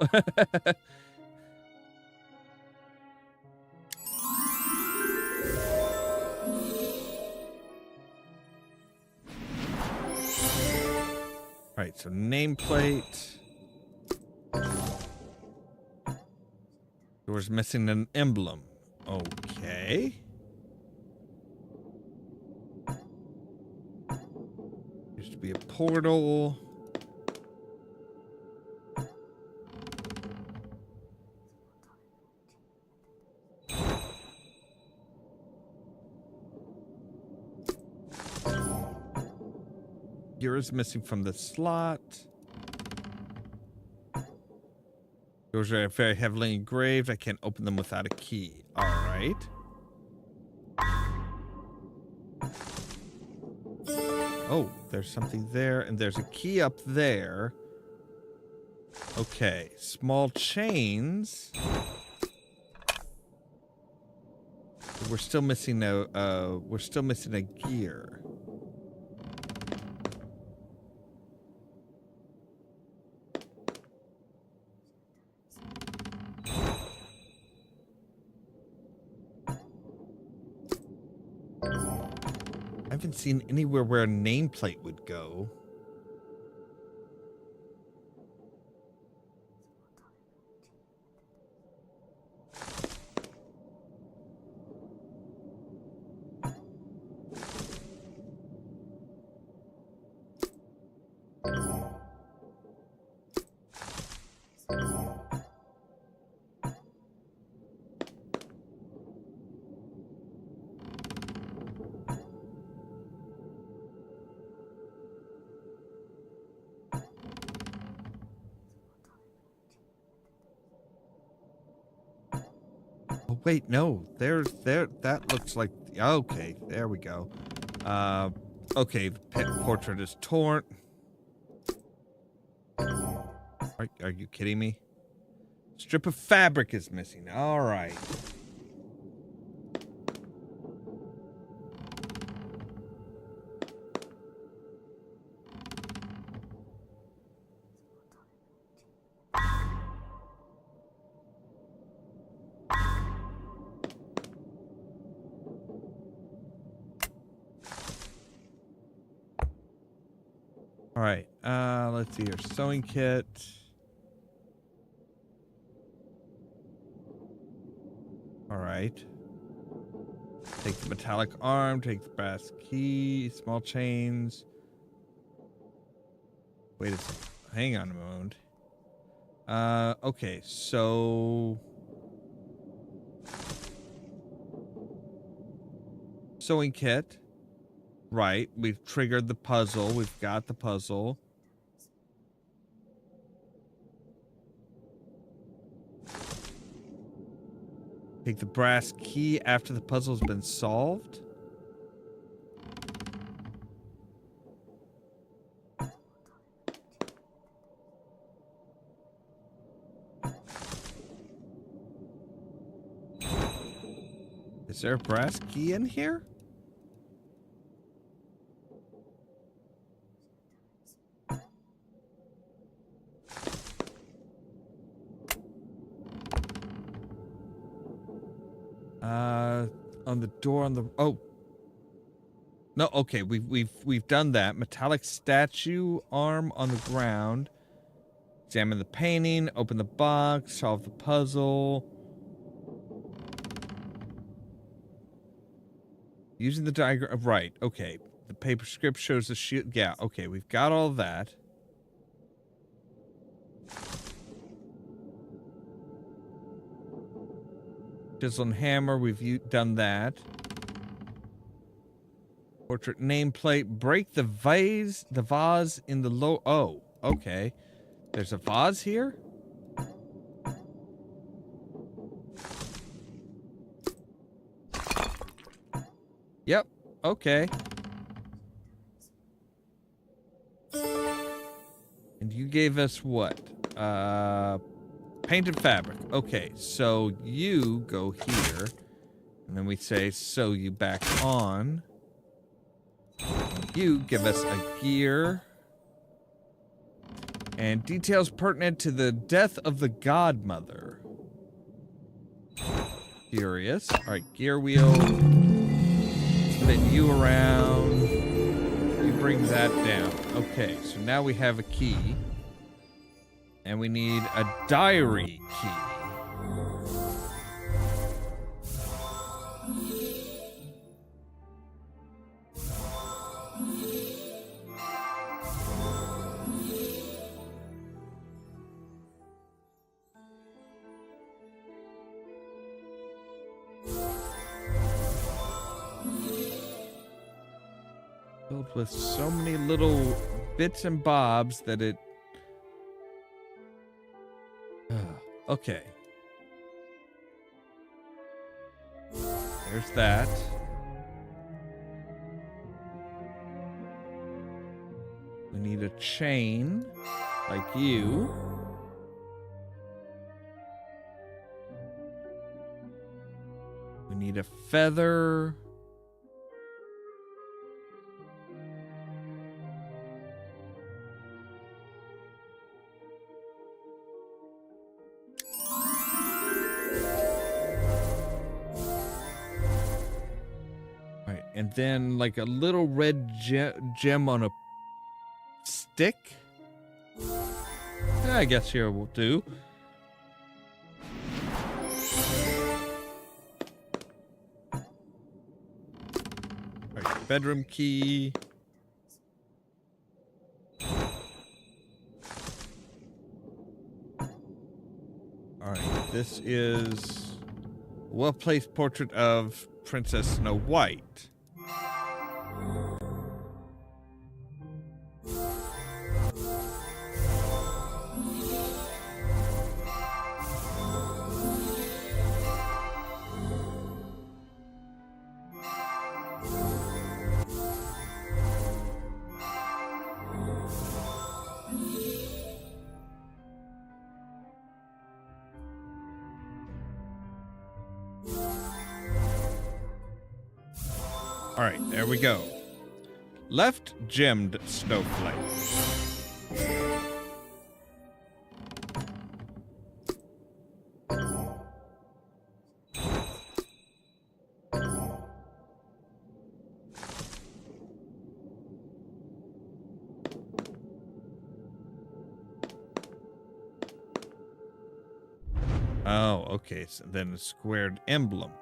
Right, so nameplate. Door's missing an emblem. Okay. Used to be a portal. Gear is missing from the slot. Doors are very heavily engraved. I can't open them without a key. All right. Oh, there's something there, and there's a key up there. Okay, small chains. We're still missing a gear. I haven't seen anywhere where a nameplate would go. Oh, wait, no. That looks like... Okay, there we go. Okay, the portrait is torn. Are you kidding me? Strip of fabric is missing. All right. All right, let's see here. Sewing kit. All right. Take the metallic arm, take the brass key, small chains. Wait a second. Hang on a moment. Okay, so... Sewing kit. Right, we've triggered the puzzle. We've got the puzzle. Take the brass key after the puzzle's been solved. Is there a brass key in here? On the door on the... Oh. No, okay, we've done that. Metallic statue arm on the ground. Examine the painting, open the box, solve the puzzle. Using the diagram... Right, okay. The paper script shows the shield... Yeah, okay, we've got all that. Chisel and hammer, we've done that. Portrait nameplate. Break the vase in the low... Oh, okay. There's a vase here? Yep, okay. And you gave us what? Painted fabric. Okay, so you go here. And then we say, sew you back on. You give us a gear. And details pertinent to the death of the godmother. Curious. Alright, gear wheel. Spin you around. You bring that down. Okay, so now we have a key. And we need a diary key. Filled with so many little bits and bobs that it... Okay. There's that. We need a chain, like you. We need a feather. And then, like, a little red gem on a stick? I guess here will do. Alright, bedroom key. Alright, this is a well-placed portrait of Princess Snow White. All right, there we go. Left gemmed snowflake. Oh, okay, so then a squared emblem.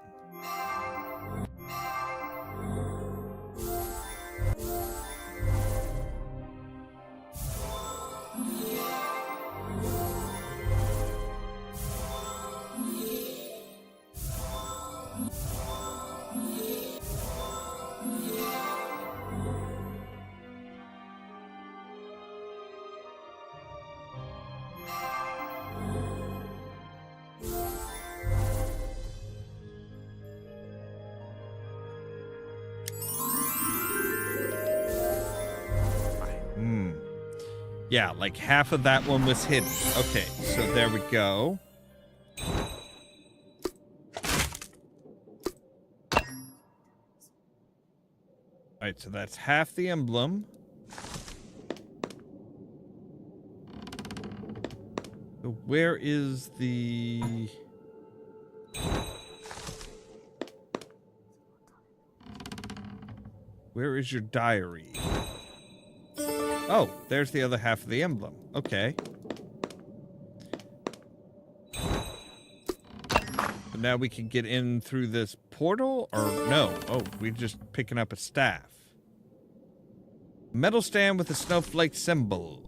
Yeah, like half of that one was hidden. Okay, so there we go. Alright, so that's half the emblem. So where is the... Where is your diary? Oh, there's the other half of the emblem. Okay. But now we can get in through this portal, or no? Oh, we're just picking up a staff. Metal stand with a snowflake symbol.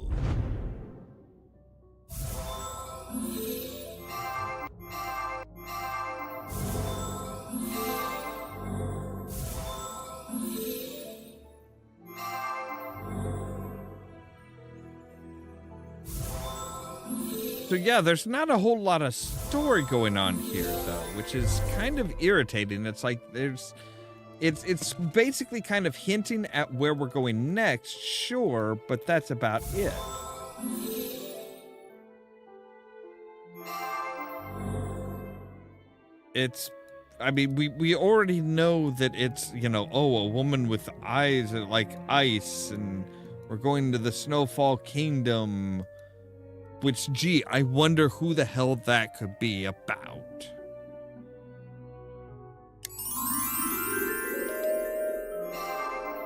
So yeah, there's not a whole lot of story going on here, though, which is kind of irritating. It's like it's basically kind of hinting at where we're going next, sure, but that's about it. I mean, we already know that it's, you know, oh, a woman with eyes like ice, and we're going to the Snowfall Kingdom. Which, gee, I wonder who the hell that could be about.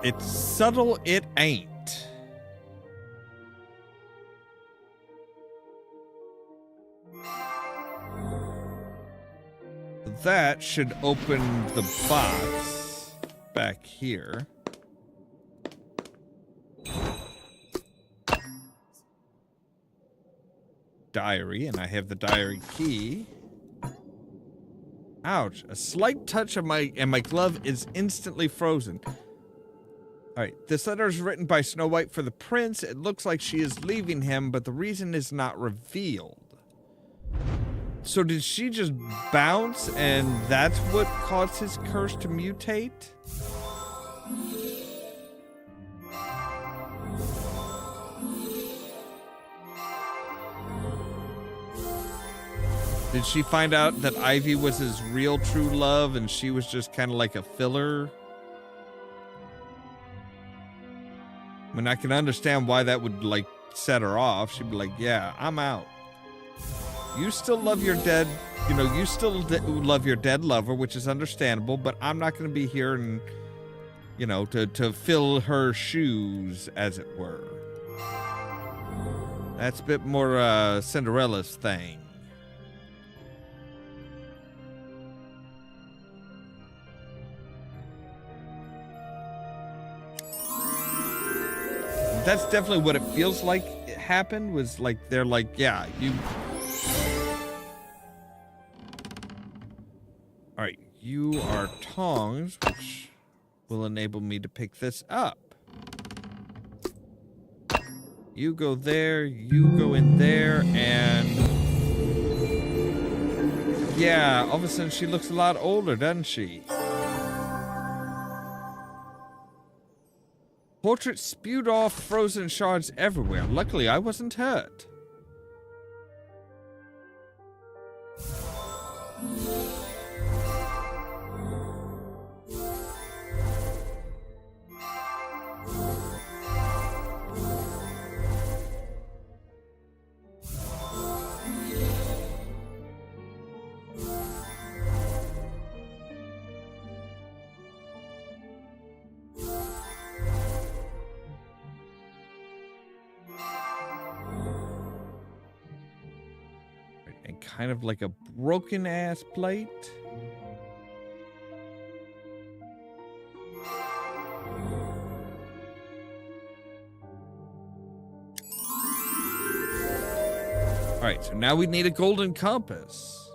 It's subtle, it ain't. That should open the box back here. Diary, and I have the diary key. Ouch, a slight touch of my glove is instantly frozen. Alright, this letter is written by Snow White for the prince. It looks like she is leaving him, but the reason is not revealed. So did she just bounce and that's what caused his curse to mutate? Did she find out that Ivy was his real true love and she was just kind of like a filler? I mean, I can understand why that would, like, set her off. She'd be like, yeah, I'm out. You still love your dead, you know, you still love your dead lover, which is understandable, but I'm not going to be here and, you know, to fill her shoes, as it were. That's a bit more Cinderella's thing. That's definitely what it feels like it happened, was like, they're like, yeah, you... Alright, you are tongs, which will enable me to pick this up. You go there, you go in there, and... yeah, all of a sudden she looks a lot older, doesn't she? Portrait spewed off frozen shards everywhere. Luckily, I wasn't hurt. Kind of like a broken ass plate. Alright, so now we need a golden compass.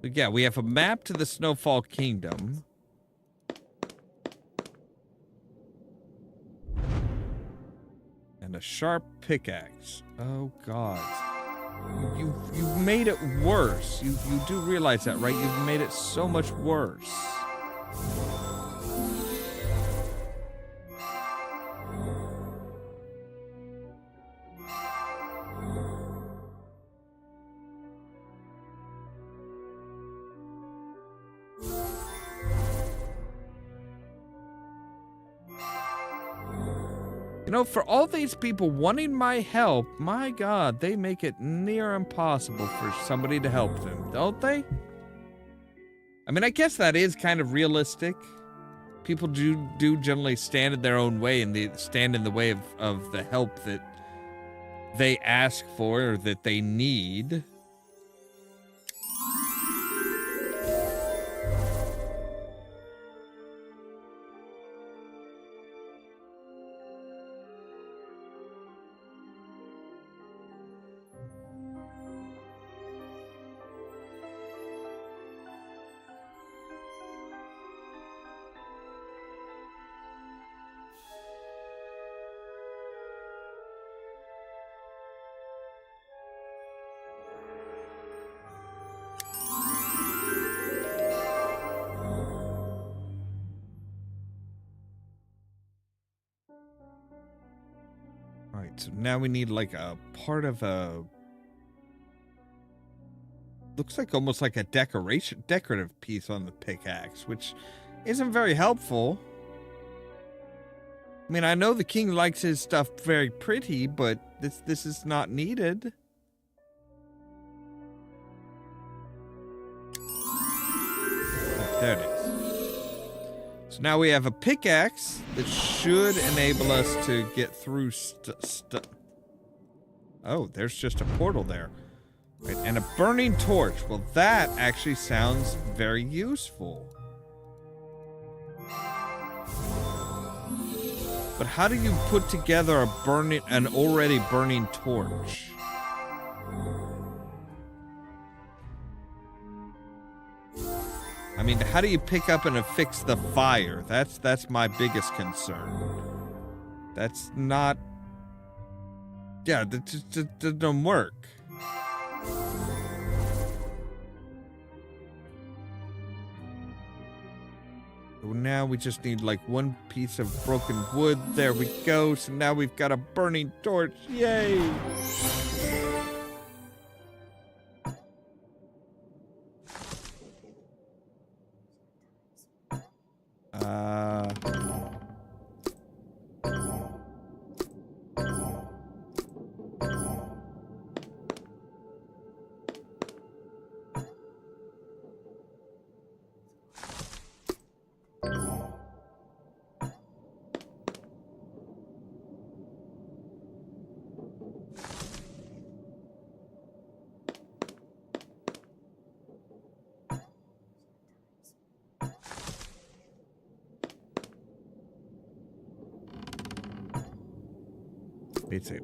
But yeah, we have a map to the Snowfall Kingdom. And a sharp pickaxe. Oh God. You've made it worse. You do realize that, right? You've made it so much worse. You know, for all these people wanting my help, my God, they make it near impossible for somebody to help them, don't they? I mean, I guess that is kind of realistic. People do generally stand in their own way and they stand in the way of the help that they ask for or that they need. So now we need like a part of a... looks like almost like a decorative piece on the pickaxe, which isn't very helpful. I mean, I know the king likes his stuff very pretty, but this is not needed. There it is. So now we have a pickaxe that should enable us to get through Oh, there's just a portal there. Right, and a burning torch. Well, that actually sounds very useful. But how do you put together an already burning torch? I mean, how do you pick up and affix the fire? That's my biggest concern. That's not... Yeah, that doesn't work. So now we just need like one piece of broken wood. There we go. So now we've got a burning torch. Yay!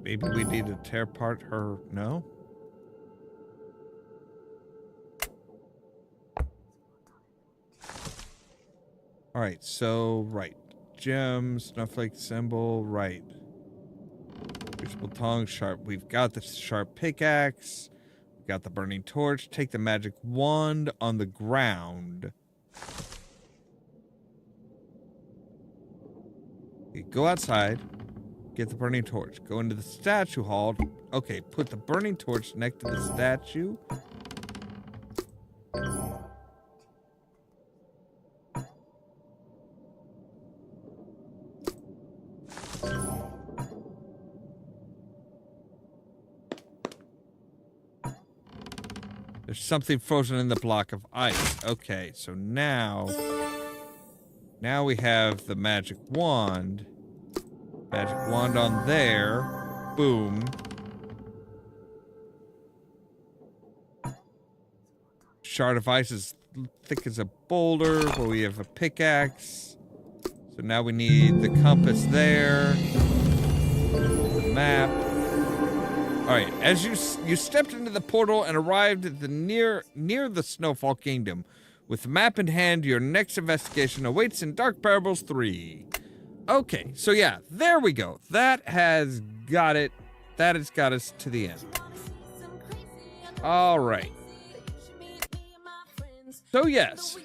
Maybe we need to tear apart her... No? Alright, so... Right. Gem, snowflake symbol, right. Crucible tongue, sharp. We've got the sharp pickaxe. We've got the burning torch. Take the magic wand on the ground. Okay, go outside. Get the burning torch. Go into the statue hall. Okay, put the burning torch next to the statue. There's something frozen in the block of ice. Okay, so now we have the magic wand. Magic wand on there. Boom. Shard of ice is thick as a boulder. Well, we have a pickaxe. So now we need the compass there. The map. Alright, as you stepped into the portal and arrived at the near the Snowfall Kingdom. With the map in hand, your next investigation awaits in Dark Parables 3. Okay, so yeah, there we go. That has got it. That has got us to the end. All right. So yes,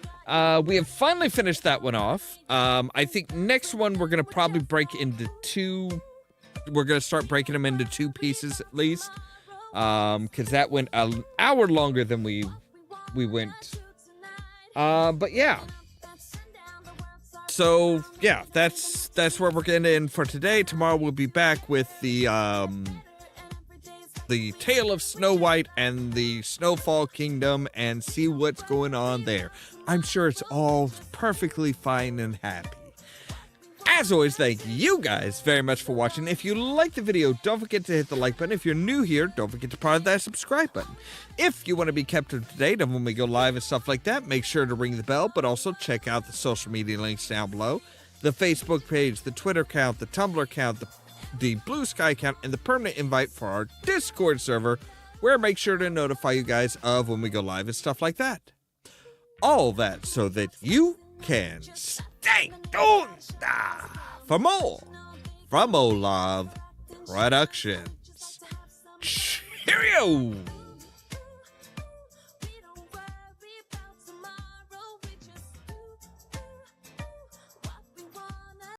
we have finally finished that one off. I think next one we're going to probably break into two. We're going to start breaking them into two pieces at least. Because that went an hour longer than we went. But yeah. So yeah, that's where we're getting in for today. Tomorrow we'll be back with the Tale of Snow White and the Snowfall Kingdom and see what's going on there. I'm sure it's all perfectly fine and happy. As always, thank you guys very much for watching. If you like the video, don't forget to hit the like button. If you're new here, don't forget to press that subscribe button. If you want to be kept up to date on when we go live and stuff like that, make sure to ring the bell, but also check out the social media links down below. The Facebook page, the Twitter account, the Tumblr account, the Blue Sky account, and the permanent invite for our Discord server, where I make sure to notify you guys of when we go live and stuff like that. All that so that you can stay tuned for more from Ollamh Productions. Cheerio!